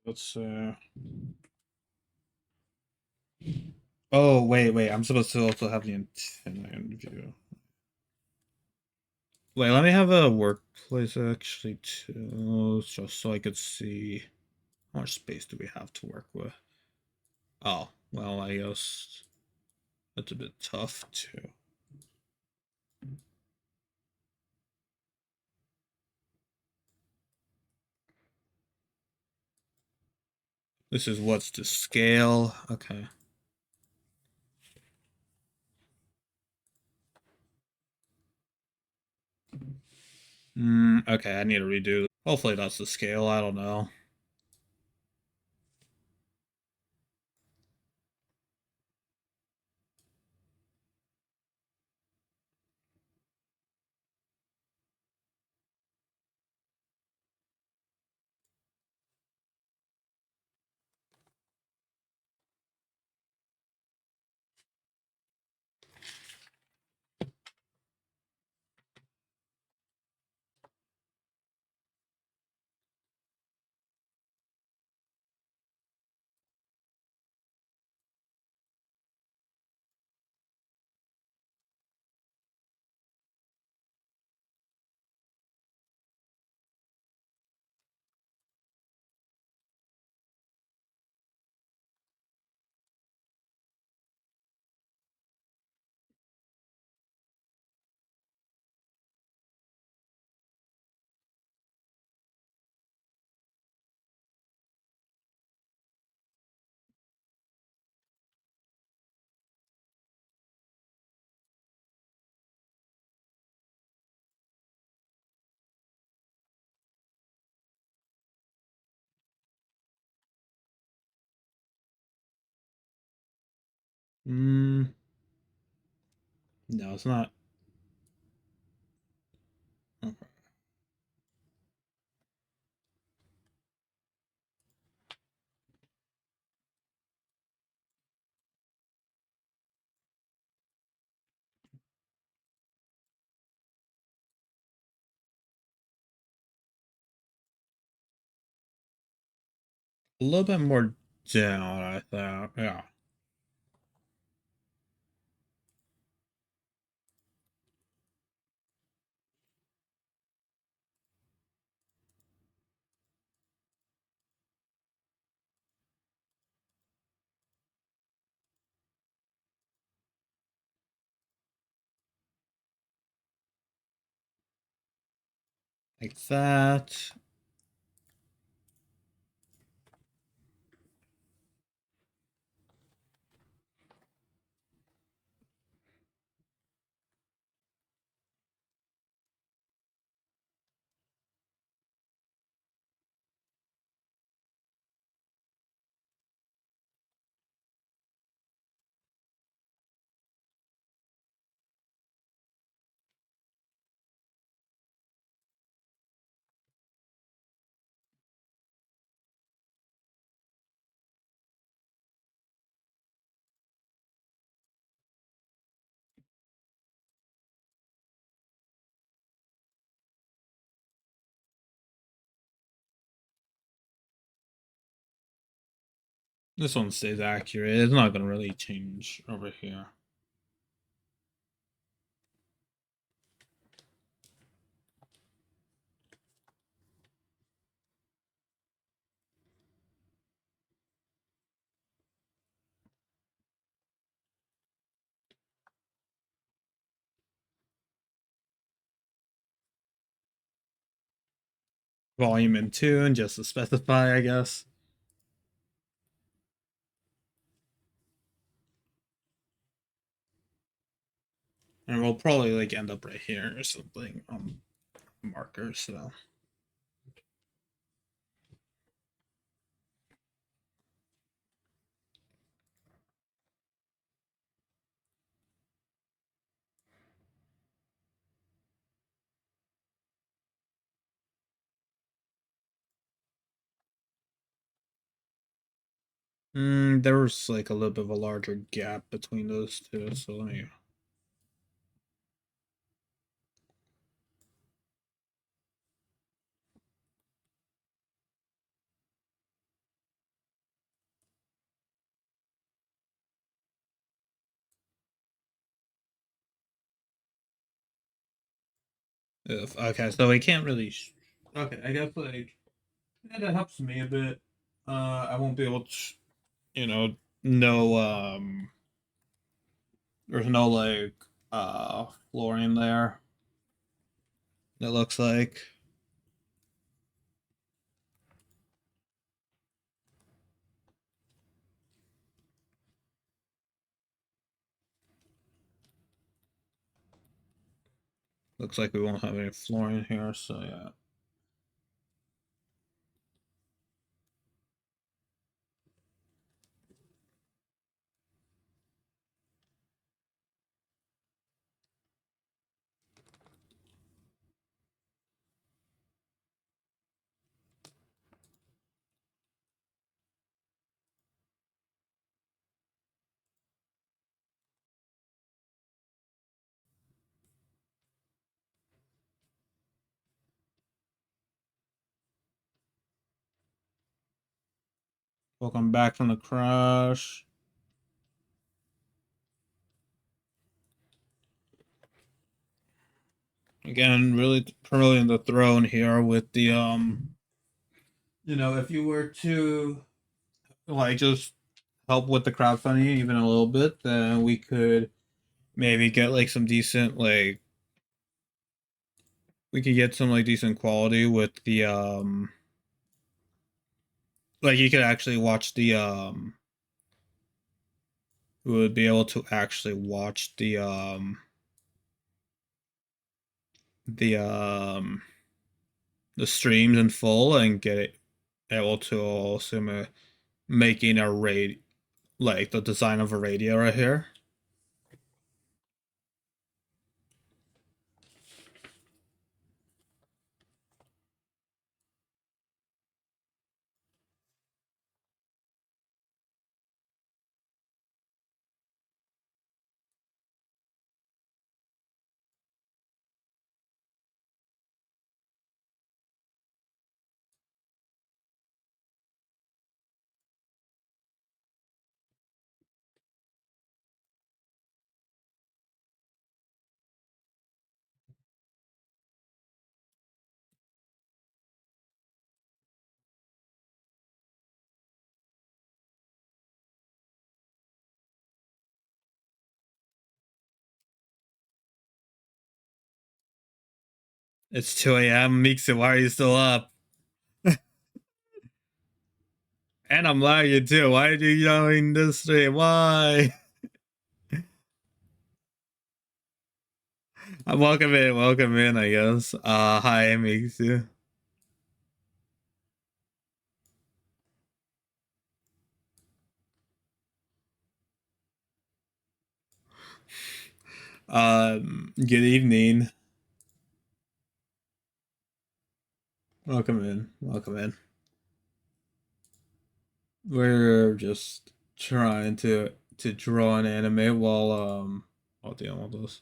Let's oh wait, I'm supposed to also have the antenna in view. Wait, let me have a workplace actually too, just so I could see how much space do we have to work with. Oh, well, I guess that's a bit tough too. This is what's to scale. Okay. Okay, I need to redo. Hopefully that's the scale. I don't know. Mm, no, it's not. Okay. A little bit more down, I thought. Yeah. Like that. This one stays accurate. It's not gonna really change over here. Volume and tune, just to specify, I guess. And we'll probably like end up right here or something on marker, so. There was like a little bit of a larger gap between those two, so let me. Okay, so we can't really. Okay, I guess like yeah, that helps me a bit. I won't be able to, you know, no there's no like flooring there. It looks like we won't have any flooring here. So yeah, welcome back from the crash. Again, really promoting the throne here with the if you were to like just help with the crowdfunding even a little bit, then we could maybe get like some decent like we could get some like decent quality with the like you could actually watch the we would be able to actually watch the um the streams in full and get it able to also making a rate like the design of a radio right here. It's 2 a.m. Mixu, why are you still up? And I'm lagging too. Why are you join this stream? Why? Welcome in, I guess. Hi, Mixu. Good evening. Welcome in. We're just trying to draw an anime while dealing with this.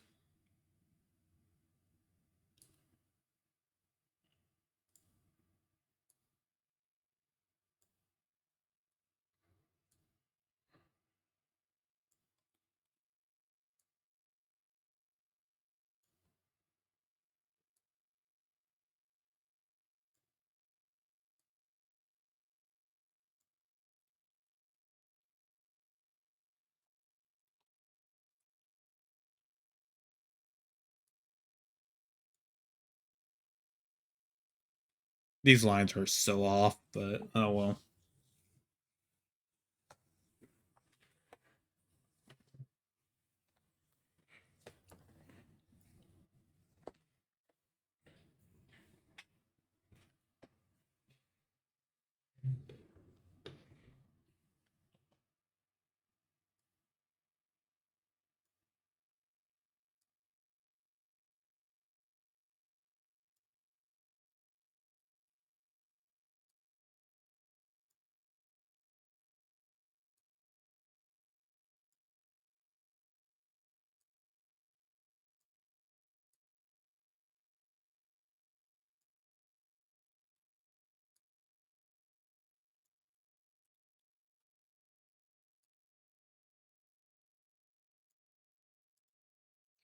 These lines are so off, but oh well.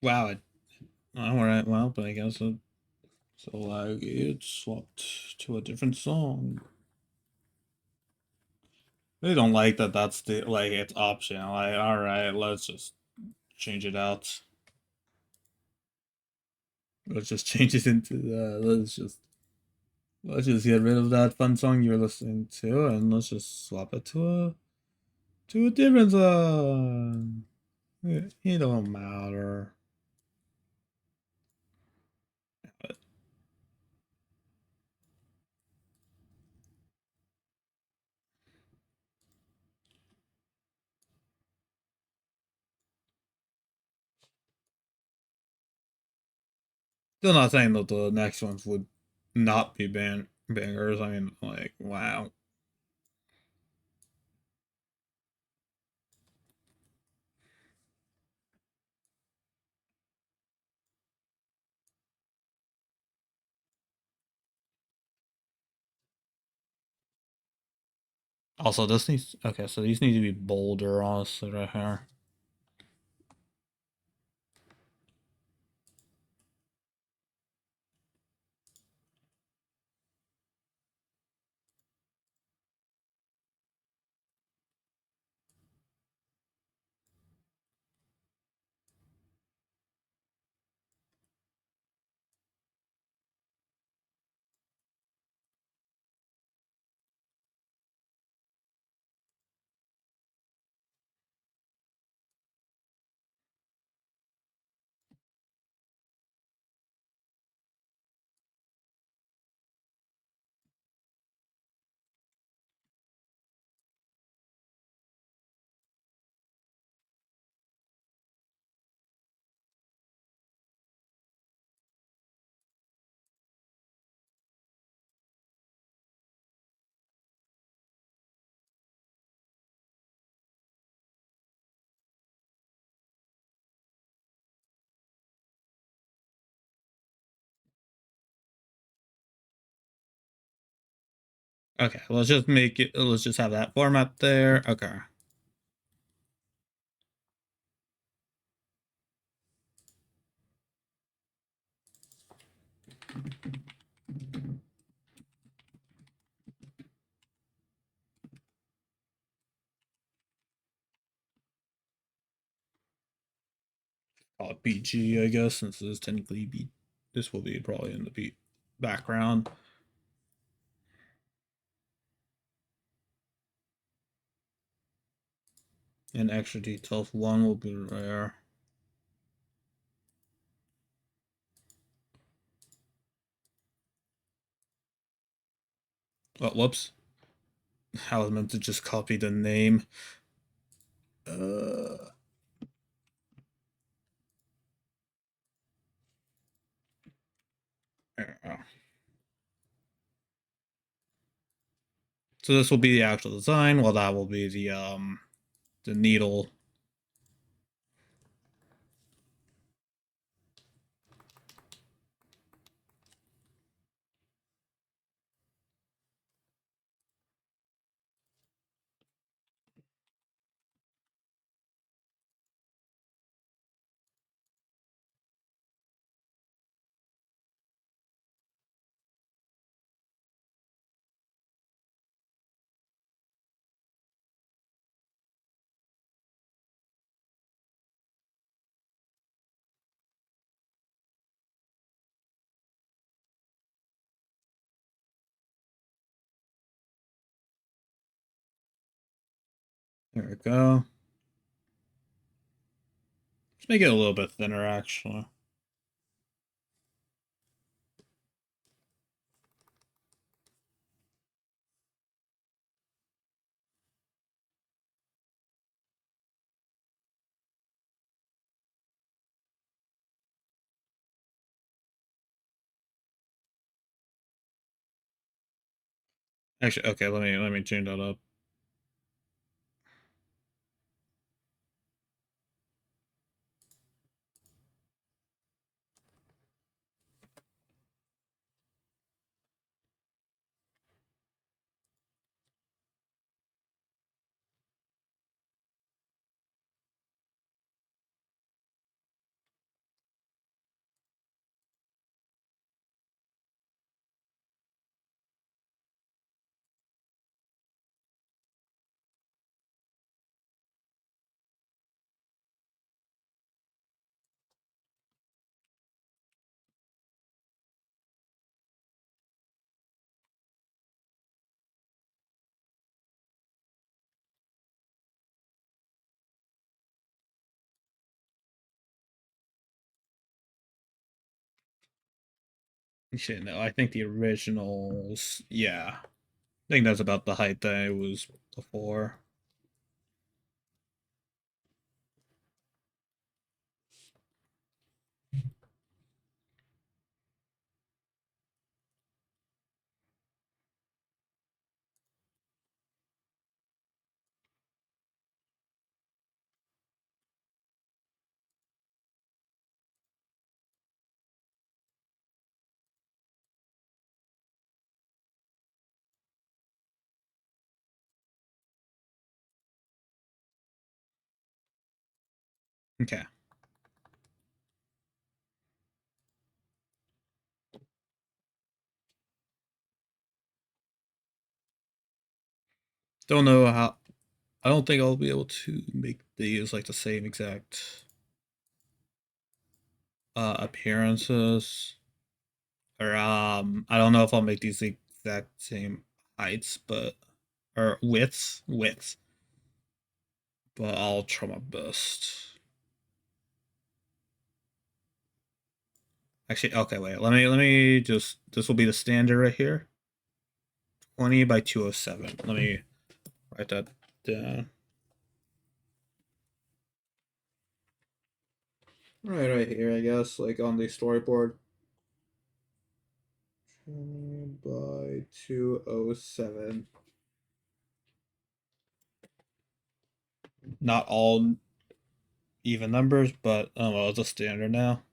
Wow. All right. Well, but I guess So like it swapped to a different song. They don't like that. That's the like it's optional. Like all right, let's just change it out. Let's just change it into let's just get rid of that fun song you're listening to and let's just swap it to a different song. It don't matter. Still not saying that the next ones would not be bangers. I mean, like, wow. Also, this needs okay. So these need to be bolder, honestly, right here. Okay, let's just make it. Let's just have that format there. Okay. Call it BG, I guess, since this is technically beat. This will be probably in the beat background. And extra details. One will be there. Oh, whoops. I was meant to just copy the name. There we go. So this will be the actual design, while that will be the needle. There we go. Let's make it a little bit thinner, actually. Actually, okay, let me change that up. Actually, no, I think the originals, yeah. I think that's about the height that it was before. Okay. Don't know how. I don't think I'll be able to make these like the same exact appearances. Or I don't know if I'll make these the exact same heights, but or widths, but I'll try my best. Actually, okay, wait. Let me just. This will be the standard right here. 20 by 207. Let me write that down. Right here, I guess, like on the storyboard. 20 by 207. Not all even numbers, but well, it's a standard now.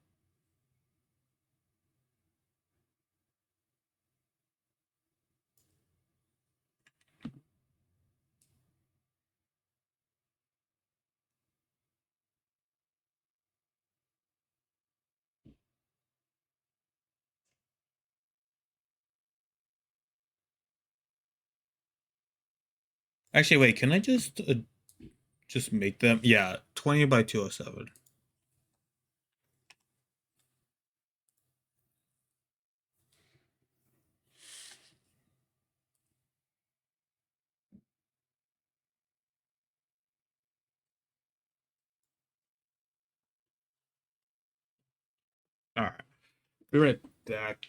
Actually, wait, can I just make them? Yeah, 20 by 207. All right, be right back.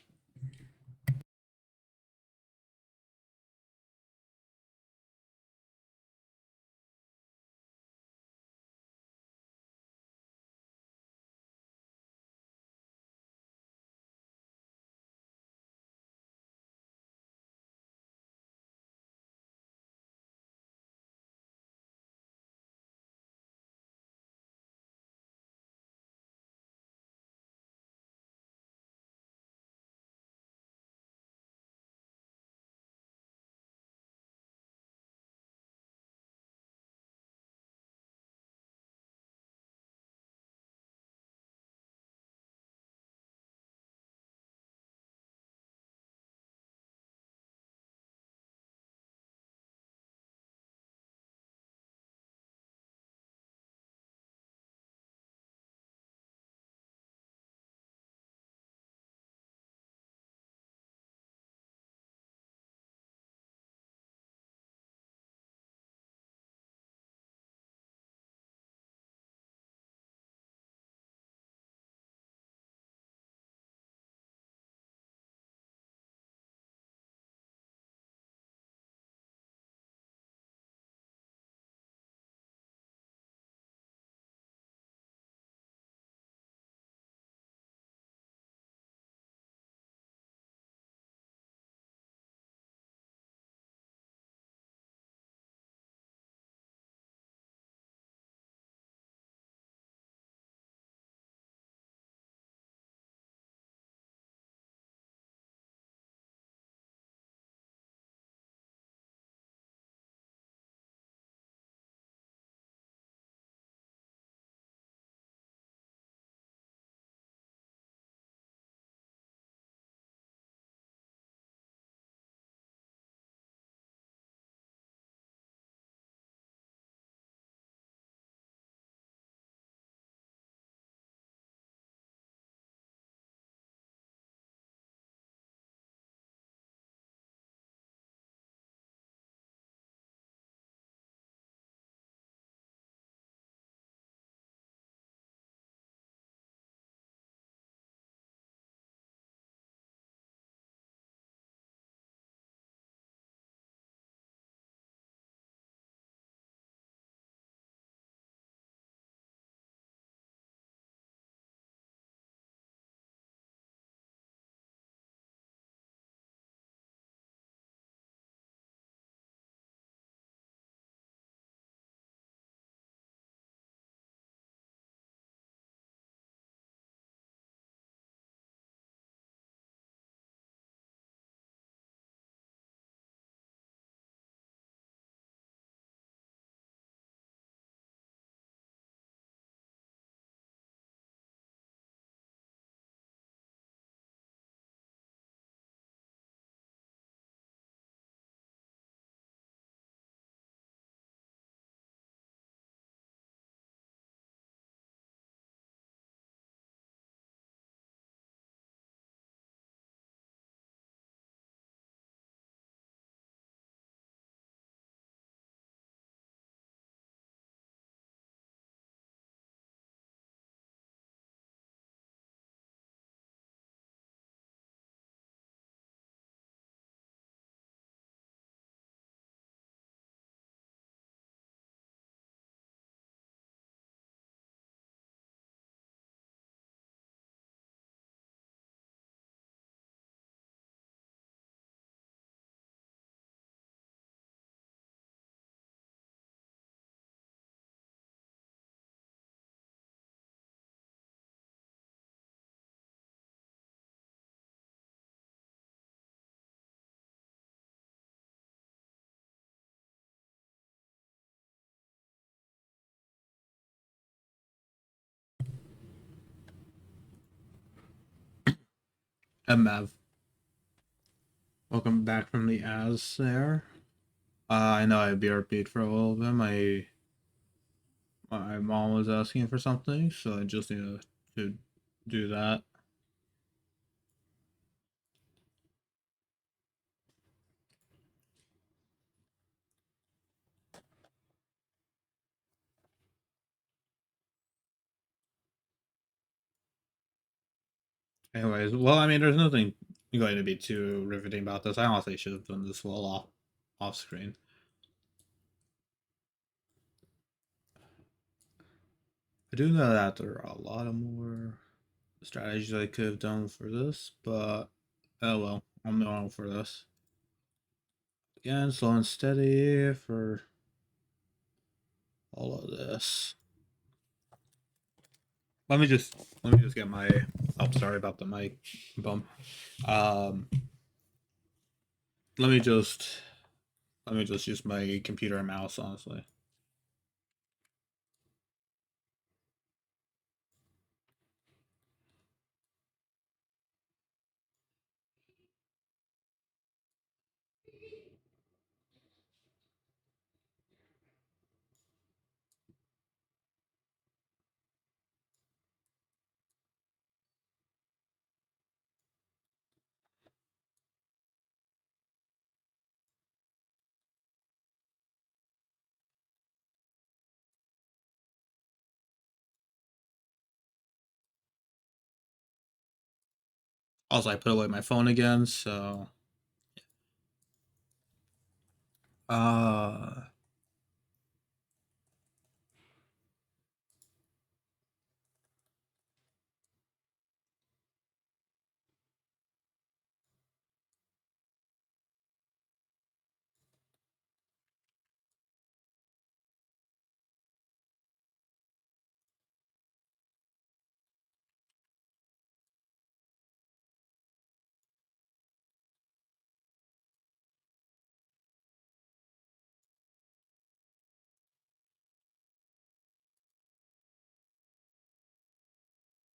MF. Welcome back from the as there. I know I BRP'd for a little bit. My mom was asking for something, so I just need to do that. Anyways, well, I mean, there's nothing going to be too riveting about this. I honestly should have done this well off screen. I do know that there are a lot of more strategies I could have done for this, but oh well, I'm normal for this. Again, slow and steady for all of this. Let me just get my oh sorry about the mic bump. Um let me just let me just use my computer and mouse honestly. Also I put away my phone again, so uh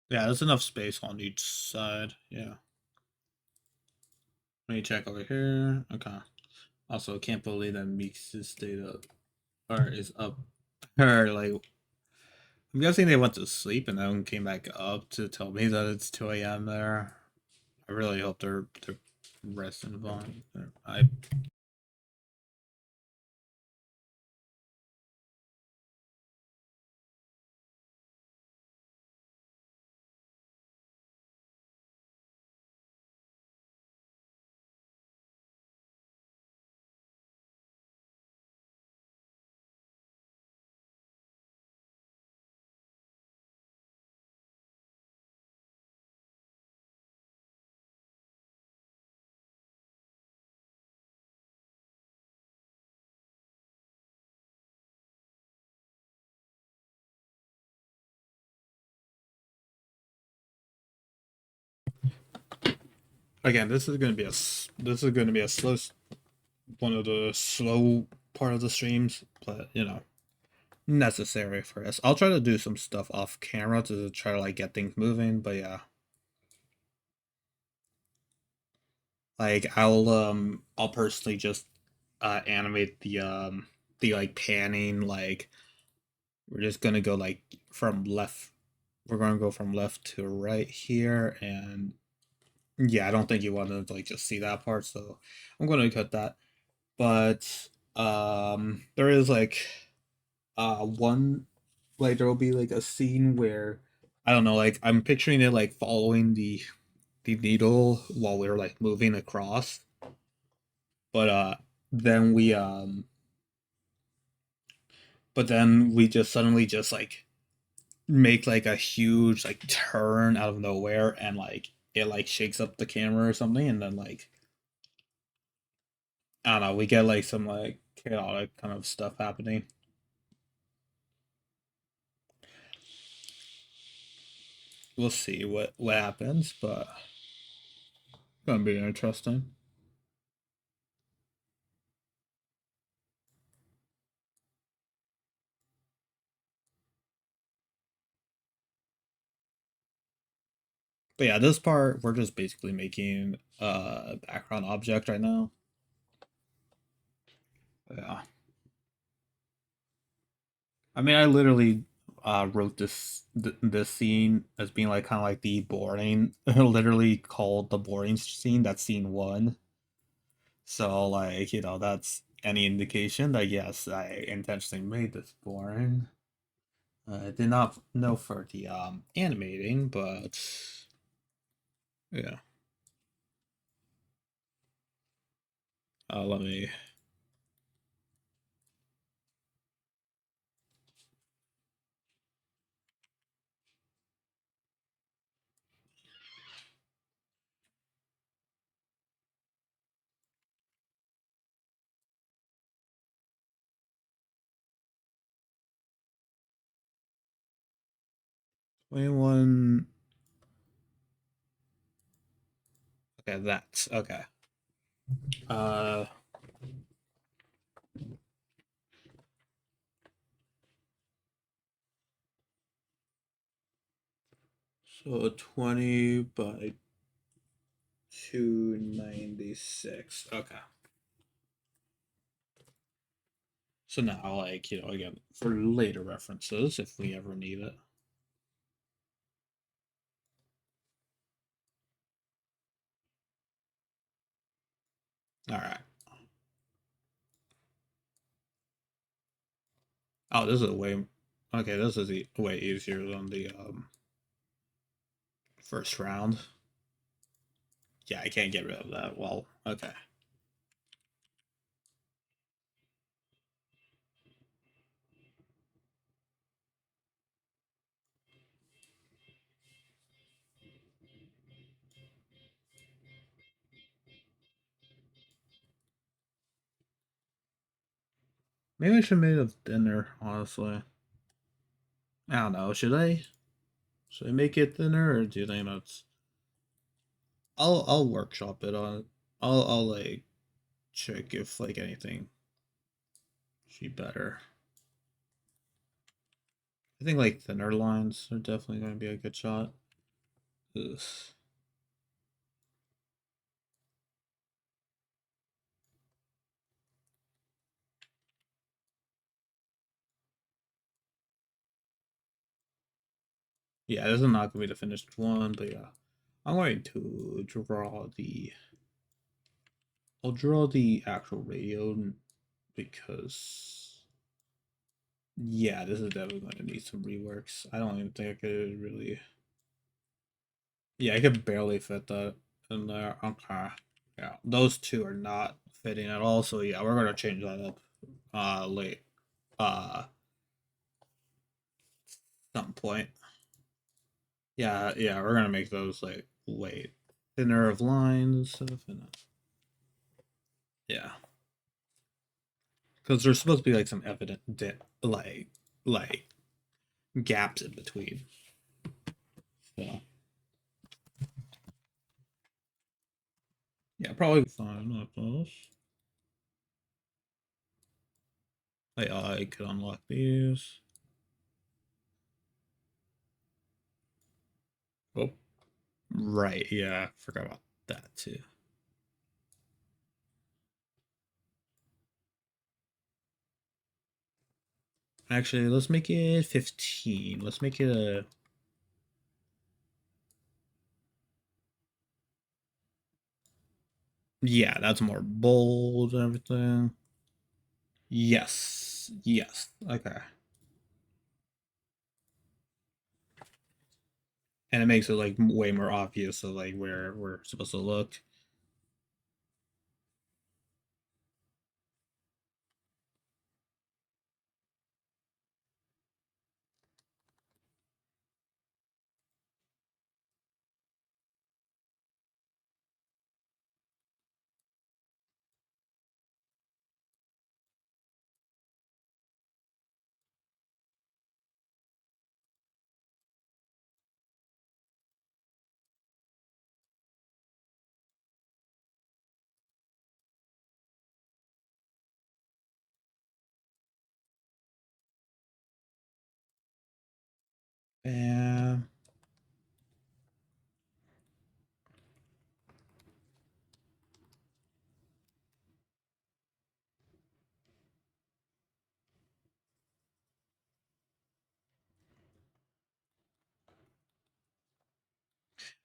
yeah, there's enough space on each side. Yeah. Let me check over here. Okay. Also can't believe that Meeks is stayed up or is up or like I'm guessing they went to sleep and then came back up to tell me that it's 2 a.m. there. I really hope they're resting fine. I again, this is gonna be a slow one of the slow part of the streams, but you know necessary for us. I'll try to do some stuff off camera to try to like get things moving, but yeah, like I'll personally just animate the like panning like we're just gonna go like from left. We're gonna go from left to right here, and yeah, I don't think you want to like just see that part, so I'm gonna cut that. But there is like one like there will be like a scene where I don't know, like I'm picturing it like following the needle while we're like moving across. But then we but then we just suddenly just like make like a huge like turn out of nowhere and like it like shakes up the camera or something and then like I don't know, we get like some like chaotic kind of stuff happening. We'll see what happens, but it's gonna be interesting. But yeah, this part we're just basically making a background object right now. Yeah. I mean, I literally wrote this scene as being like kind of like the boring, literally called the boring scene. That's scene one. So like that's any indication that yes, I intentionally made this boring. I did not know for the animating, but yeah. Let me. 21. Okay, that's okay. Uh, so 20 by 296. Okay. So now, like, again, for later references, if we ever need it. All right. Oh, this is way. Okay, this is way easier than the first round. Yeah, I can't get rid of that. Well, okay. Maybe I should have made it thinner, honestly. I don't know. Should I? Should I make it thinner, or do you think that's? I'll workshop it on. I'll like check if like anything should be better. I think like thinner lines are definitely going to be a good shot. Ugh. Yeah, this is not going to be the finished one, but yeah, I'm going to draw the. I'll draw the actual radio because yeah, this is definitely going to need some reworks. I don't even think I could really. Yeah, I could barely fit that in there. Okay. Yeah, those two are not fitting at all. So yeah, we're gonna change that up. Late. Uh, some point. Yeah, yeah, we're gonna make those like way thinner of lines and stuff. And yeah, because there's supposed to be like some evident like gaps in between. So yeah, probably fine with those. I could unlock these. Oh, right. Yeah, forgot about that too. Actually, let's make it 15. Let's make it a. Yeah, that's more bold and everything. Yes. Yes. Okay. And it makes it like way more obvious of like where we're supposed to look. And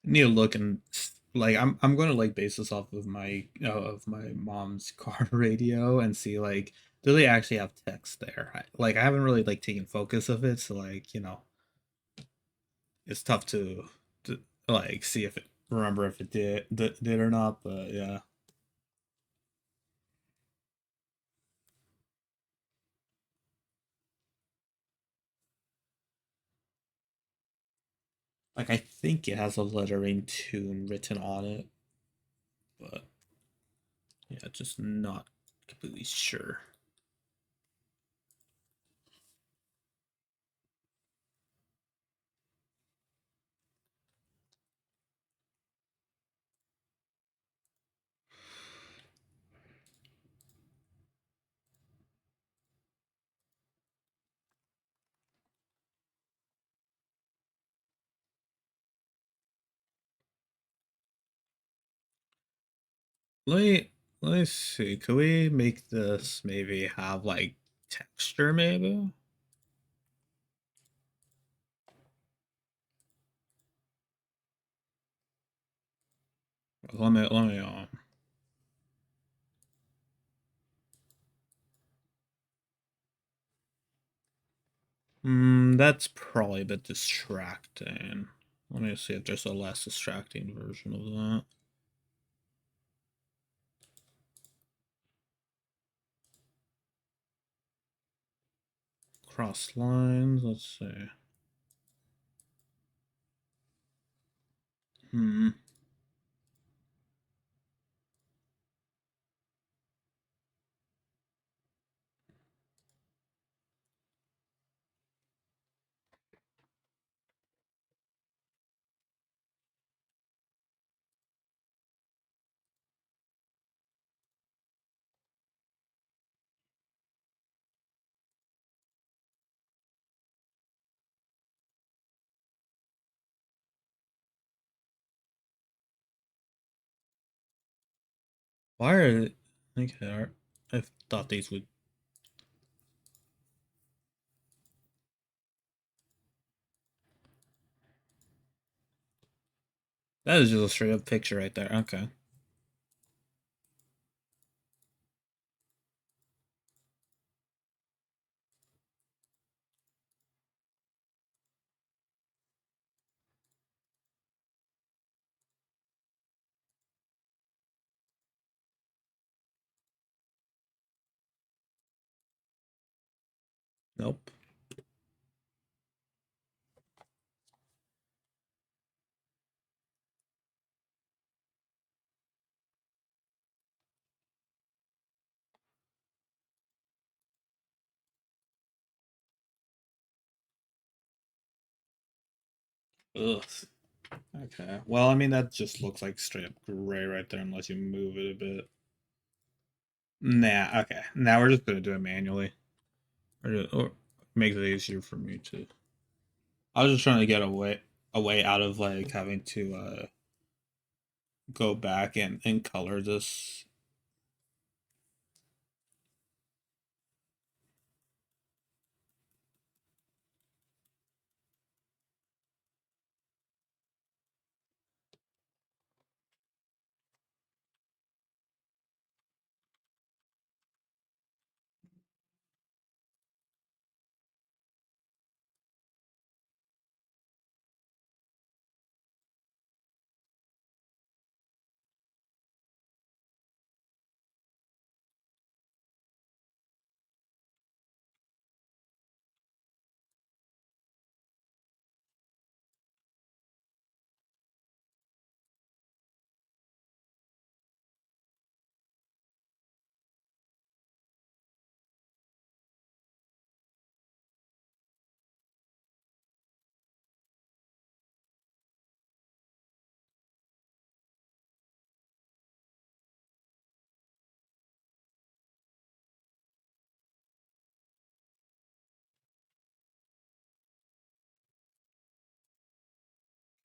need to look and like I'm gonna like base this off of my mom's car radio and see like do they actually have text there? Like I haven't really like taken focus of it, so like it's tough to like see if it remember if it did or not. But yeah, like I think it has a lettering tune written on it, but yeah, just not completely sure. Let me let me see. Could we make this maybe have like texture maybe? Let me. That's probably a bit distracting. Let me see if there's a less distracting version of that. Cross lines. Let's see. Hmm. Why are okay? I thought these would. That is just a straight up picture right there. Okay. Nope. Ugh. Okay. Well, I mean that just looks like straight up gray right there unless you move it a bit. Nah. Okay. Now we're just gonna do it manually, or makes it easier for me to. I was just trying to get away out of like having to go back and color this.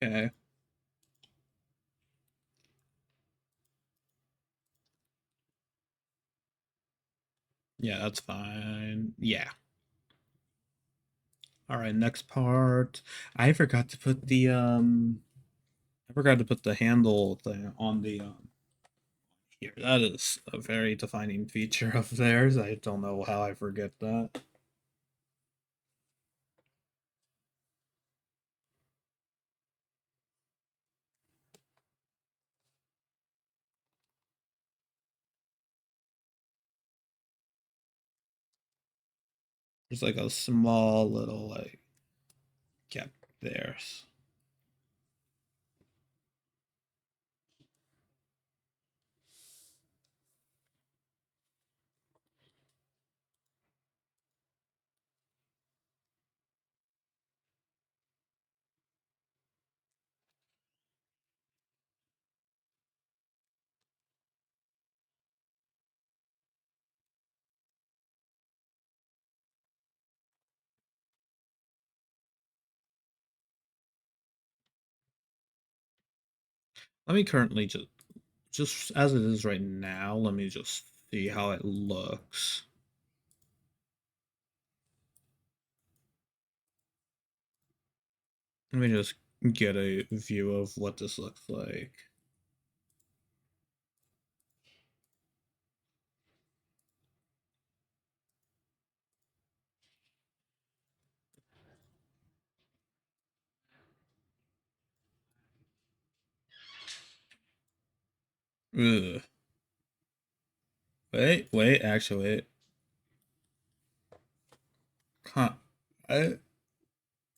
Okay. Yeah, that's fine. Yeah. All right, next part. I forgot to put the I forgot to put the handle thing on the here. That is a very defining feature of theirs. I don't know how I forget that. There's like a small little like gap there. Let me currently just as it is right now, let me just see how it looks. Let me just get a view of what this looks like. Ugh. Wait, actually, wait. Huh. I,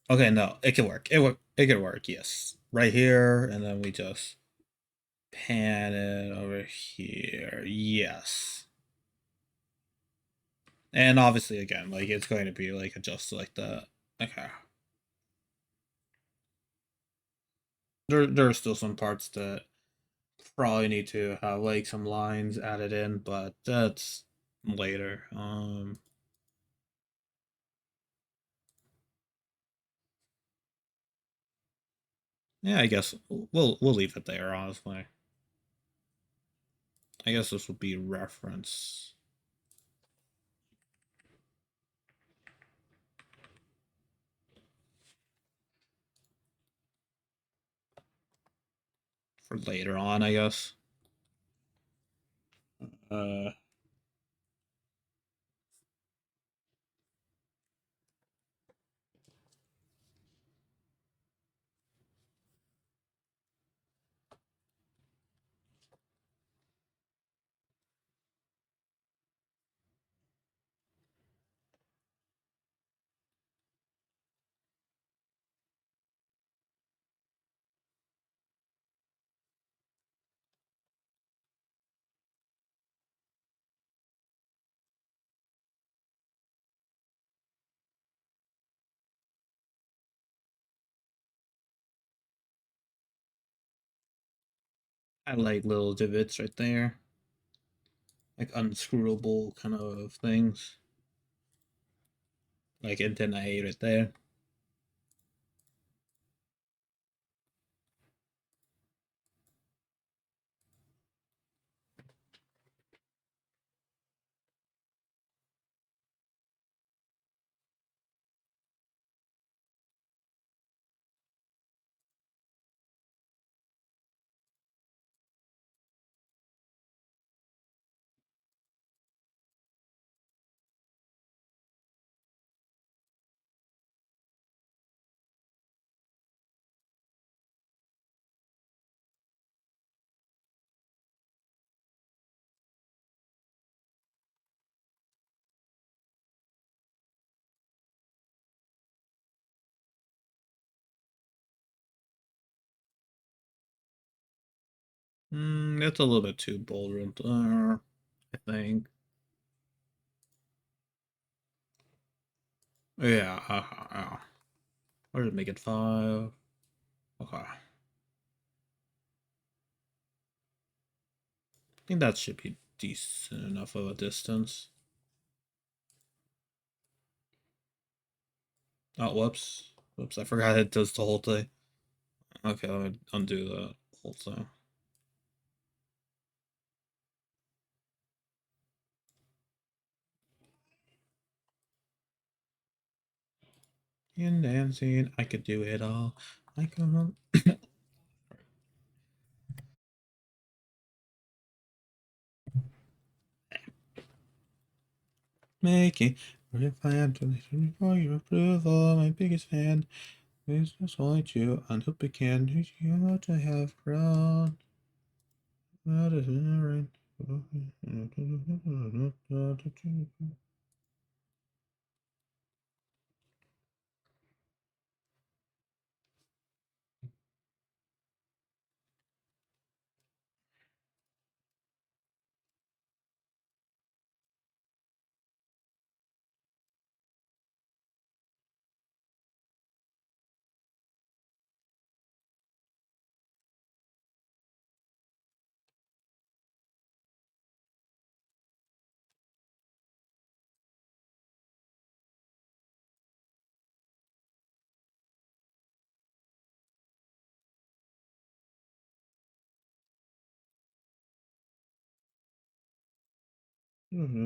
okay, no, it can work. It can work, yes. Right here, and then we just pan it over here. Yes. And obviously, again, like, it's going to be, like, adjusted like that. Okay. There are still some parts that probably need to have, like, some lines added in, but that's later. Yeah, I guess we'll leave it there, honestly. I guess this will be reference for later on, I guess. Uh, I like little divots right there, like unscrewable kind of things, like antennae right there. That's a little bit too bold, I think. Yeah, or just make it 5. Okay, I think that should be decent enough of a distance. Oh, whoops! I forgot it does the whole thing. Okay, let me undo the whole thing. In dancing, I could do it all. I could. making. What if I had to listen for your approval? My biggest fan is just only you, and hope it can. Who's you ought to have grown? That is in the rain.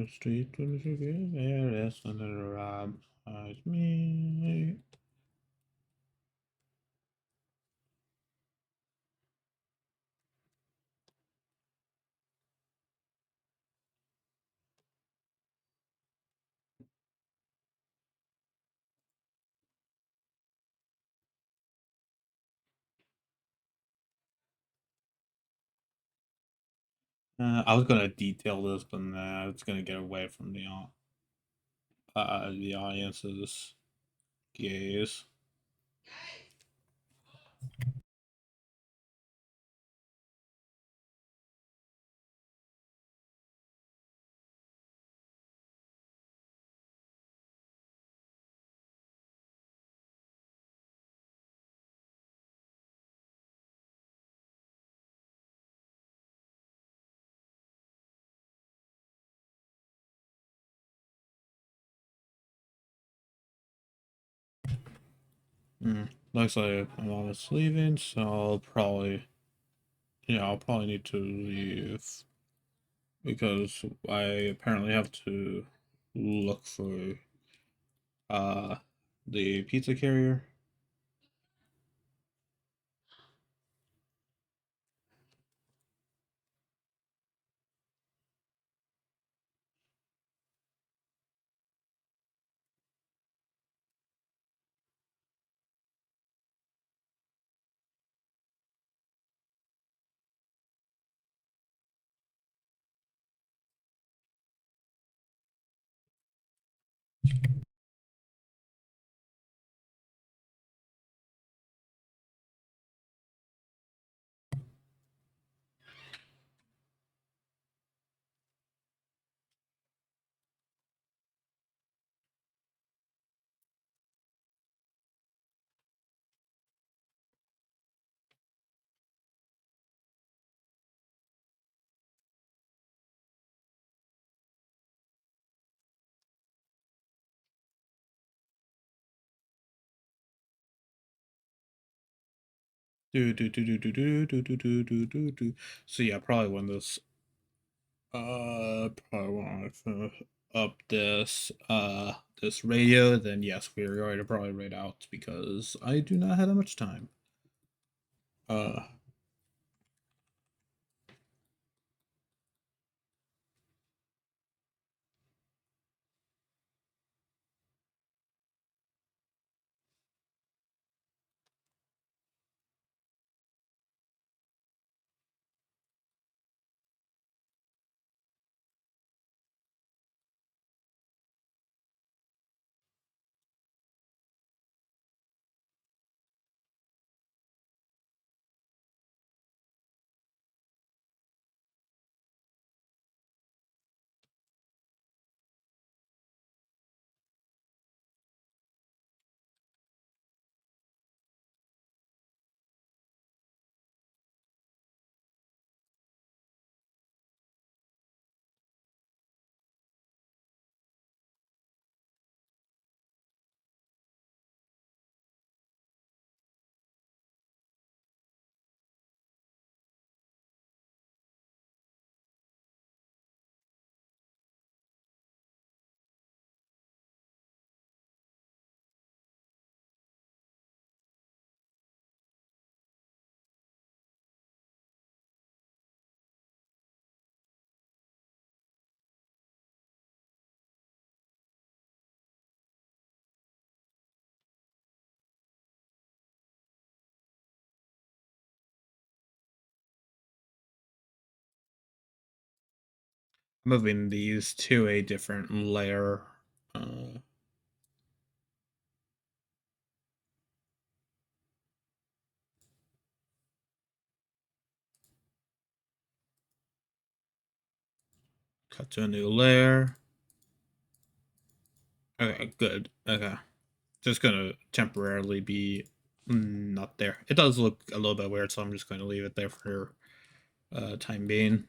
Street to the there is another rob as me. I was gonna detail this, but nah, it's gonna get away from the audience's gaze. Looks like my mom is leaving, so I'll probably need to leave because I apparently have to look for uh the pizza carrier. Do. So yeah, probably when this probably when I finish up this radio, then yes, we are going to probably raid out because I do not have that much time. Uh moving these to a different layer. Uh, cut to a new layer. Okay, good. Okay. Just gonna temporarily be not there. It does look a little bit weird, so I'm just going to leave it there for time being.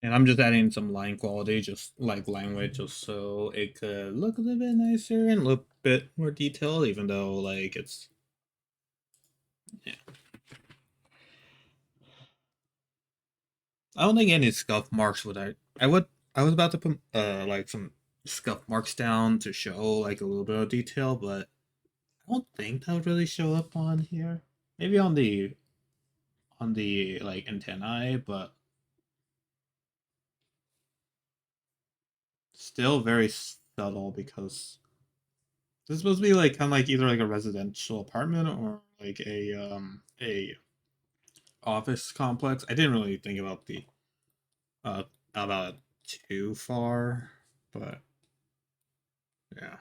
And I'm just adding some line quality, just like language, just so it could look a little bit nicer and look a bit more detailed, even though like it's yeah. I don't think any scuff marks would I was about to put like some scuff marks down to show like a little bit of detail, but I don't think that would really show up on here. Maybe on the like antennae, but still very subtle because this is supposed to be like kind of like either like a residential apartment or like a office complex. I didn't really think about the uh about it too far, but yeah.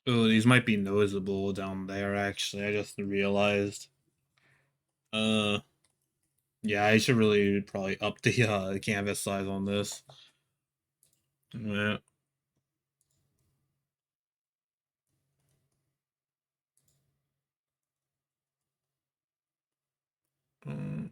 Oh, these might be noticeable down there actually. I just realized. Uh yeah, I should really probably up the canvas size on this. Yeah. Um,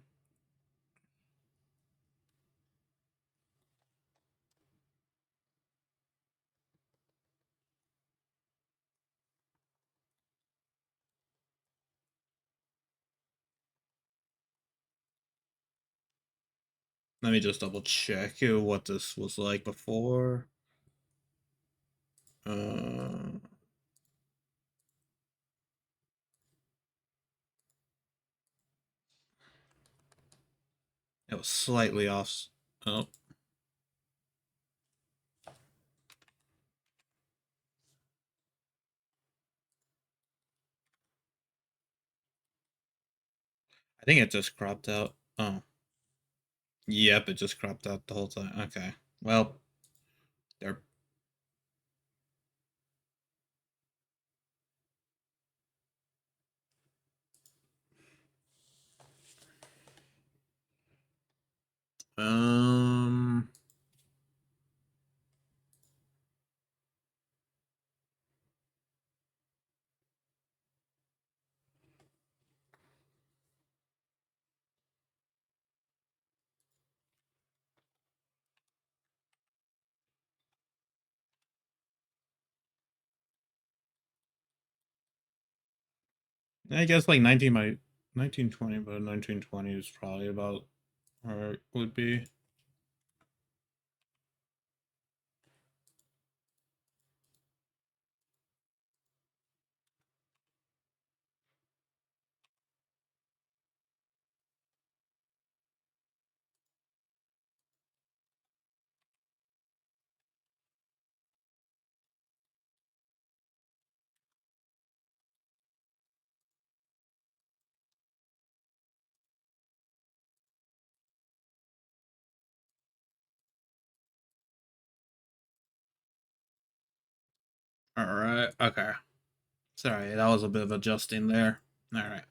Let me just double check what this was like before. Uh, it was slightly off. Oh, I think it just cropped out. Oh, yep, it just cropped out the whole time. Okay, well, there. Um, I guess like 19 by 1920, but 1920 is probably about where it would be. All right. Okay. Sorry, that was a bit of adjusting there. All right.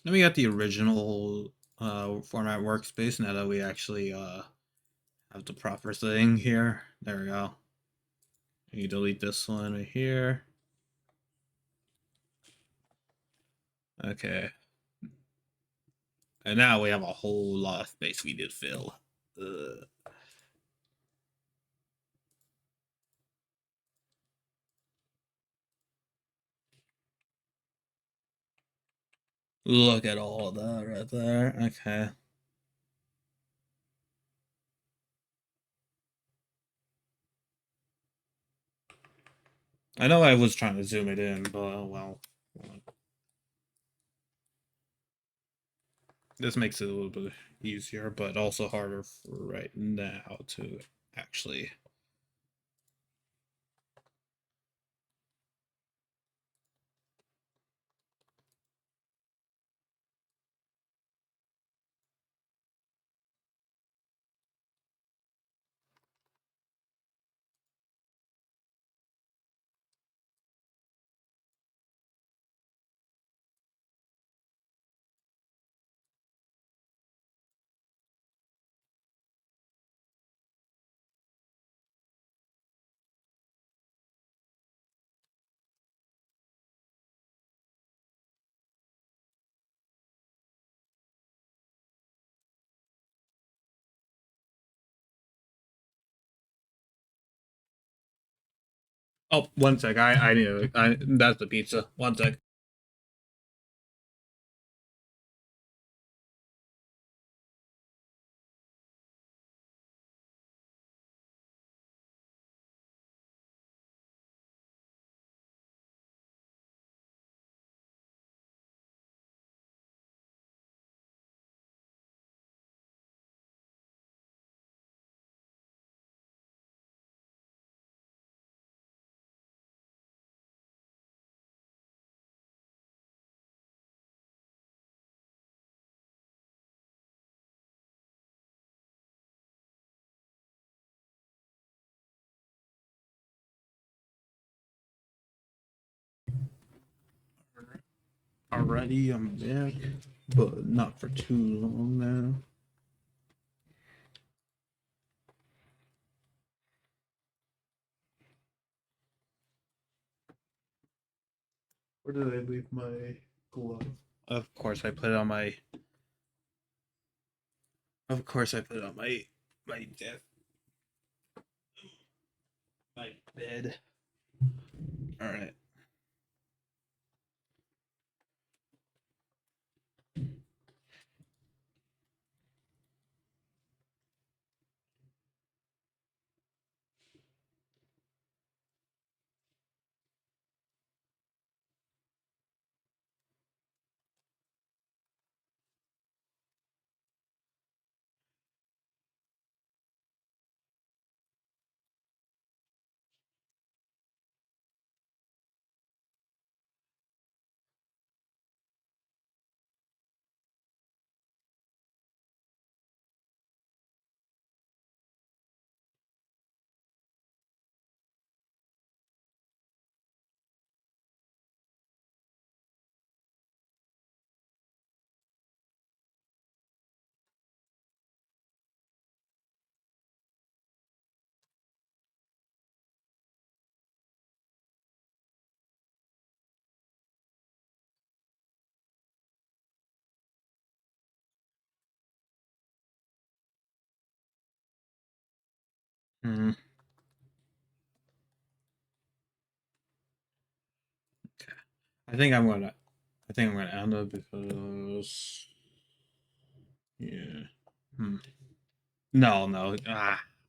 Then we got the original format workspace now that we actually have the proper thing here. There we go. You delete this one right here. Okay. And now we have a whole lot of space we did fill. Ugh. Look at all of that right there. Okay. I know I was trying to zoom it in, but well. This makes it a little bit easier, but also harder for right now to actually. Oh, one sec. I need to. That's the pizza. One sec. Already, I'm back, but not for too long now. Where did I leave my glove? Of course, I put it on my. Of course, I put it on my desk, my bed. All right. Hmm. I think I'm gonna. I think I'm gonna end it because. Yeah. Hmm. No, no.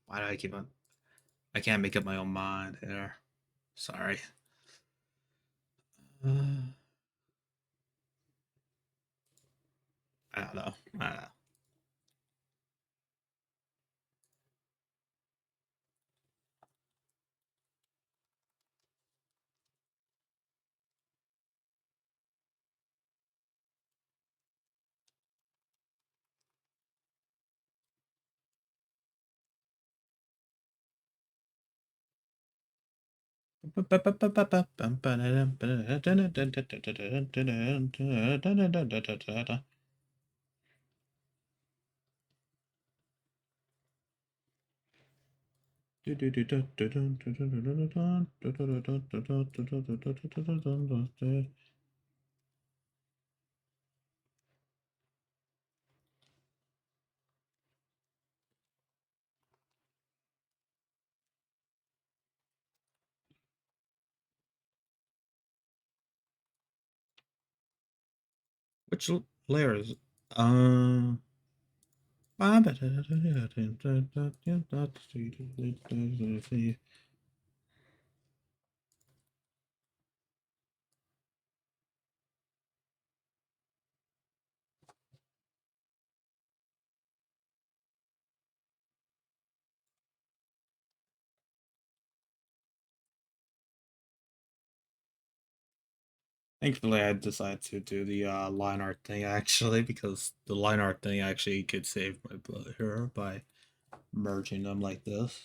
Why do I keep on? I can't make up my own mind here. Sorry. I don't know. I don't know. Which layer is? Uh. Thankfully, I decided to do the line art thing actually because the line art thing actually could save my butt here by merging them like this.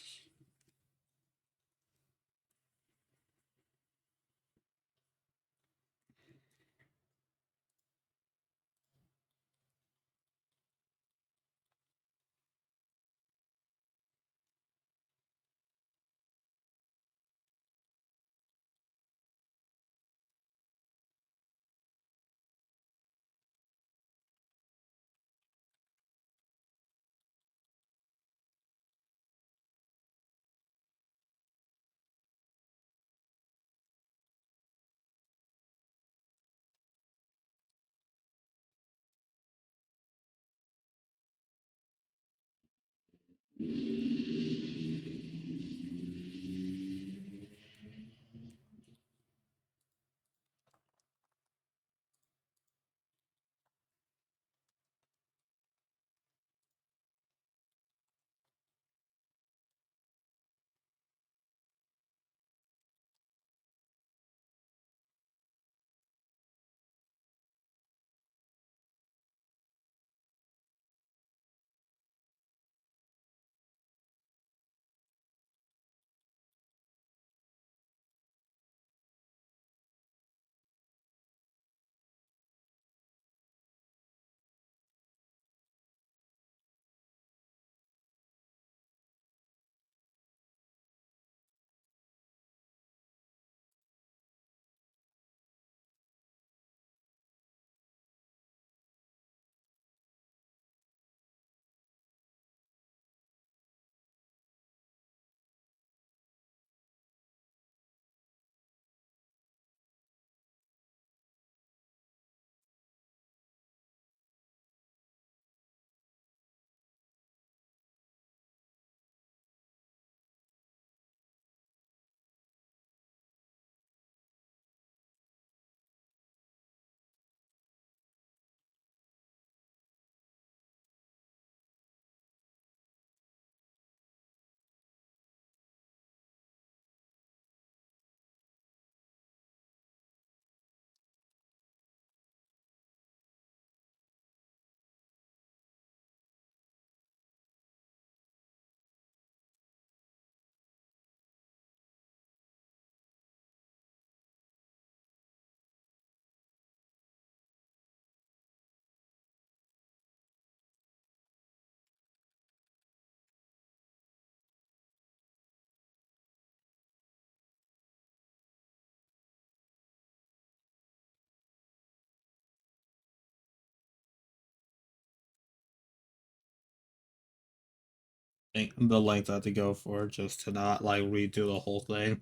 The length I had to go for just to not like redo the whole thing.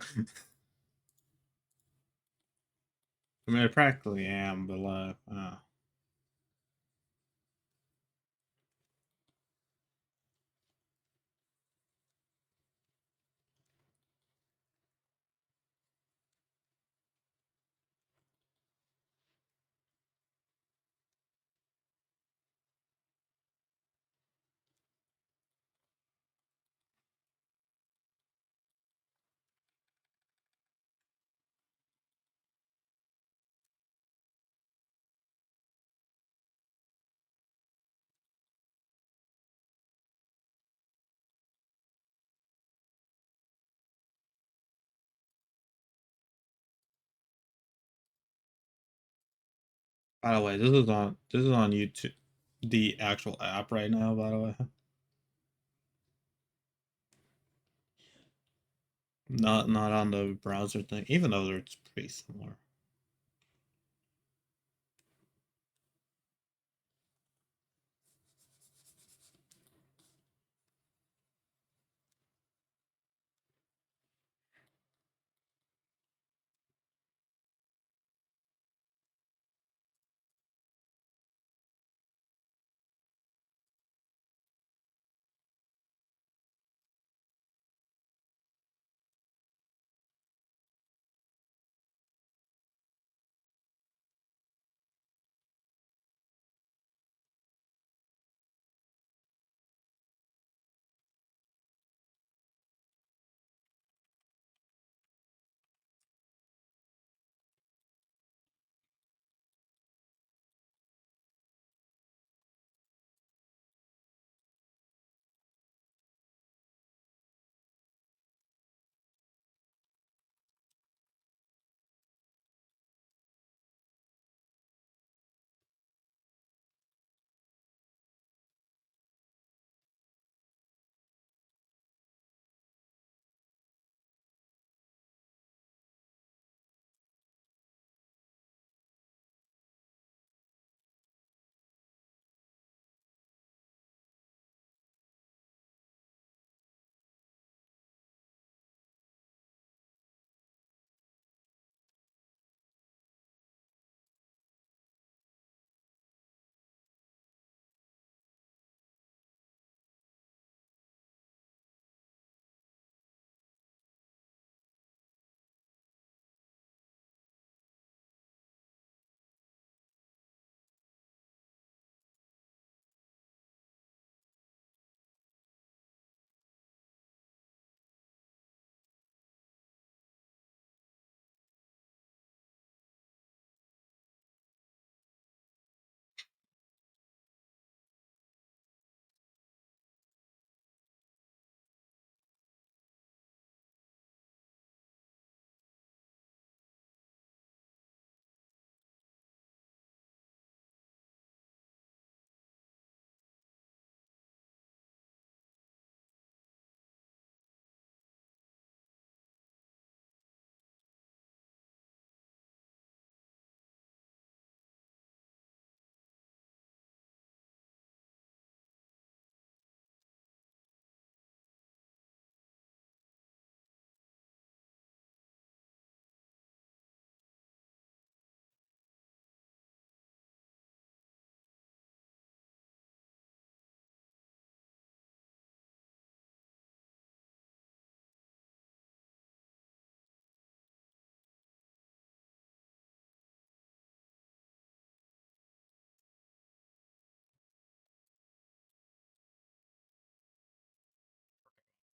I mean, I practically am, but by the way, this is on YouTube, the actual app right now. By the way, not on the browser thing, even though it's pretty similar.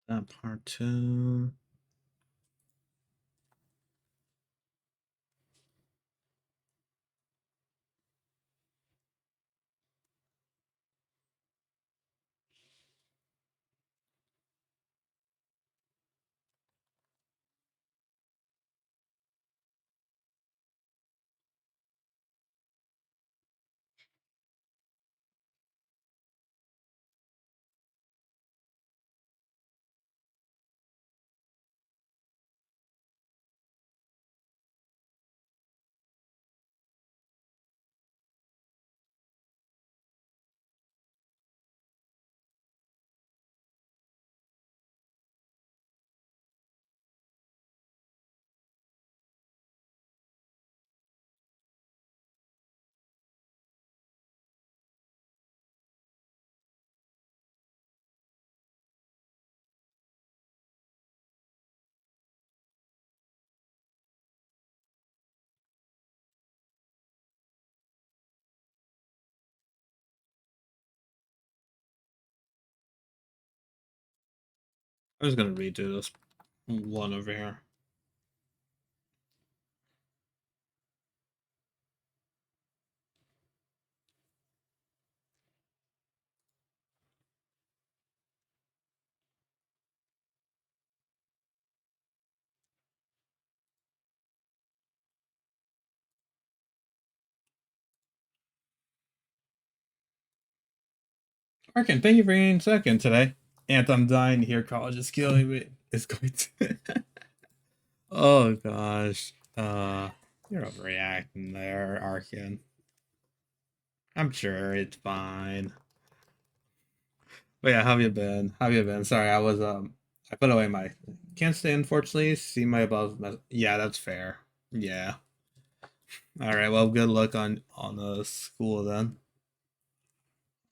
That part two. I'm just gonna redo this one over here. Arkin, thank you for being second today. And I'm dying to hear college is killing me. It's going to. Oh gosh. You're overreacting there, Arkin. I'm sure it's fine. But yeah, how have you been? How have you been? Sorry, I put away my can't stay unfortunately. See my above yeah, that's fair. Yeah. Alright, well good luck on the school then.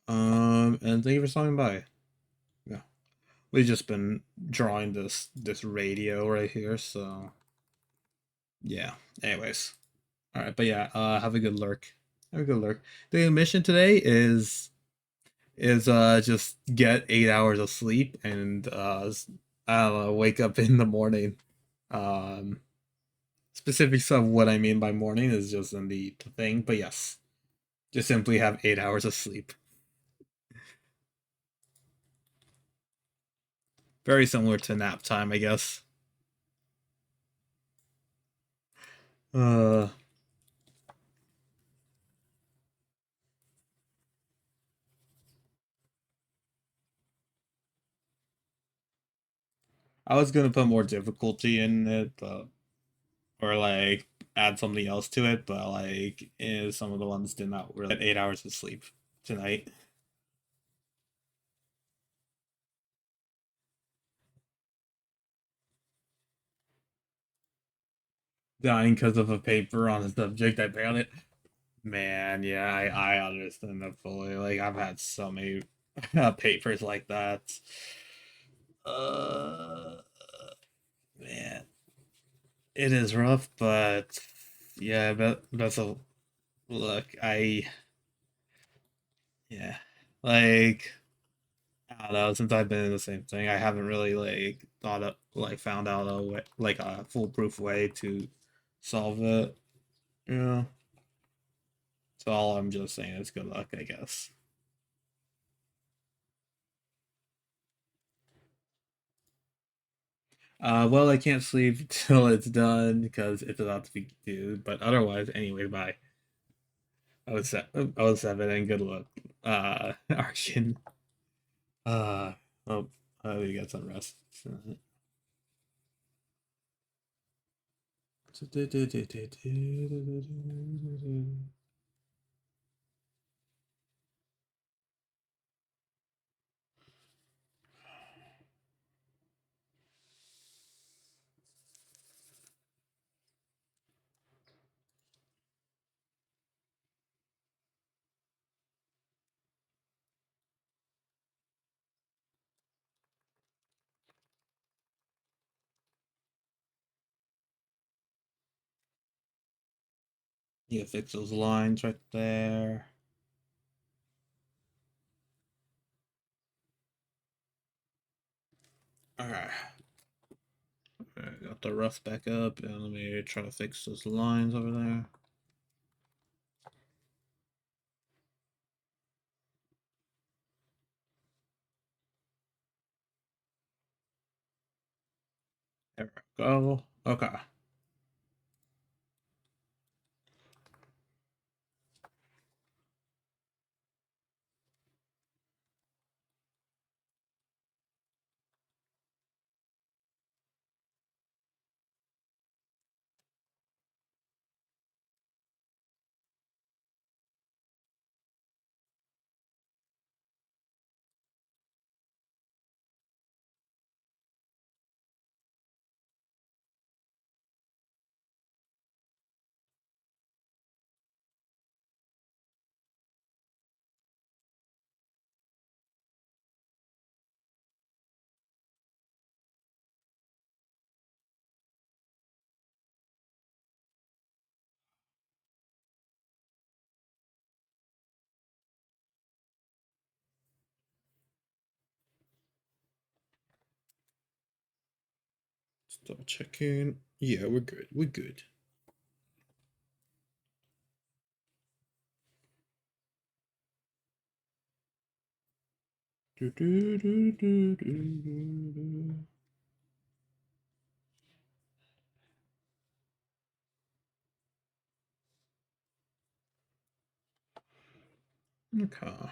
And thank you for stopping by. Yeah. We've just been drawing this radio right here, so yeah. Anyways. Alright, but yeah, have a good lurk. Have a good lurk. The mission today is just get 8 hours of sleep and I don't know, wake up in the morning. Um Specifics of what I mean by morning is just in the thing, but yes. Just simply have 8 hours of sleep. Very similar to nap time, I guess. Uh I was gonna put more difficulty in it, but or like add something else to it, but like some of the ones did not really get 8 hours of sleep tonight. Dying because of a paper on a subject I barely. Man, yeah, I understand that fully. Like I've had so many papers like that. Uh, man, it is rough, but yeah, but that's a look. Yeah, like I don't know. Since I've been in the same thing, I haven't really like thought of like found out a way, like a foolproof way to solve it. Yeah. So all I'm just saying is good luck, I guess. Well, I can't sleep till it's done because it's about to be due. But otherwise, anyway, bye. I was seven, and good luck. Arshin. Uh, oh, you got some rest. Yeah, fix those lines right there. Okay. Alright, got the rough back up, and let me try to fix those lines over there. There we go. Okay. Just double checking. Yeah, we're good. We're good. Do, do, do, do, do, do. Okay.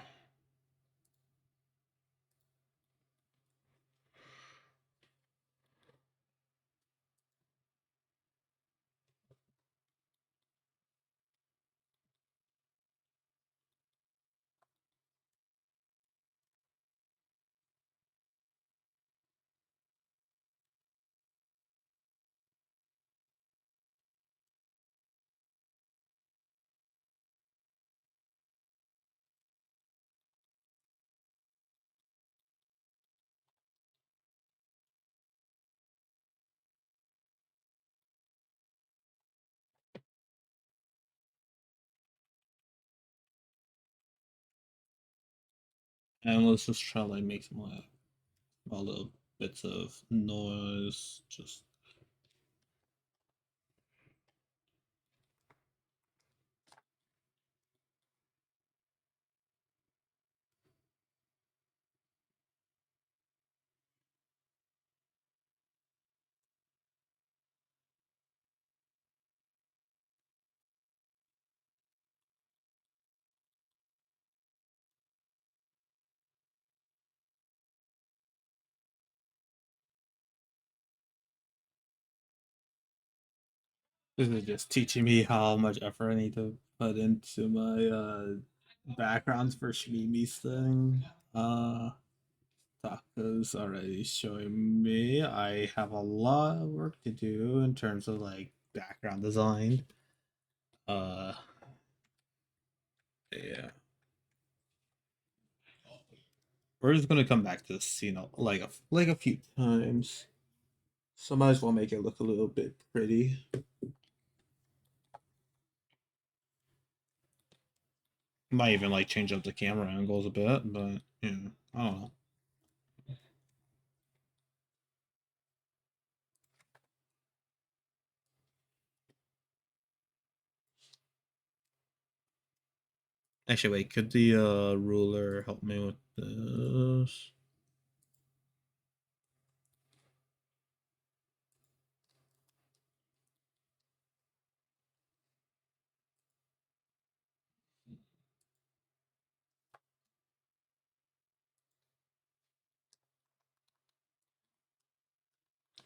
And let's just try like make some like all little bits of noise. Just this is just teaching me how much effort I need to put into my backgrounds for Shmimi's thing. Taco's already showing me I have a lot of work to do in terms of like background design. Uh, yeah, we're just gonna come back to this scene like a few times. So might as well make it look a little bit pretty. Might even like change up the camera angles a bit, but yeah, I don't know. Actually, wait, could the ruler help me with this?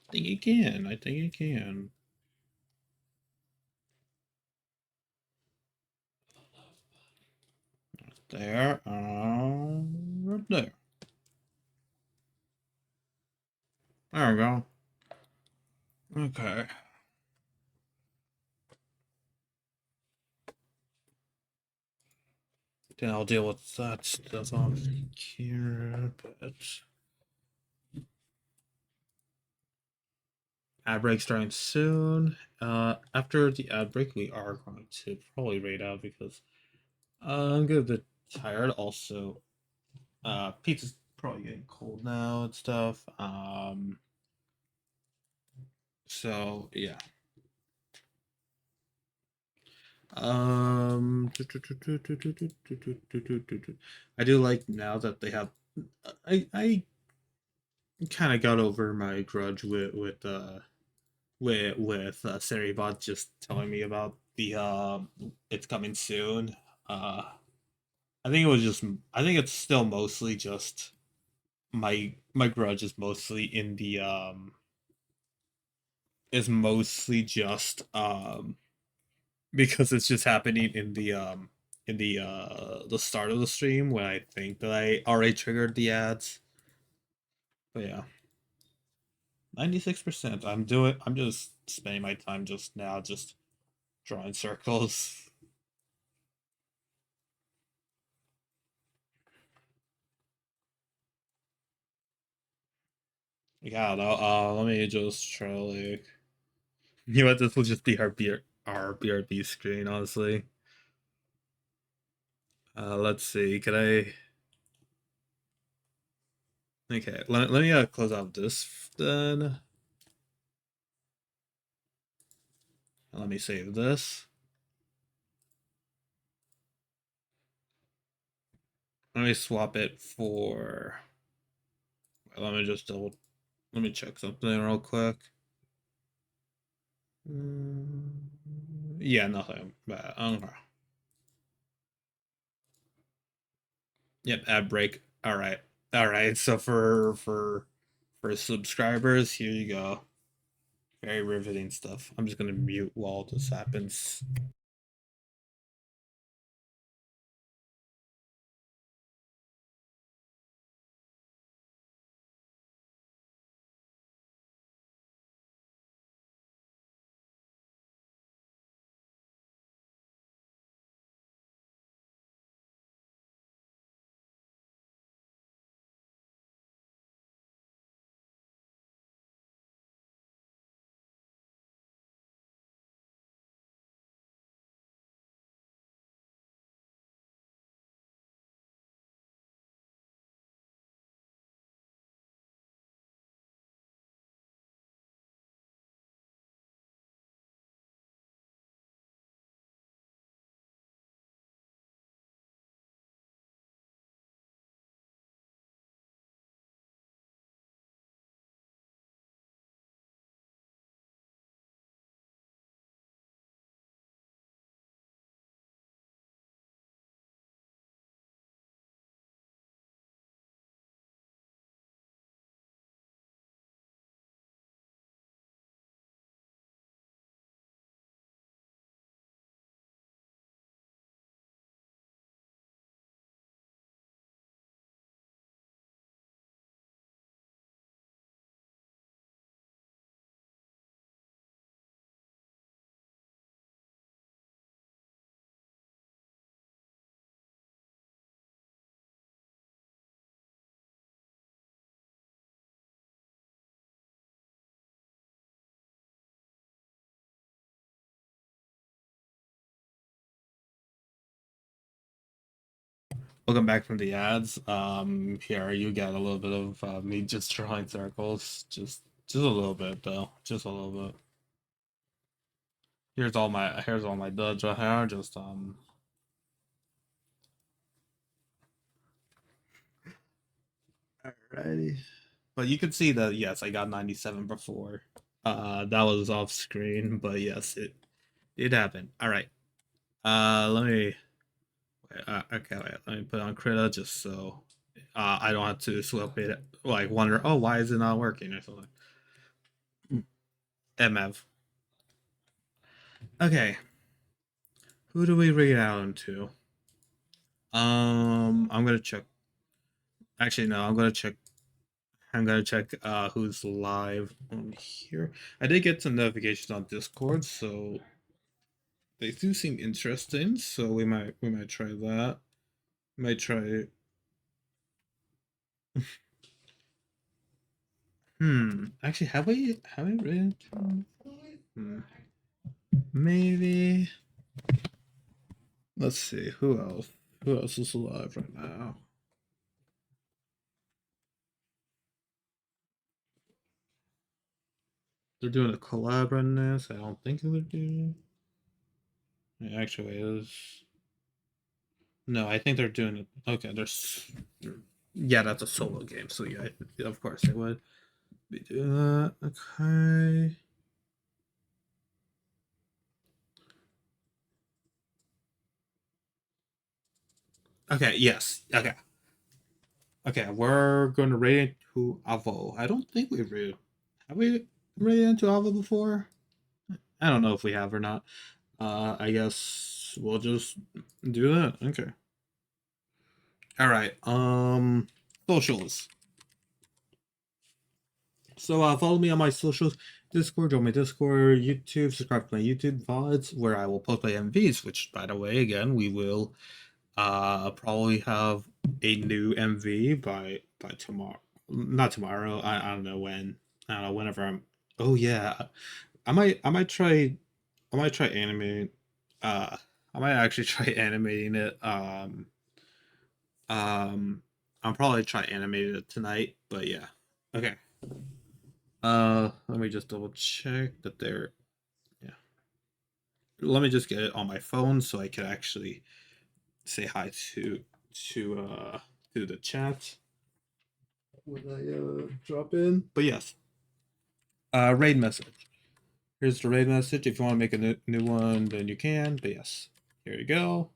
I think it can. I think it can. There, right there. There we go. Okay. Then I'll deal with that stuff on here, but ad break starting soon. After the ad break, we are going to probably raid out because I'm getting a bit tired. Also, pizza's probably getting cold now and stuff. So yeah. I do like now that they have. I kind of got over my grudge with Seribot just telling me about the it's coming soon. Uh, I think it was just. I think it's still mostly just my grudge is mostly in the is mostly just because it's just happening in the start of the stream when I think that I already triggered the ads. But yeah, 96%. I'm just spending my time just now just drawing circles. Yeah, no, let me just try like you know what, this will just be our BRB screen, honestly. Let's see. Can I okay, let me close out this then. Let me save this. Let me swap it for. Let me just double. Let me check something real quick. Yeah, nothing bad. Okay. Yep, ad break. All right. All right. So for subscribers, here you go. Very riveting stuff. I'm just gonna mute while this happens. Welcome back from the ads. Here you got a little bit of me just drawing circles, just a little bit though, just a little bit. Here's all my duds right here. Just Alrighty. But you can see that yes, I got 97 before. That was off screen, but yes, it happened. All right. Let me. Okay, wait, let me put on Krita just so I don't have to swap it. Like wonder, oh, why is it not working or something. MF. Okay, who do we read out into? I'm gonna check. Actually, no, I'm gonna check. I'm gonna check who's live on here. I did get some notifications on Discord, so they do seem interesting. So we might try that. Might try. Actually, have we read? Hmm. Maybe. Let's see. Who else? Who else is alive right now? They're doing a collab on this. I don't think they're doing. It actually is. No, I think they're doing it. Okay, yeah, that's a solo game. So yeah, of course they would be doing that. Okay. Okay. Yes. Okay. Okay. We're going to rate it to Avo. I don't think we've rated. Have we rated into Avo before? I don't know if we have or not. I guess we'll just do that. Okay. All right. Socials. So follow me on my socials, Discord, join my Discord, YouTube, subscribe to my YouTube VODs where I will post my MVs, which by the way, again, we will probably have a new MV by tomorrow. Not tomorrow. I don't know when. I don't know whenever I'm. Oh yeah, I might try animating. Uh, I might actually try animating it. Um, I'll probably try animating it tonight. But yeah. Okay. Let me just double check that they're. Yeah. let me just get it on my phone so I can actually say hi to the chat when I drop in. But yes, raid message. Here's the raid message. If you want to make a new one, then you can. But yes, here you go.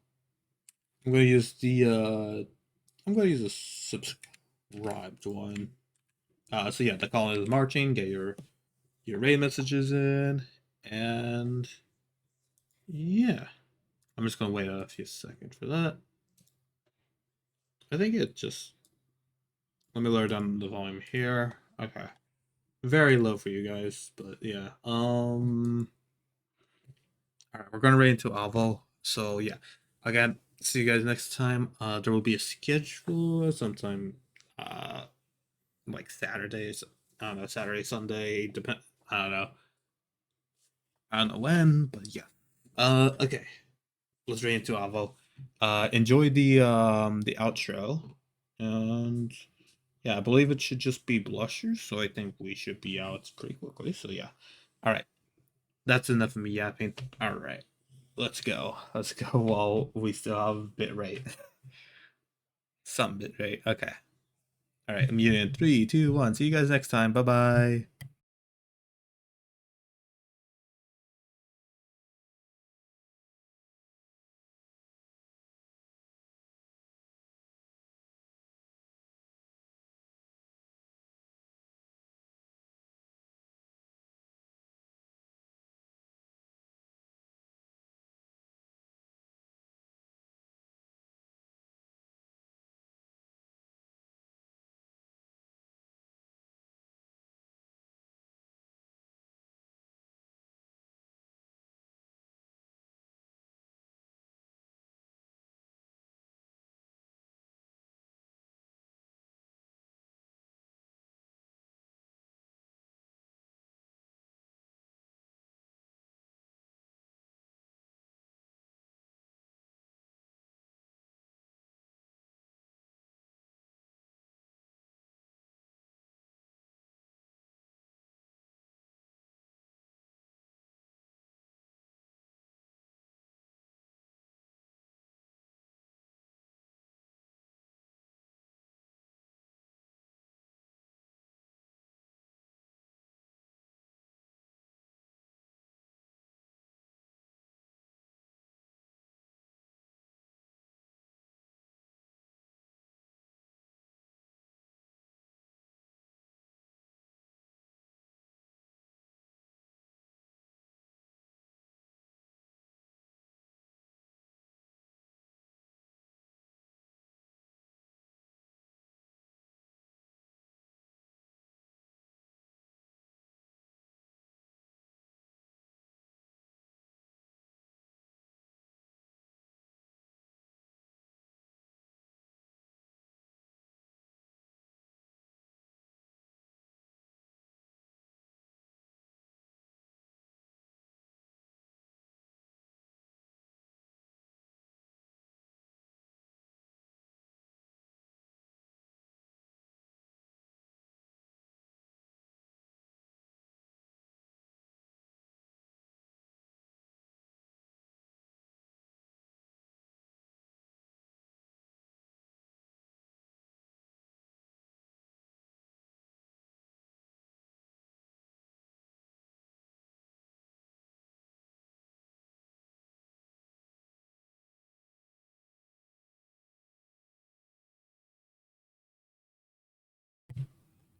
I'm gonna use the subscribed one. So yeah, the colony is marching. Get your raid messages in, and yeah, I'm just gonna wait a few seconds for that. I think it just, let me lower down the volume here. Okay, very low for you guys, but yeah. All right, we're gonna raid into Avo. So yeah, again, see you guys next time. There will be a schedule sometime, like Saturdays. I don't know, Saturday, Sunday, depend. I don't know. I don't know when, but yeah. Okay. Let's raid into Avo. Enjoy the outro, and yeah, I believe it should just be blushers, so I think we should be out pretty quickly. So yeah, all right, that's enough of me yapping. All right, let's go. Let's go while we still have bitrate, some bitrate. Okay, all right. I'm muting in 3, 2, 1. See you guys next time. Bye bye.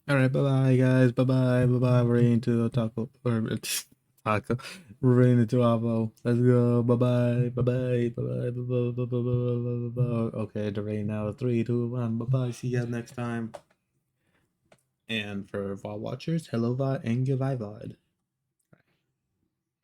All right, bye bye, guys. Bye bye, bye bye. We're into taco or taco. We're into Avo. Let's go. Bye bye, bye bye, bye bye, bye bye, bye bye, bye bye. Okay, the rain now. 3, 2, 1. Bye bye. See you guys next time. And for VOD watchers, hello VOD and goodbye VOD.